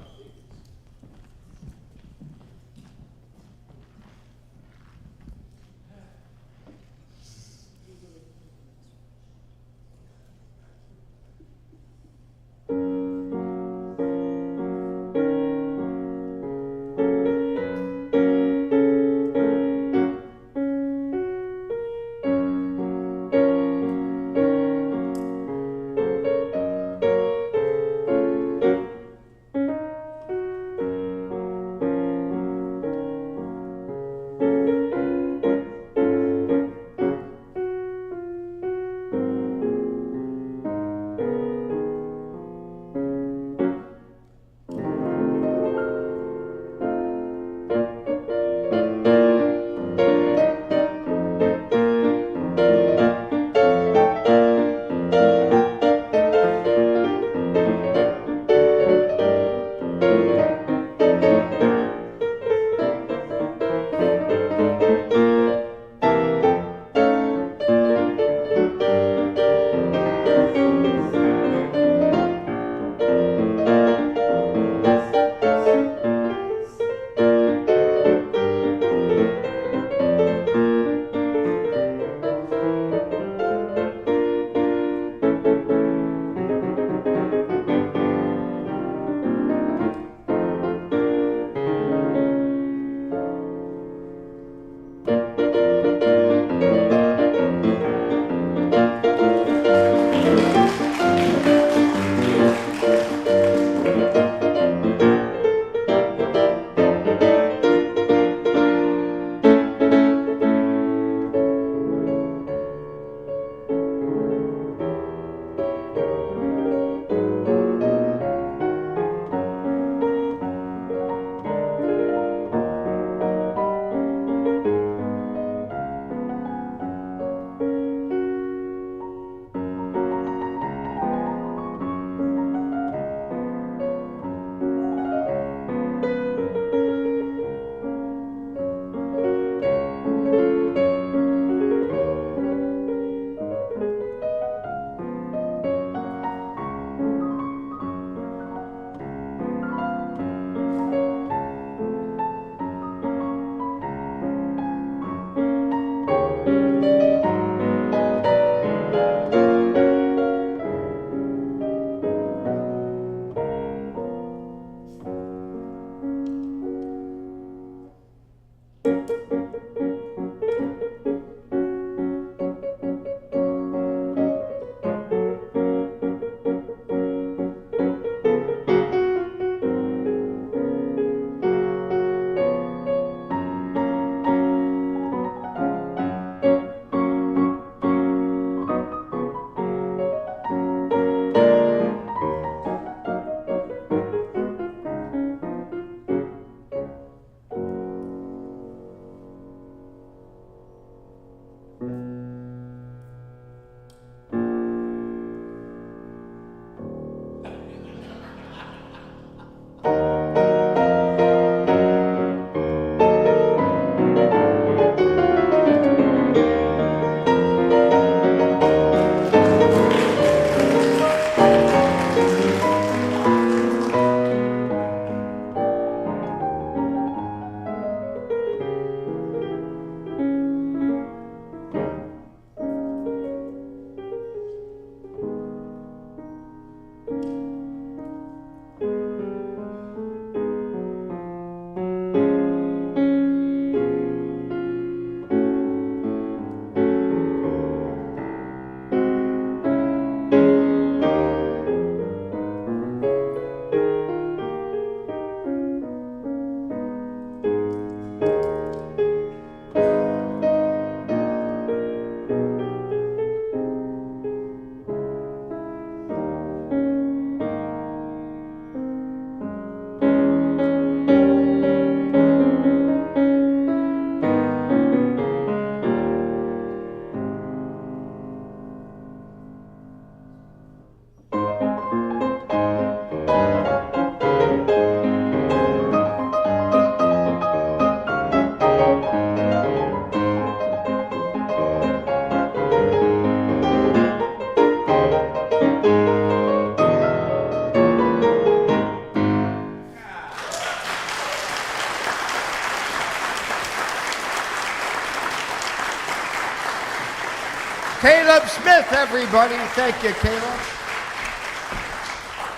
Caleb Smith, everybody. Thank you, Caleb.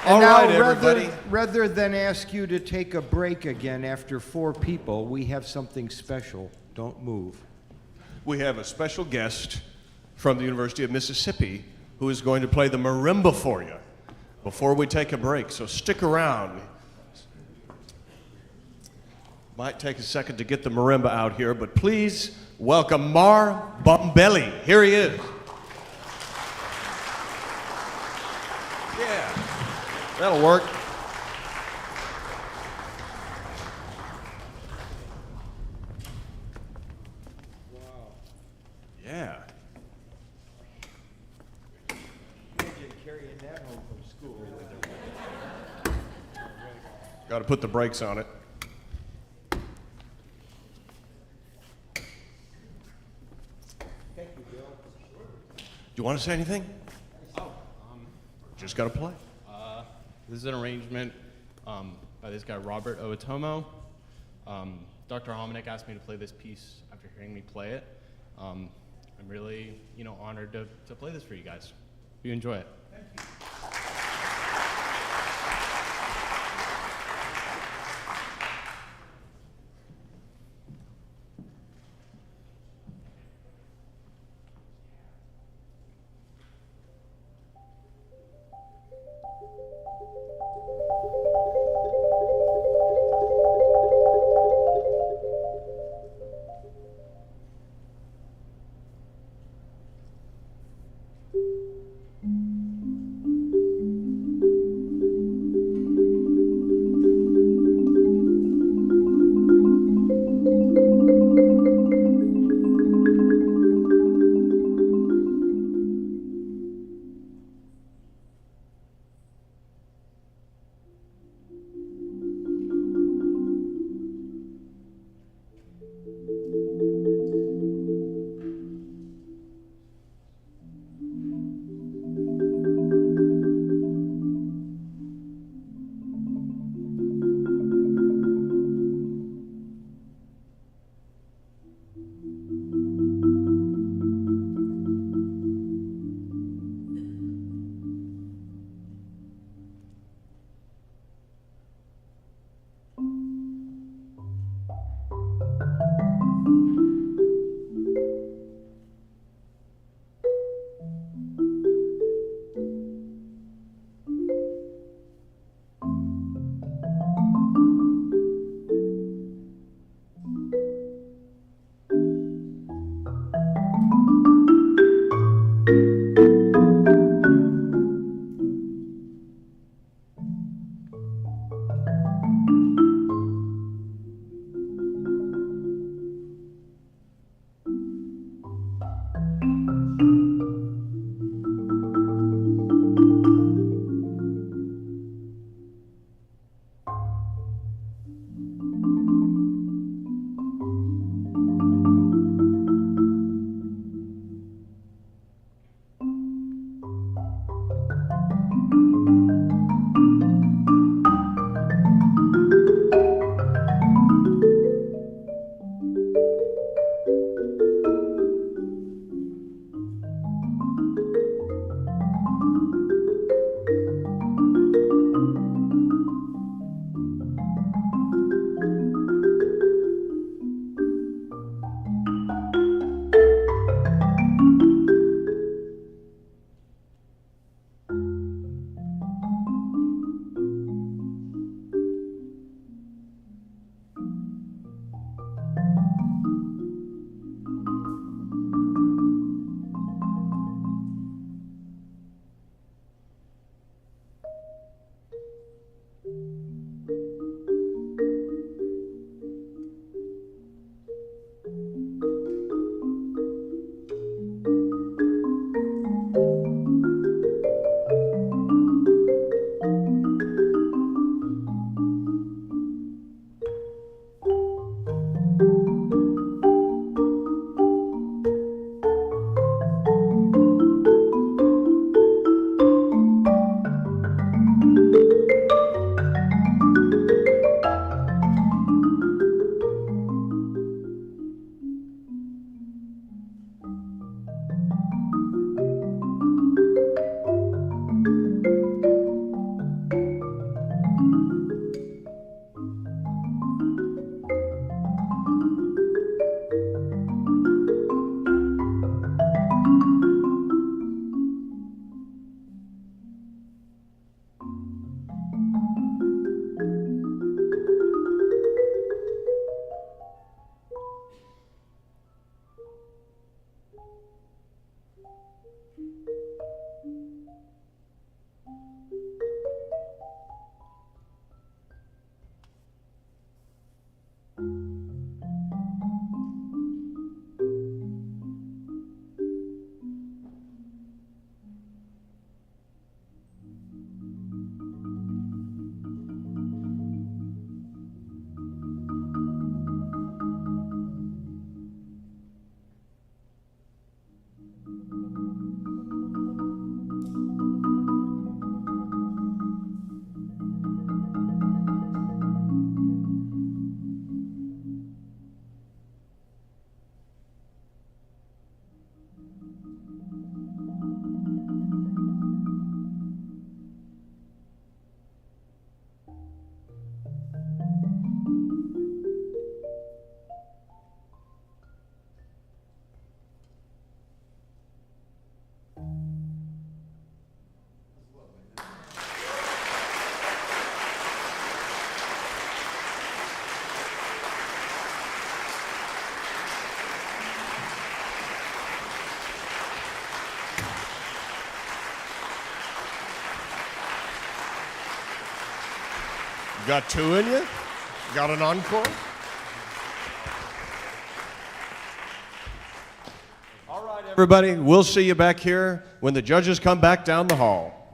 All And now, right, everybody. rather than ask you to take a break again after 4 people, we have something special. Don't move. We have a special guest from the University of Mississippi who is going to play the marimba for you before we take a break, so stick around. Might take a second to get the marimba out here, but please welcome Mar Bombelli. Here he is. Yeah, that'll work. Yeah. Carrying that home from school with her. Got to put the brakes on it. Thank you, Bill. Do you want to say anything? Just got to play. This is an arrangement by this guy, Robert Otomo. Dr. Hominick asked me to play this piece after hearing me play it. I'm really, honored to play this for you guys. Hope you enjoy it. Thank you. Got two in you? Got an encore? All right, everybody, we'll see you back here when the judges come back down the hall.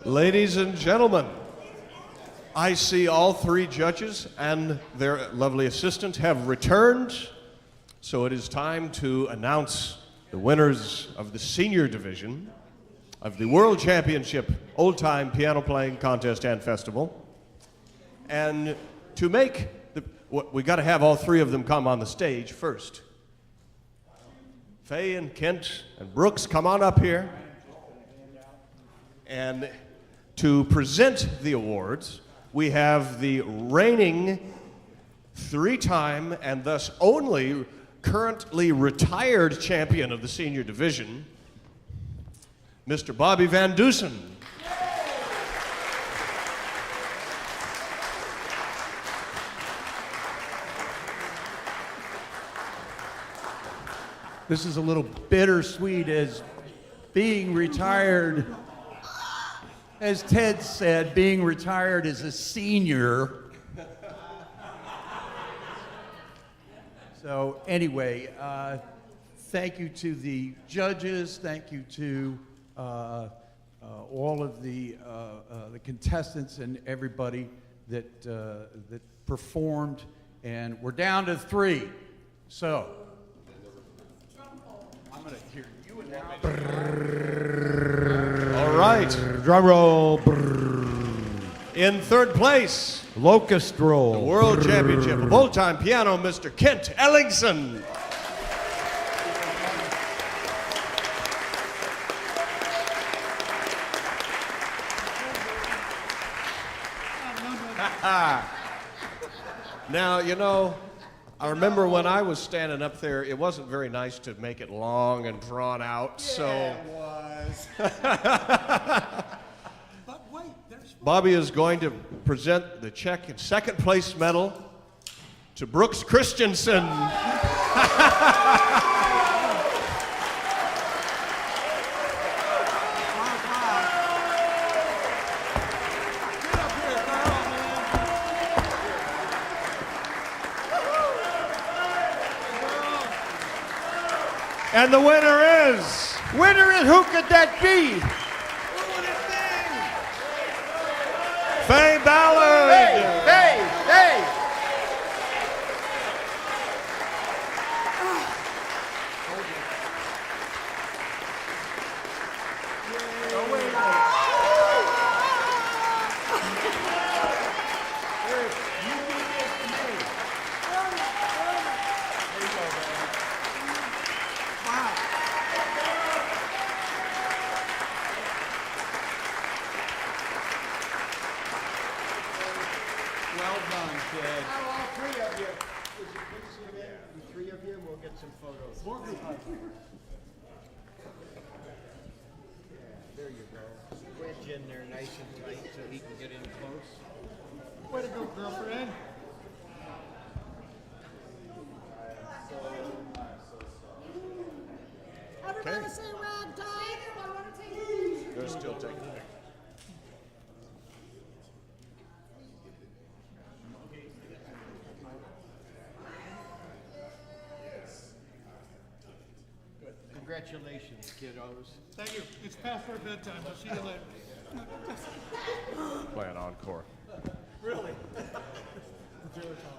Ladies and gentlemen, I see all three judges and their lovely assistant have returned, so it is time to announce the winners of the senior division of the World Championship Old Time Piano Playing Contest and Festival. And to make we got to have all three of them come on the stage first. Faye and Kent and Brooks, come on up here. And to present the awards, we have the reigning three-time and thus only currently retired champion of the senior division, Mr. Bobby Van Dusen. This is a little bittersweet as being retired. As Ted said, being retired as a senior. So anyway, thank you to the judges. Thank you to all of the contestants and everybody that that performed. And we're down to 3. So I'm going to hear you announce. All right. Drum roll. In third place, Locust roll. The World Championship of Old Time Piano, Mr. Kent Ellingson. Now, you know, I remember when I was standing up there, it wasn't very nice to make it long and drawn out, so. It was. But wait, Bobby is going to present the Czech second place medal to Brooks Christensen. And the winner is, who could that be? Faye Ballard. Hey! Well done, kid. All three of you. Is it good to see you, man? The three of you, and we'll get some photos. There you go. Wedge in there nice and tight so he can get in close. Way to go, girlfriend. Okay. Say ragtime. They're still taking it. Congratulations, kiddos. Thank you. It's past our bedtime. I'll see you later. Play an encore. Really?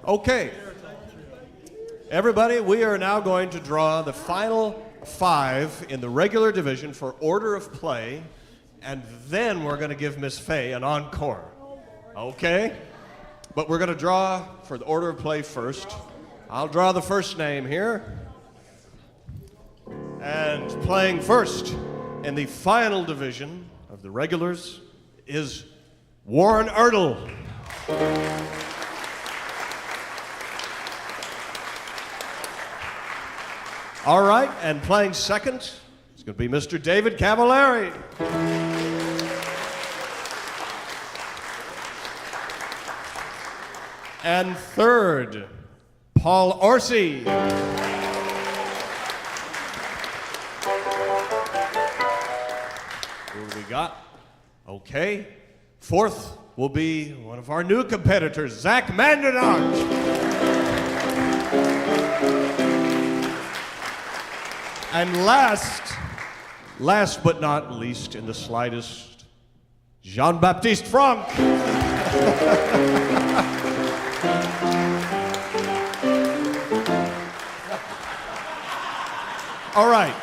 Okay. Everybody, we are now going to draw the final 5 in the regular division for order of play, and then we're going to give Miss Faye an encore. Okay? But we're going to draw for the order of play first. I'll draw the first name here. And playing first in the final division of the regulars is Warren Erdl. All right, and playing second is going to be Mr. David Cavallari. And third, Paul Orsi. Who do we got? Okay. Fourth will be one of our new competitors, Zach Mandenach. And last but not least, in the slightest, Jean-Baptiste Franck. All right.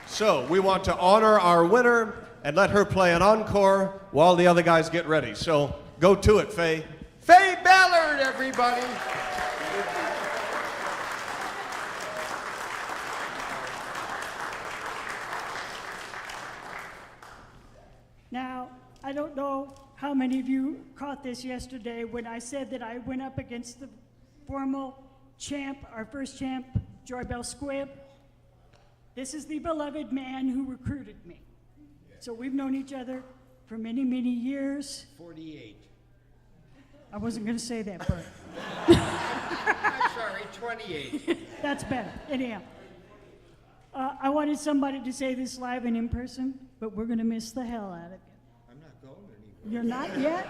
So we want to honor our winner and let her play an encore while the other guys get ready. So go to it, Faye. Faye Ballard, everybody. Now, I don't know how many of you caught this yesterday when I said that I went up against the formal champ, our first champ, Joybell Squibb. This is the beloved man who recruited me. So we've known each other for many, many years. 48. I wasn't going to say that, Bert. I'm sorry, 28. That's better. Anyhow, I wanted somebody to say this live and in person, but we're going to miss the hell out of you. I'm not going anywhere. You're not yet?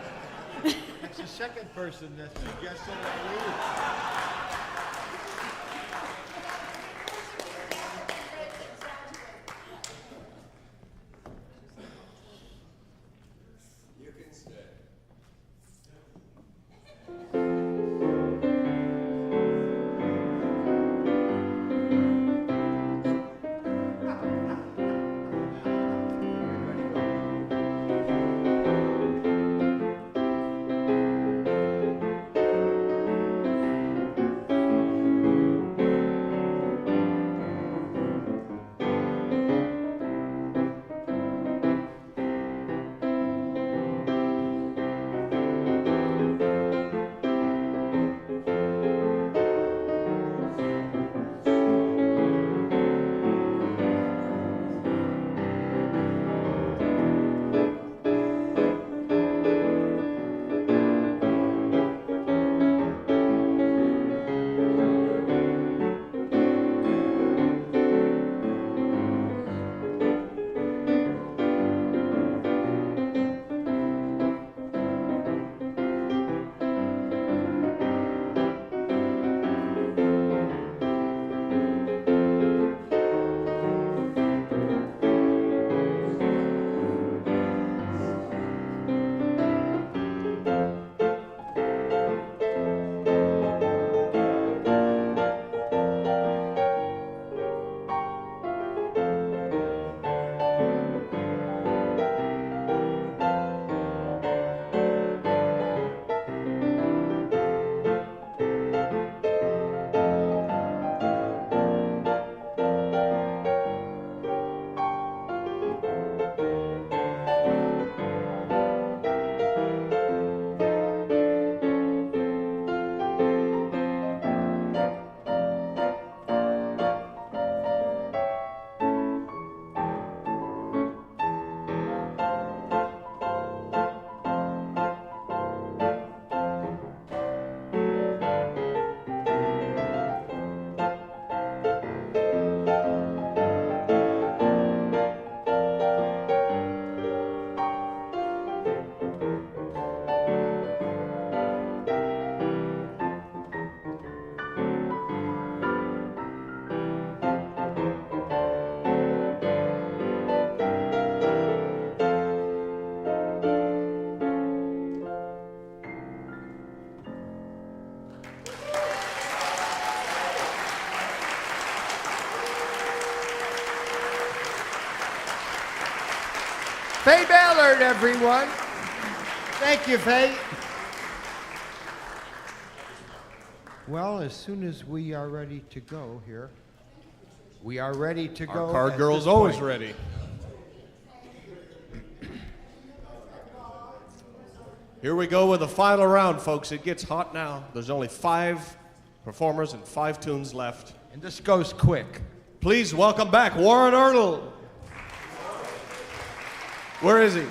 That's the second person that suggested I leave. You can stay. Faye Ballard, everyone. Thank you, Faye. Well, as soon as we are ready to go here, we are ready to go. Our card at girl's this always point. ready. Here we go with the final round, folks. It gets hot now. There's only 5 performers and 5 tunes left. And this goes quick. Please welcome back Warren Arnold. Where is he?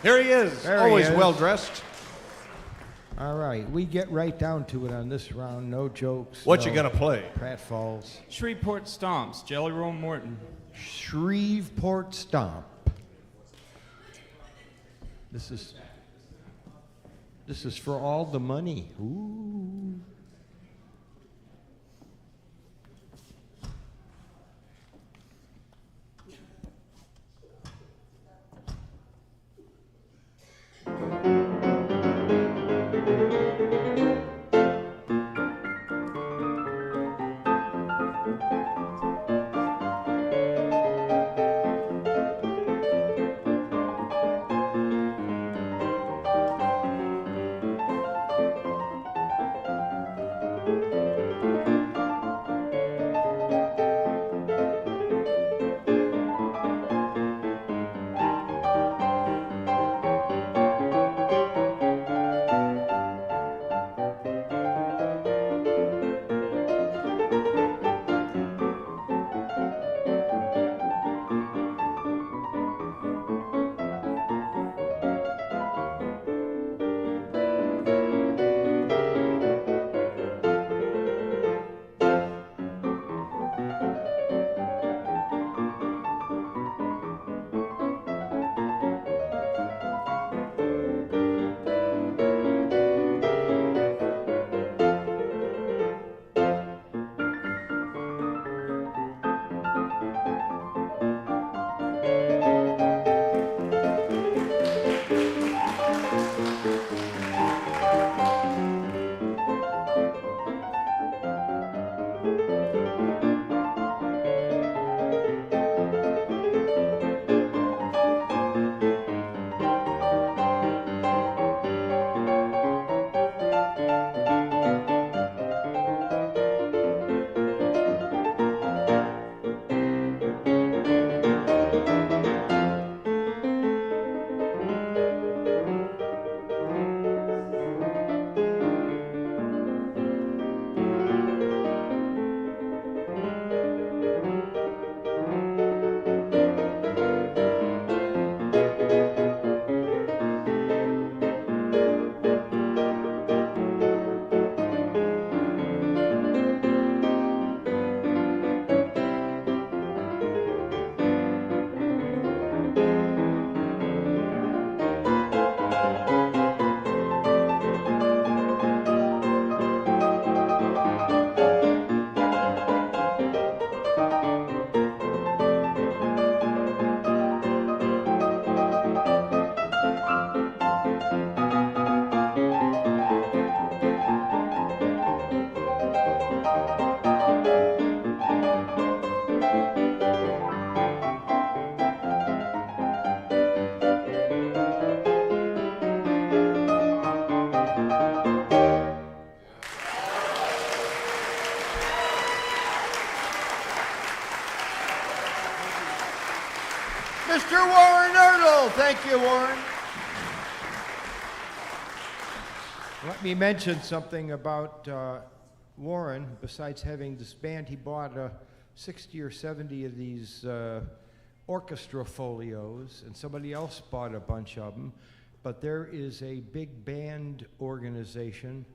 Here he is, There he always is. well dressed. All right, we get right down to it on this round. No jokes. What no you gonna play? Pratfalls. Shreveport Stomps, Jelly Roll Morton. Shreveport Stomp. This is for all the money. Ooh. Dr. Warren Ertl. Thank you, Warren. Let me mention something about Warren. Besides having this band, he bought 60 or 70 of these orchestra folios, and somebody else bought a bunch of them. But there is a big band organization,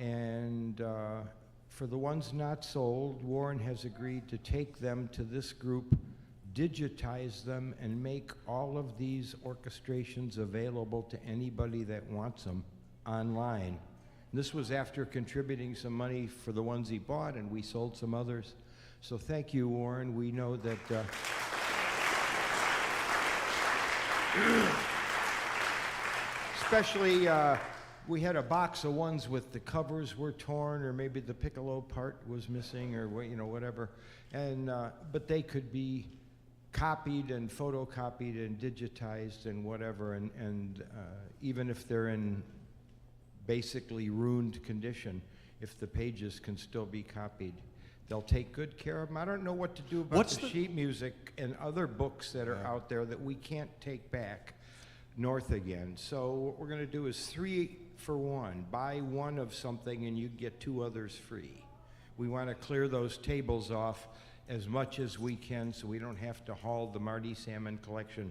and for the ones not sold, Warren has agreed to take them to this group, digitize them, and make all of these orchestrations available to anybody that wants them online. This was after contributing some money for the ones he bought, and we sold some others. So thank you, Warren. We know that especially we had a box of ones with the covers were torn, or maybe the piccolo part was missing, or whatever. And but they could be copied and photocopied and digitized and whatever, and even if they're in basically ruined condition, if the pages can still be copied, they'll take good care of them. I don't know what to do about the sheet music and other books that are out there that we can't take back north again. So what we're going to do is 3 for 1. Buy one of something and you get 2 others free. We want to clear those tables off as much as we can so we don't have to haul the Marty Salmon collection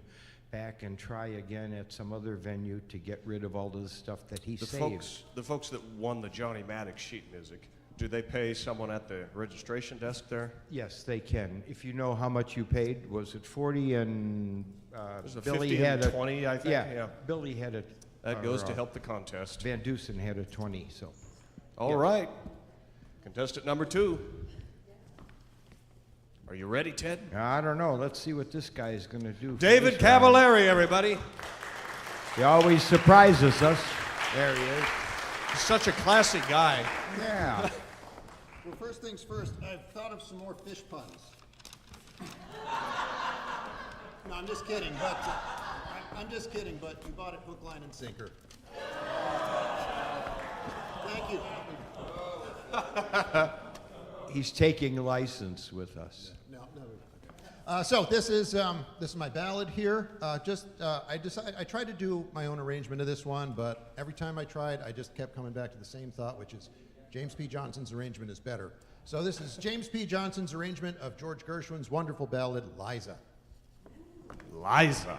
back and try again at some other venue to get rid of all the stuff that he saved. The folks that won the Johnny Maddox sheet music, do they pay someone at the registration desk there? Yes, they can. If you know how much you paid, was it 40 and Was it Billy 50 had and 20, I think? Yeah, Billy had a. That goes to help the contest. Van Dusen had a 20. So. All right, contestant number 2. Are you ready, Ted? I don't know. Let's see what this guy is going to do. David Cavallari, everybody. He always surprises us. There he is. He's such a classy guy. Yeah. Well, first things first, I've thought of some more fish puns. No, I'm just kidding, but I'm just kidding, but you bought it hook, line, and sinker. Thank you. He's taking license with us. So this is my ballad here. I tried to do my own arrangement of this one, but every time I tried, I just kept coming back to the same thought, which is James P. Johnson's arrangement is better. So this is James P. Johnson's arrangement of George Gershwin's wonderful ballad, Liza. Liza.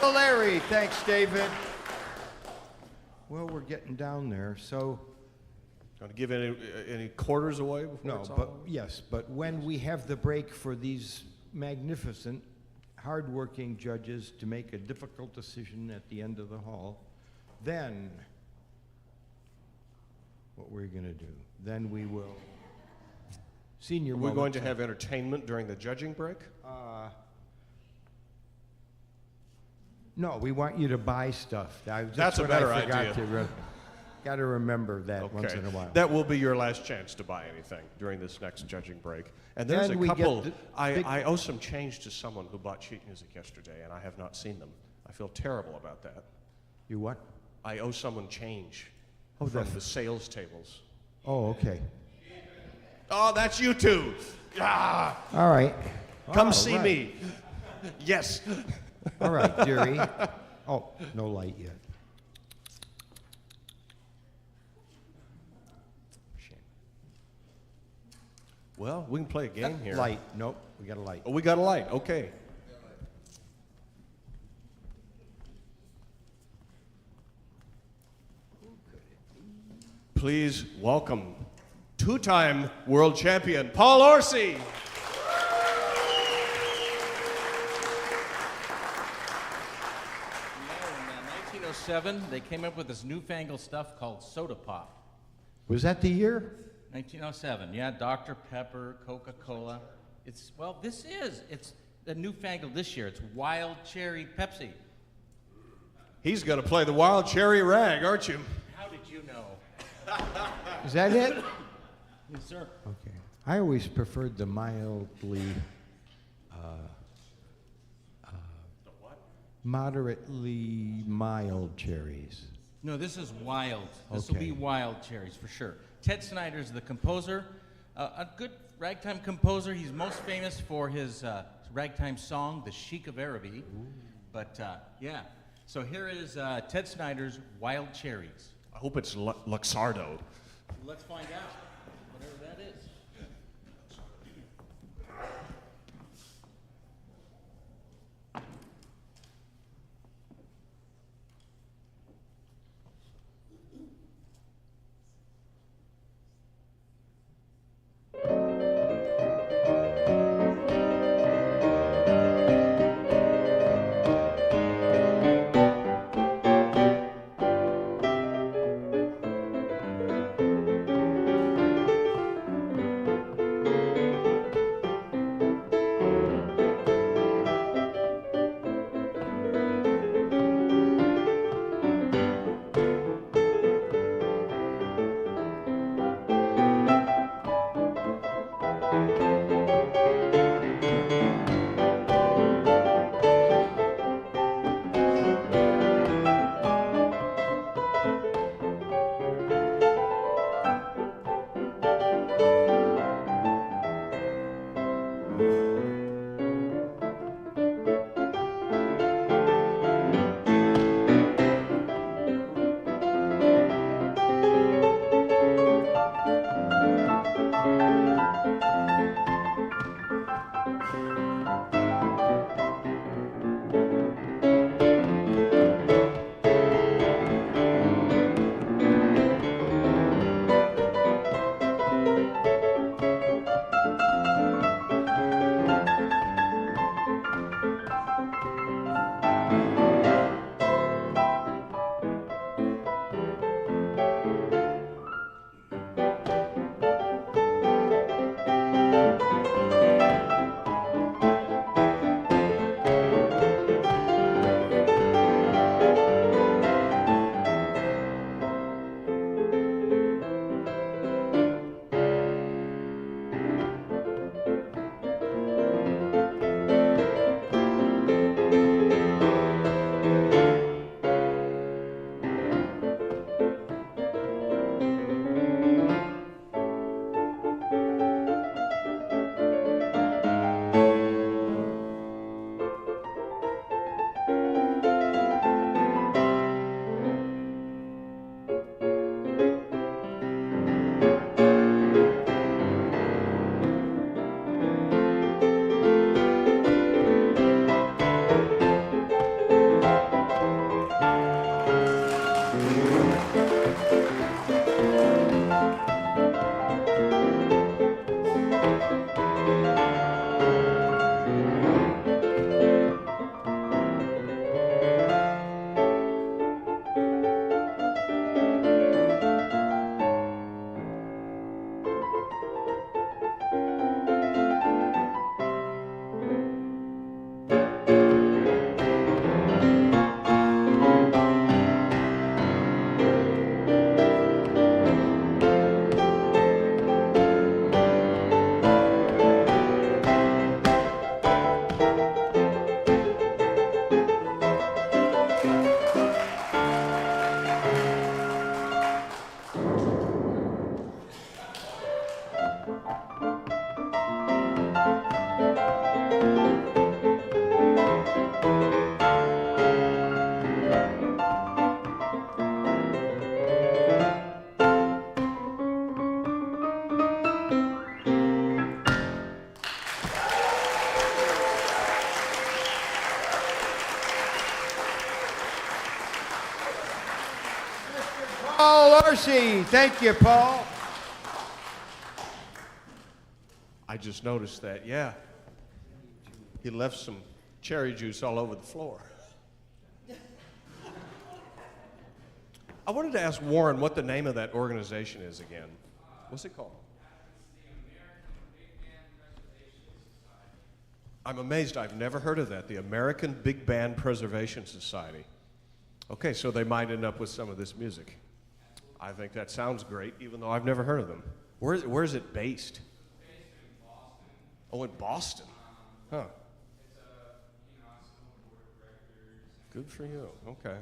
Uncle Larry. Thanks, David. Well, we're getting down there, so. Want to give any quarters away before No, it's all but over? yes, but when we have the break for these magnificent, hardworking judges to make a difficult decision at the end of the hall, then what we're going to do? Then we will. Senior. Are we going to have entertainment during the judging break? No, we want you to buy stuff. That's a better idea. Got to remember that once in a while. That will be your last chance to buy anything during this next judging break. And there's Then a we get couple. the I owe some change to someone who bought sheet music yesterday, and I have not seen them. I feel terrible about that. You what? I owe someone change Oh, from the- the sales tables. Oh, okay. Oh, that's you two. Ah, All right. come All see right. me. Yes. All right, dearie. Oh, no light yet. Shame. Well, we can play a game here. Light. Nope, we got a light. Oh, we got a light. Okay. Please welcome two-time world champion Paul Orsi. In 1907, they came up with this newfangled stuff called soda pop. Was that the year? 1907, yeah, Dr. Pepper, Coca-Cola. It's the newfangled this year. It's wild cherry Pepsi. He's going to play the wild cherry rag, aren't you? How did you know? Is that it? Yes, sir. Okay. I always preferred the mildly, moderately mild cherries. No, this is wild. This will be Okay. wild cherries for sure. Ted Snyder's the composer, a good ragtime composer. He's most famous for his ragtime song, "The Sheik of Araby." But yeah, so here is Ted Snyder's "Wild Cherries." I hope it's Luxardo. Let's find out, whatever that is. Darcy. Thank you, Paul. I just noticed that, yeah. He left some cherry juice all over the floor. I wanted to ask Warren what the name of that organization is again. What's it called? I'm amazed. I've never heard of that. The American Big Band Preservation Society. Okay, so they might end up with some of this music. I think that sounds great, even though I've never heard of them. Where's it based? Oh, in Boston. Huh. Good for you. Okay.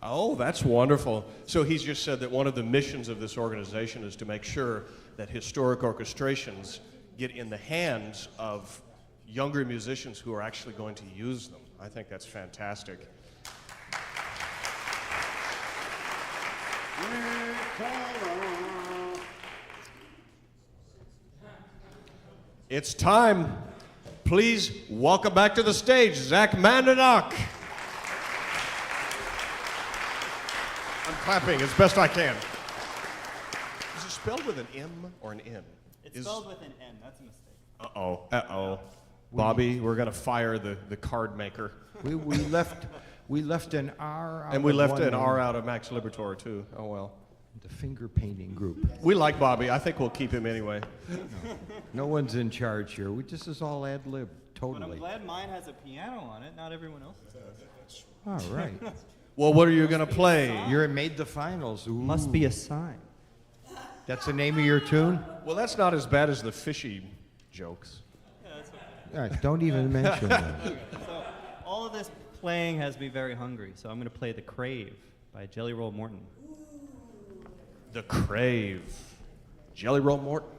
Oh, that's wonderful. So he's just said that one of the missions of this organization is to make sure that historic orchestrations get in the hands of younger musicians who are actually going to use them. I think that's fantastic. It's time. Please welcome back to the stage, Zach Mandanock. I'm clapping as best I can. Is it spelled with an M or an N? It's spelled with an N. That's a mistake. Uh-oh. Uh-oh. Bobby, we're going to fire the card maker. We left an R out And we of left one an R name. out of Max Libertor, too. Oh, well. The finger painting group. We like Bobby. I think we'll keep him anyway. No one's in charge here. This is all ad lib, But totally. I'm glad mine has a piano on it. Not everyone else does. All right. Well, what are you going to play? You're made the finals. Ooh. Must be a sign. That's the name of your tune? Well, that's not as bad as the fishy jokes. Yeah, that's okay. All right, don't even mention that. So all of this playing has me very hungry, so I'm going to play The Crave by Jelly Roll Morton. The Crave. Jelly Roll Morton.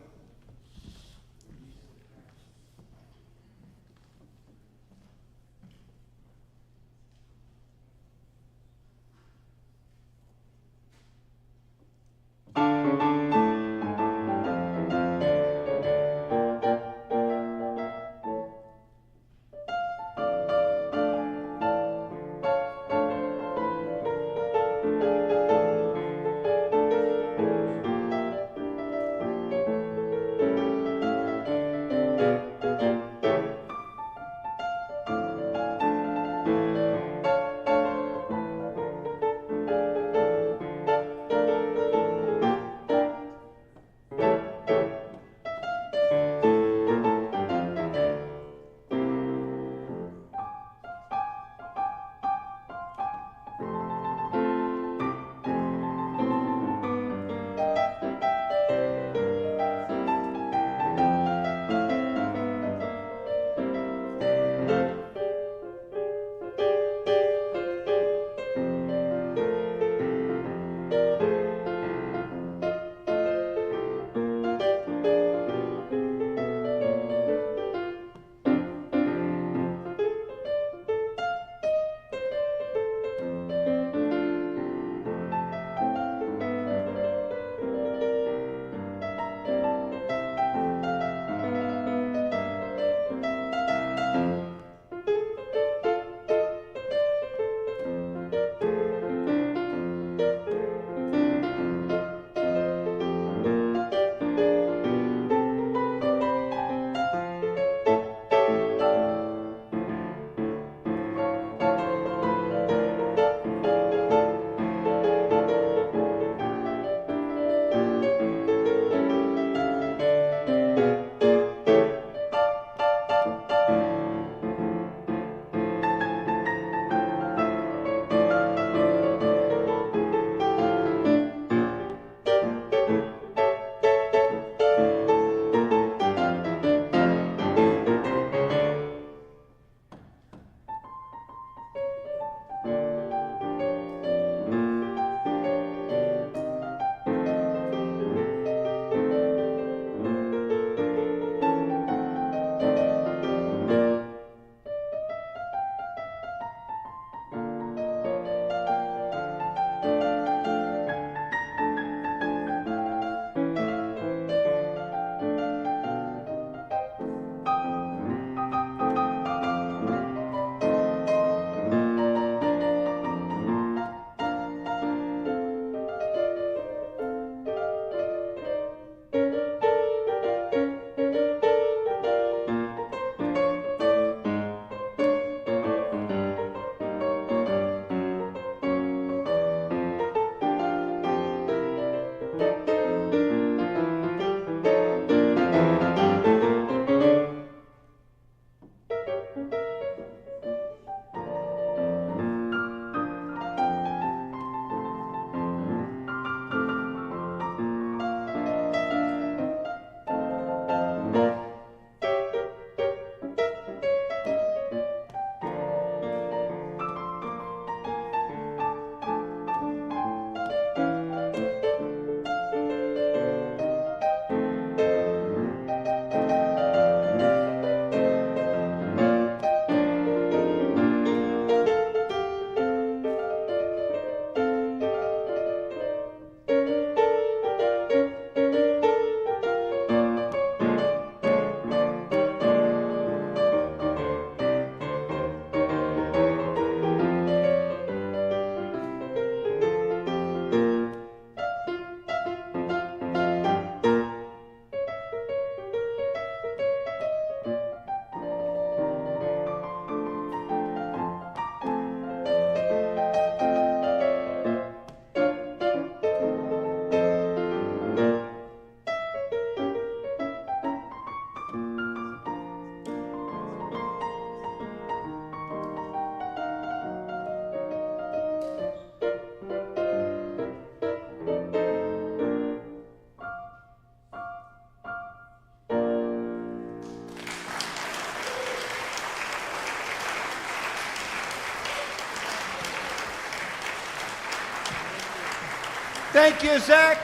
Thank you, Zach.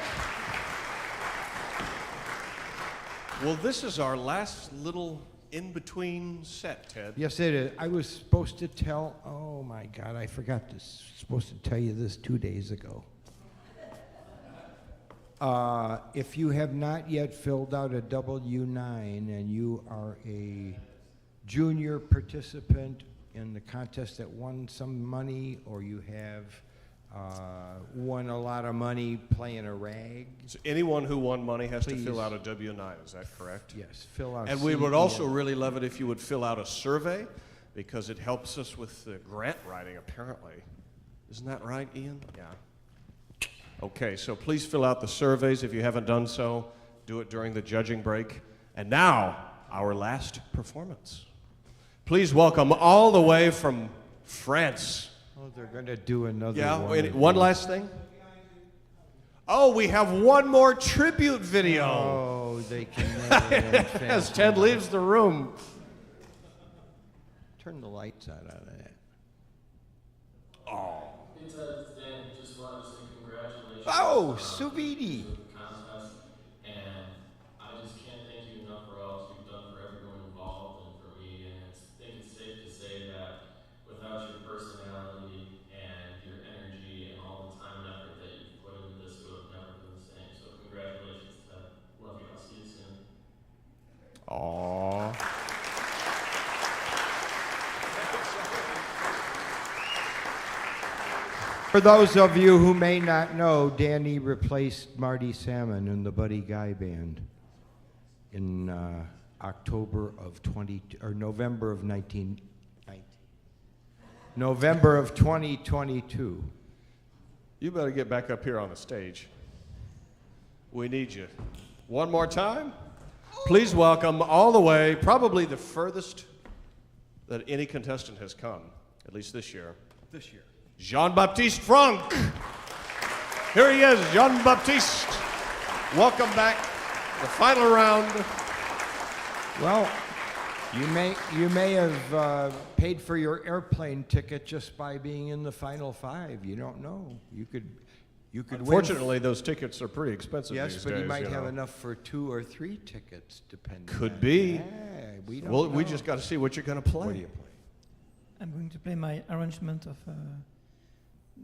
Well, this is our last little in-between set, Ted. Yes, it is. I was supposed to tell, oh my God, I forgot this. Supposed to tell you this 2 days ago. If you have not yet filled out a W-9 and you are a junior participant in the contest that won some money, or you have won a lot of money playing a rag. So anyone who won money has to Please. fill out a W-9, is that correct? Yes, fill out. And we would also really love it if you would fill out a survey, because it helps us with the grant writing, apparently. Isn't that right, Ian? Yeah. Okay, so please fill out the surveys. If you haven't done so, do it during the judging break. And now, our last performance. Please welcome all the way from France. Oh, they're going to do another Yeah, one. wait, one last thing. Oh, we have one more tribute video. Oh, they can never win. As Ted leaves the room. Turn the lights out of that. Oh. Hey Ted, it's Dan. Just wanted to say congratulations. Oh, Subidi. Contest, and I just can't thank you enough for all you've done for everyone involved and for me. And I think it's safe to say that without your personality and your energy and all the time and effort that you've put into this, it would have never been the same. So congratulations, Ted. Love you. I'll see you soon. Aww. For those of you who may not know, Danny replaced Marty Salmon in the Buddy Guy Band in November of 2022. You better get back up here on the stage. We need you. One more time. Please welcome all the way, probably the furthest that any contestant has come, at least this year. This year. Jean-Baptiste Franck. Here he is, Jean-Baptiste. Welcome back. The final round. Well, you may have paid for your airplane ticket just by being in the final five. You don't know. You could win. Unfortunately, those tickets are pretty expensive Yes, these but days. you might you have know. enough for 2 or 3 tickets, depending. Could be. Yeah, we don't Well, know. we just got to see what you're going to play. What do you play? I'm going to play my arrangement of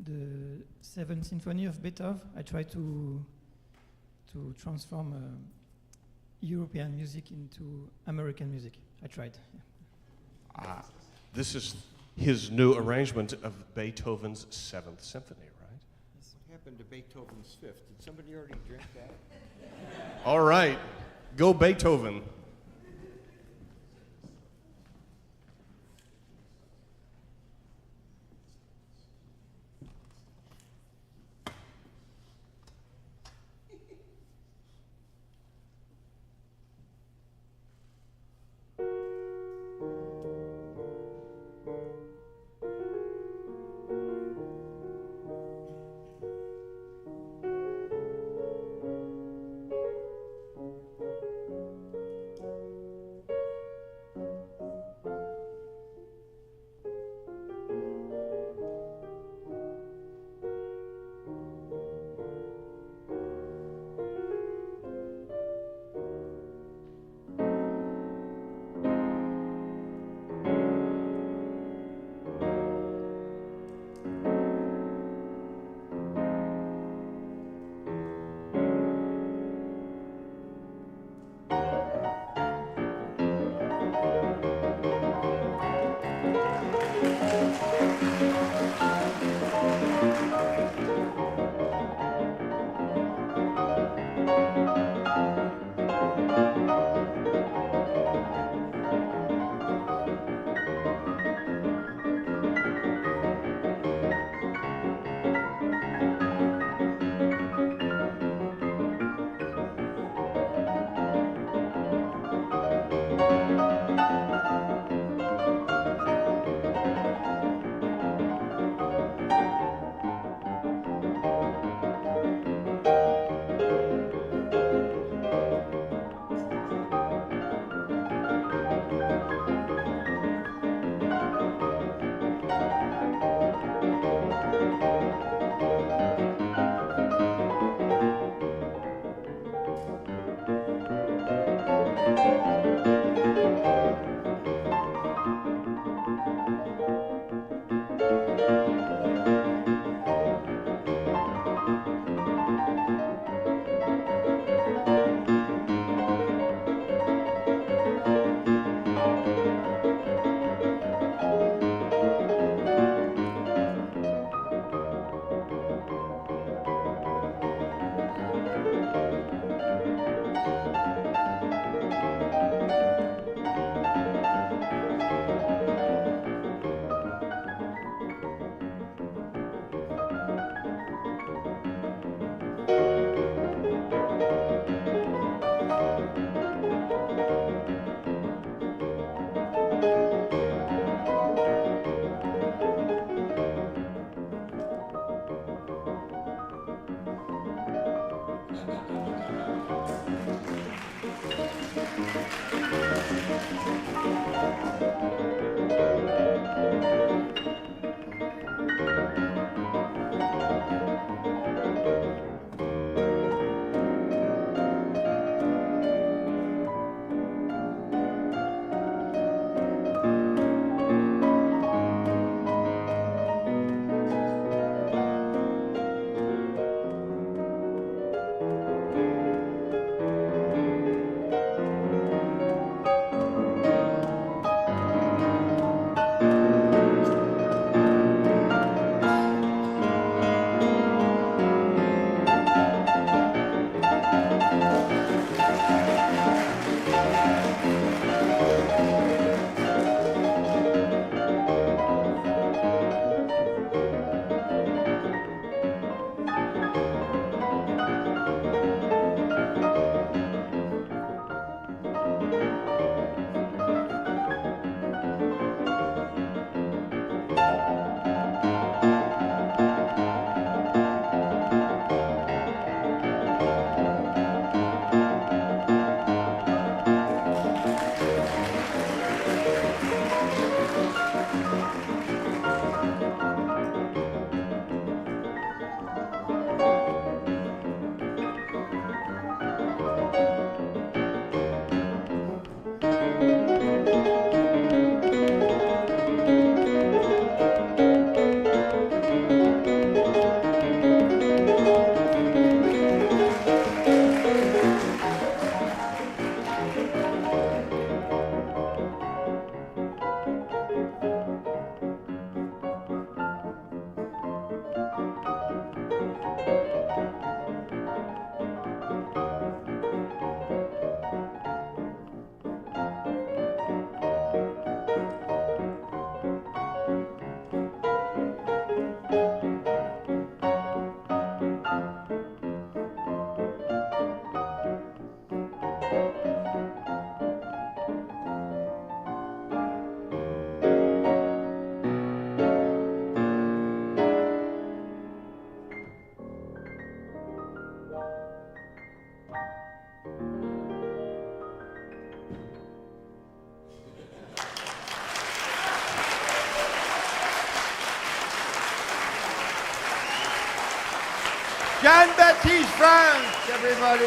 the Seventh Symphony of Beethoven. I try to transform European music into American music. I tried. This is his new arrangement of Beethoven's Seventh Symphony, right? What happened to Beethoven's Fifth? Did somebody already drink that? All right, go Beethoven. John Baptiste France, everybody.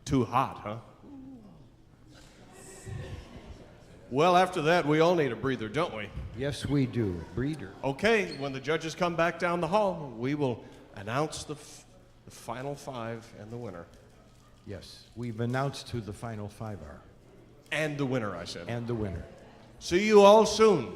Too hot, huh? Well, after that, we all need a breather, don't we? Yes, we do. Breeder. Okay, when the judges come back down the hall, we will announce the final five and the winner. Yes, we've announced who the final five are. And the winner, I said. And the winner. See you all soon.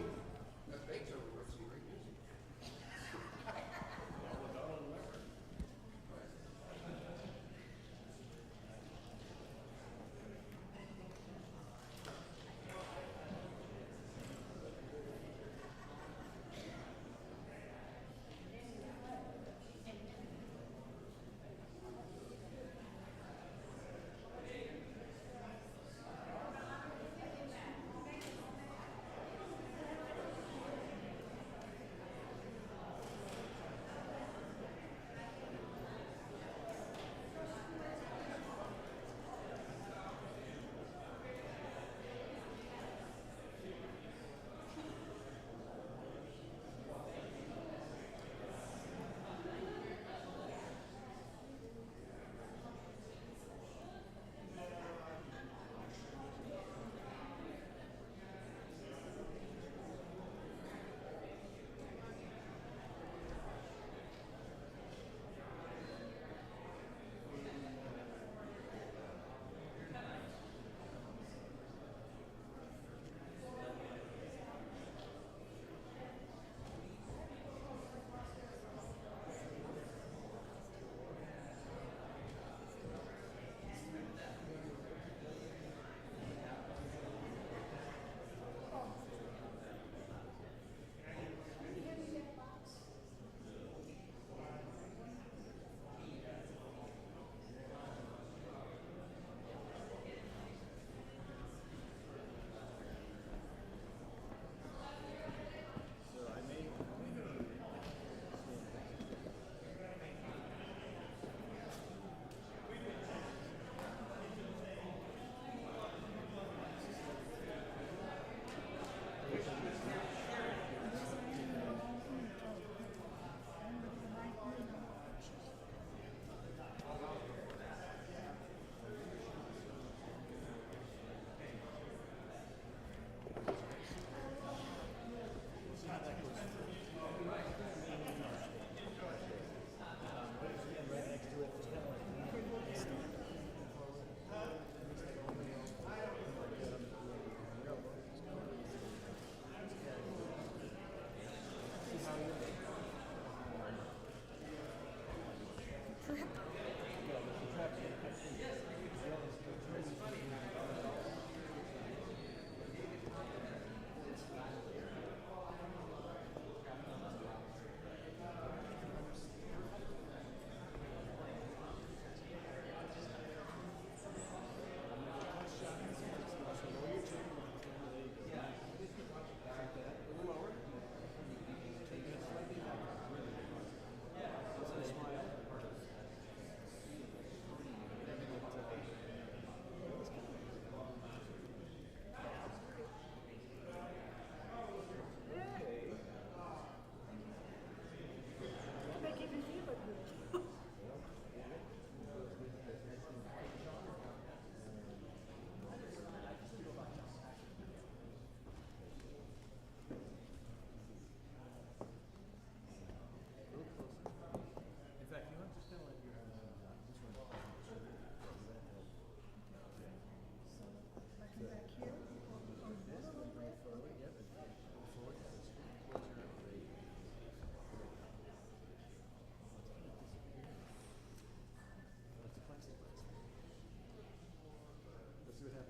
Chin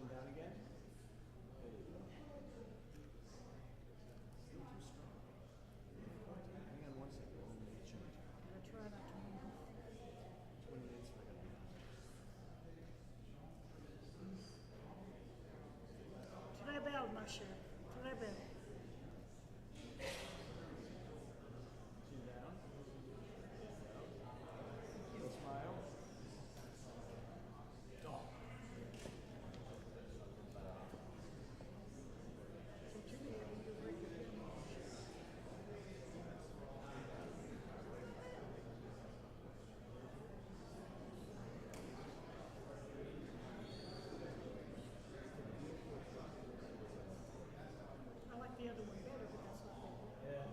down again. Hang on one second. Let me change. Très belle, ma chère. Très belle. Chin down. Smile. Dog. I like the other one better, but that's not bad. Yeah.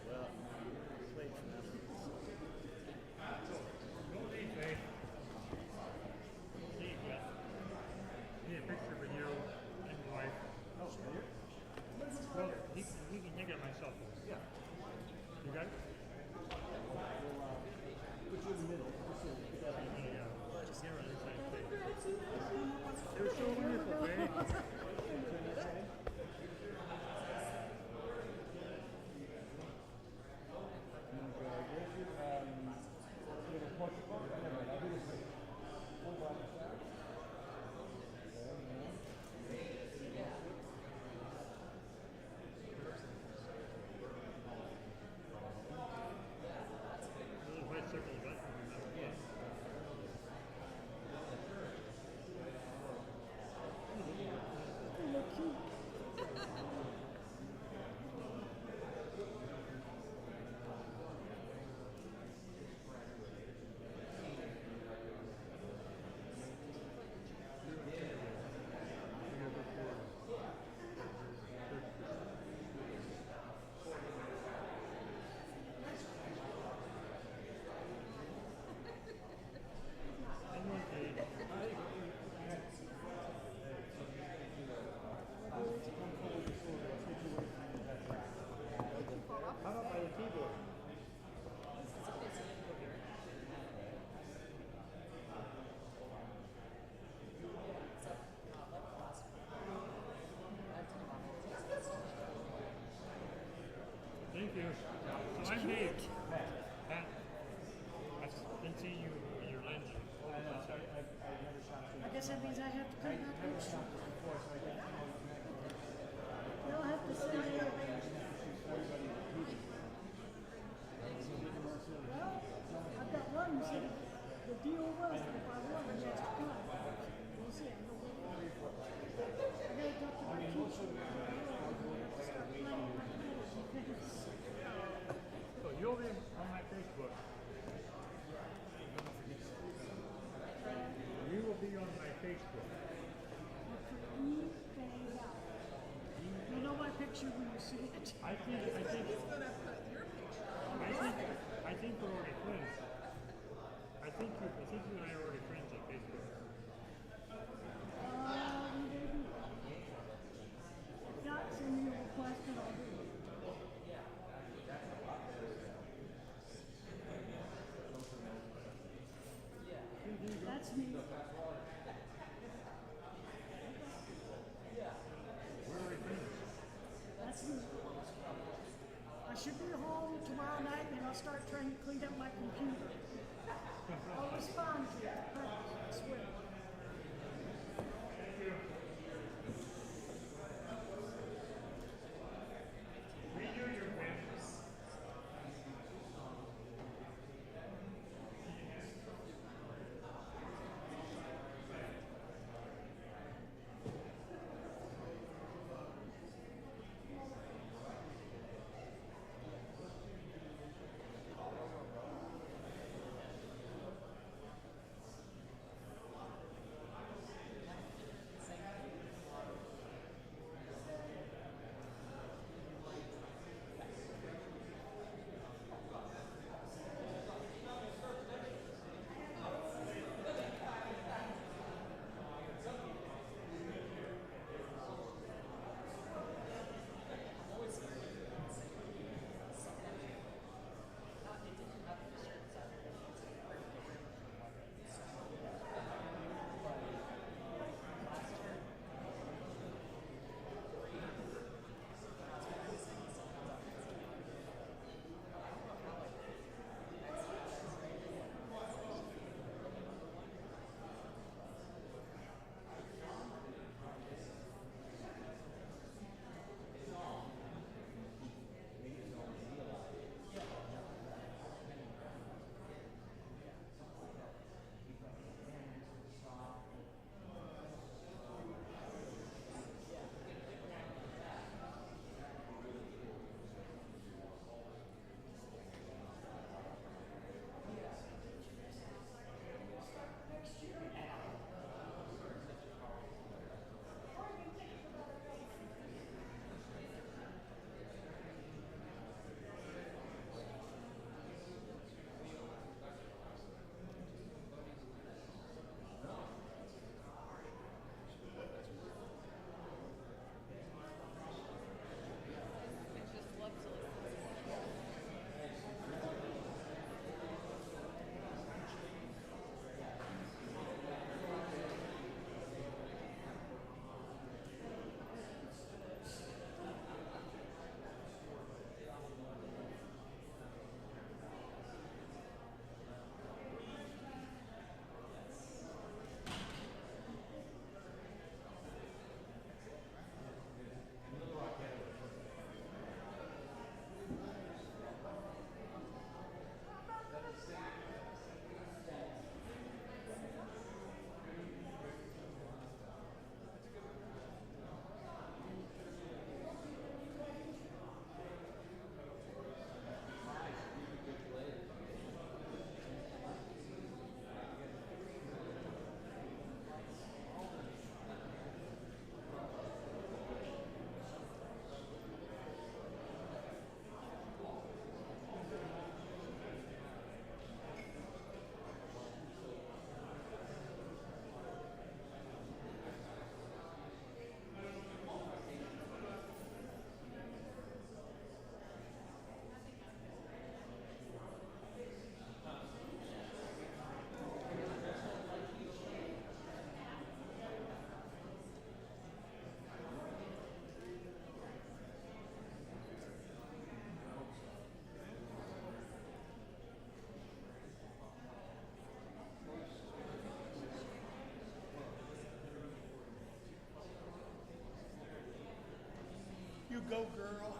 Well, wait for that. Don't leave, Faith. Leave yet. Need a picture with you and your wife. Oh, here? Well, he can take it on my cell phone. Yeah. You got it? Put you in the middle. It was so wonderful, Faith. Thank you. So I'm Dave. Pat, I've been seeing you in your lens. I guess that means I have to come back next year. They'll have to send me well, I've got one who said the deal was that if I won, he has to come. We'll see. I'm not going to I gotta talk to my teacher. So you'll be on my Facebook. You will be on my Facebook. You know my picture when you see it. I think we're already friends. I think you and I are already friends on Facebook. Not send me a request and I'll do it. That's me. That's me. I should be home tomorrow night, and I'll start trying to clean up my computer. I'll respond to it, I swear. You go, girl.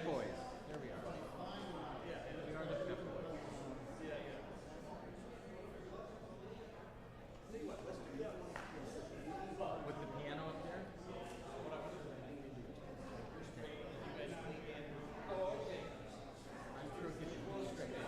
Pep Boys. There we are. We are the Pep Boys. With the piano up there? Oh, okay. I'm sure it gets frustrated.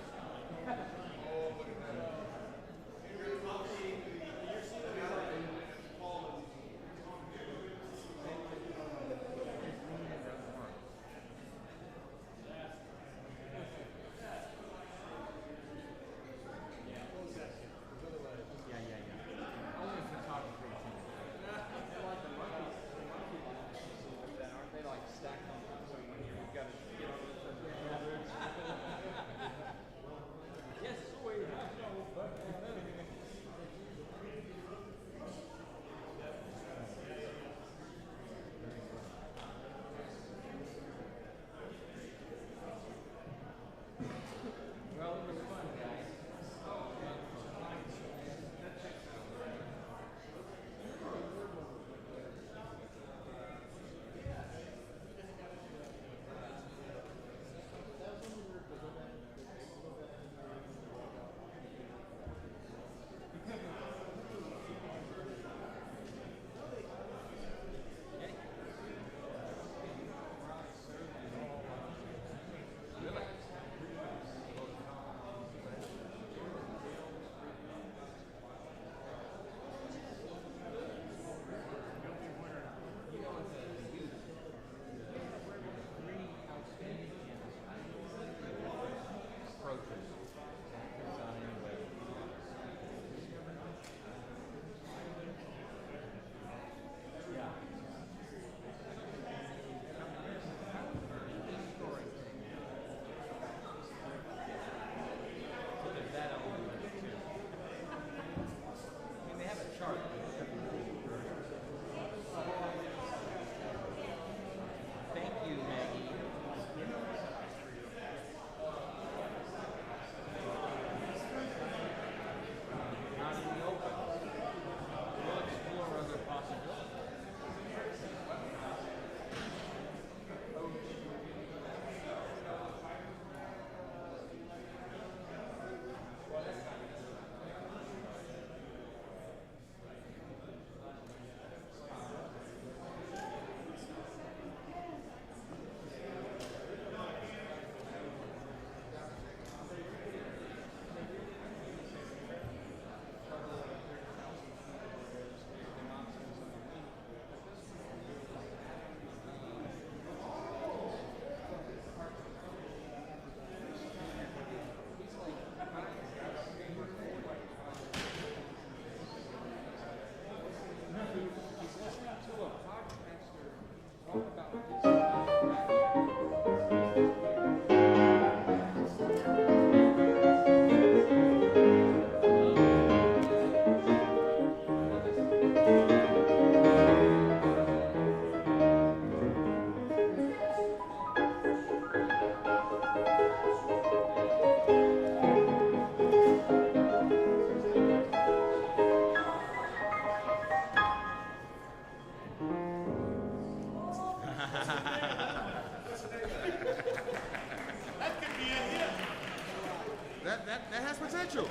That has potential.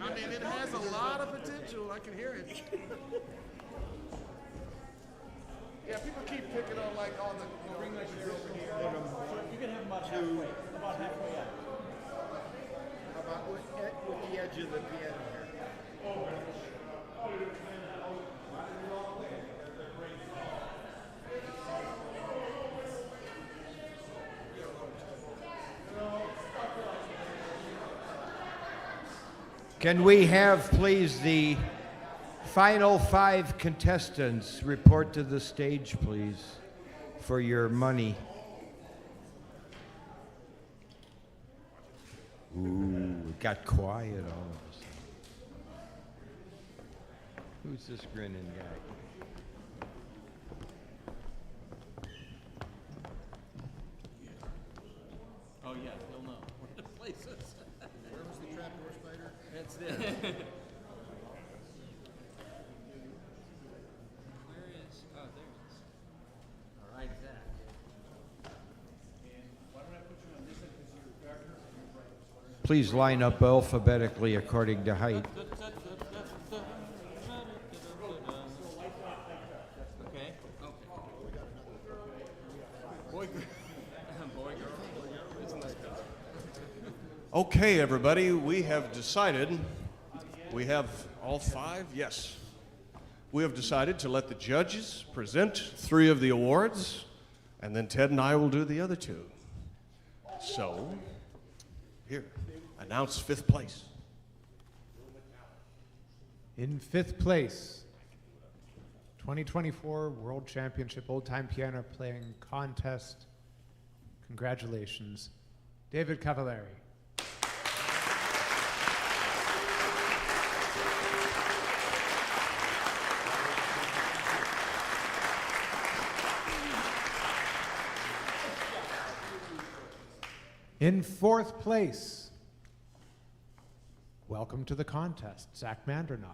I mean, it has a lot of potential. I can hear it. Yeah, people keep picking on like all the. Bring my chair over here. You can have about halfway. About halfway up. How about with the edge of the piano here? Can we have, please, the final 5 contestants report to the stage, please, for your money? Ooh, it got quiet all of a sudden. Who's this grinning guy? Oh yeah, he'll know where the place is. Where was the trapdoor spider? That's it. Where is? Oh, there it is. All right, Zach. Please line up alphabetically according to height. Okay. Okay, everybody, we have decided, we have all five, yes. We have decided to let the judges present 3 of the awards, and then Ted and I will do the other 2. So, here, announce 5th place. In 5th place, 2024 World Championship Old Time Piano Playing Contest. Congratulations, David Cavallari. In 4th place, welcome to the contest, Zach Mandernach.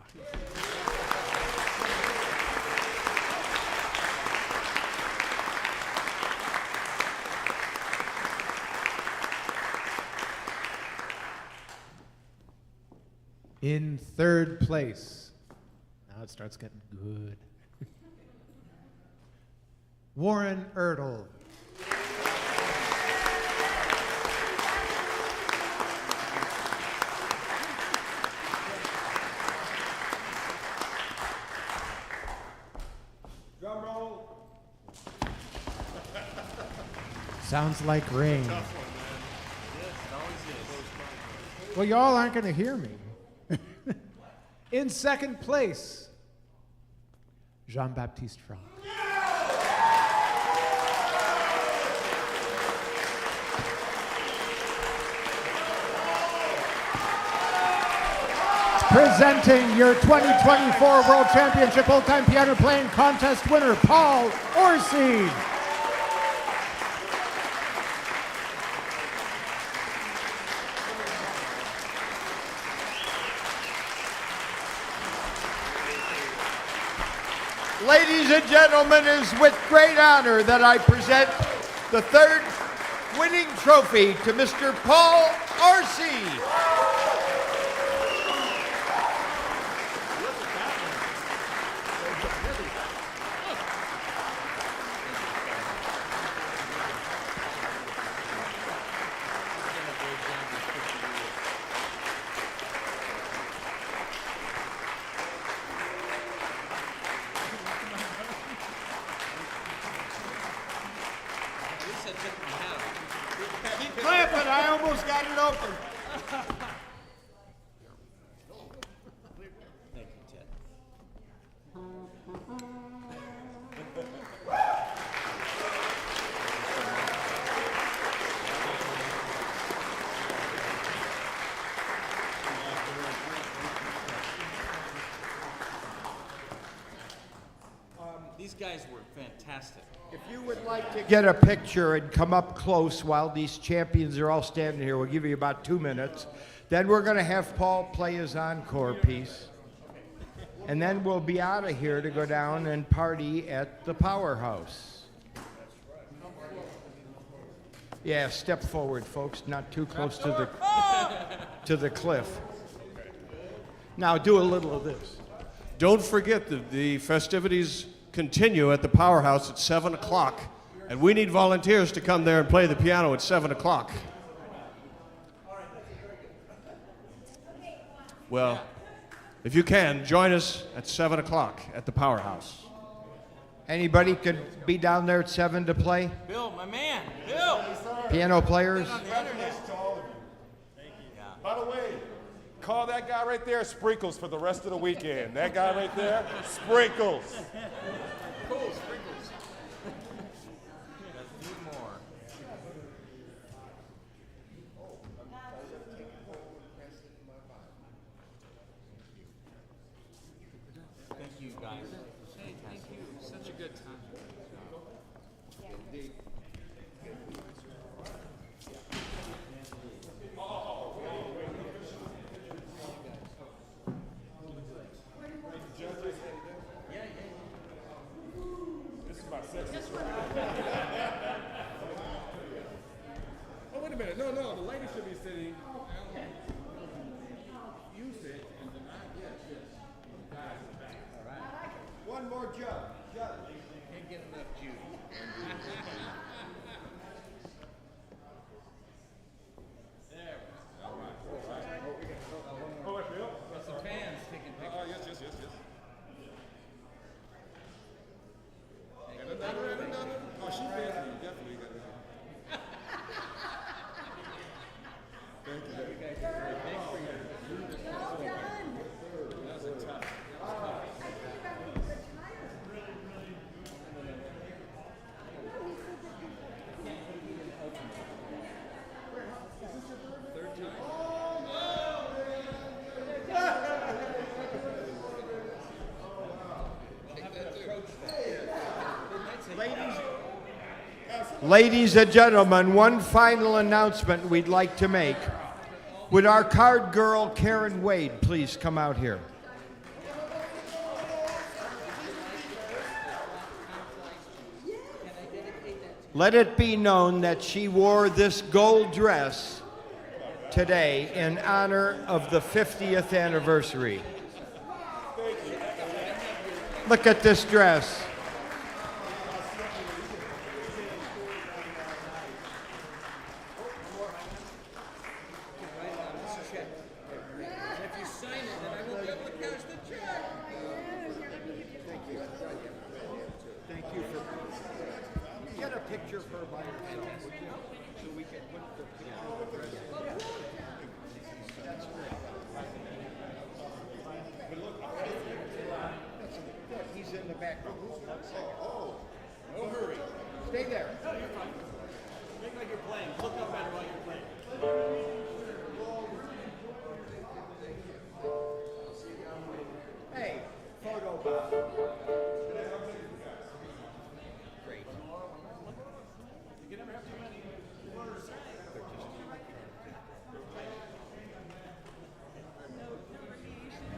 In 3rd place, now it starts getting good, Warren Erdl. Drum roll. Sounds like rain. Tough one, man. Yes, it always is. Well, y'all aren't going to hear me. In 2nd place, Jean-Baptiste Franck. Presenting your 2024 World Championship Old Time Piano Playing Contest winner, Paul Orsi. Ladies and gentlemen, it is with great honor that I present the 3rd winning trophy to Mr. Paul Orsi. Keep clapping, I almost got it open. Thank you, Ted. These guys were fantastic. If you would like to get a picture and come up close while these champions are all standing here, we'll give you about 2 minutes. Then we're going to have Paul play his encore piece. And then we'll be out of here to go down and party at the Powerhouse. Yeah, step forward, folks, not too close to the cliff. Now do a little of this. Don't forget that the festivities continue at the Powerhouse at 7 o'clock, and we need volunteers to come there and play the piano at 7 o'clock. Well, if you can, join us at 7 o'clock at the Powerhouse. Anybody could be down there at 7 to play? Bill, my man, Bill. Piano players? Congratulations to all of you. Thank you. Yeah. By the way, call that guy right there Sprinkles for the rest of the weekend. That guy right there, Sprinkles. Cool, Sprinkles. Got a few more. Thank you, guys. Hey, thank you. Such a good time. Oh, wait a minute. No, the lady should be sitting. one more jug. Can't get enough juice. Got some fans taking pictures. Yes. Oh, she fans me, definitely. Thank you. That's a tough. Ladies and gentlemen, one final announcement we'd like to make. Would our card girl, Karen Wade, please come out here? Let it be known that she wore this gold dress today in honor of the 50th anniversary. Look at this dress. Get a picture of her by herself, would you? So we can put the That's great. But look, he's in the background. Oh, no hurry. Stay there. No, you're fine. Make like you're playing. Look up better while you're playing. Hey, photo Bob. Great. You can never have too many words.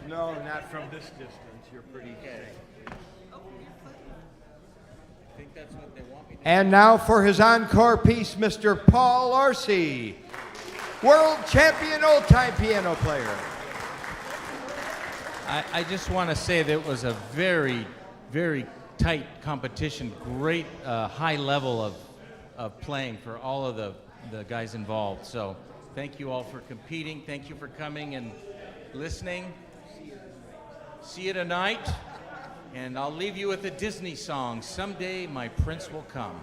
No, not from this distance. You're pretty safe. I think that's what they want me to. And now for his encore piece, Mr. Paul Orsi, world champion old-time piano player. I just want to say that it was a very, very tight competition. Great high level of playing for all of the guys involved. So thank you all for competing. Thank you for coming and listening. See you tonight. And I'll leave you with a Disney song, Someday My Prince Will Come.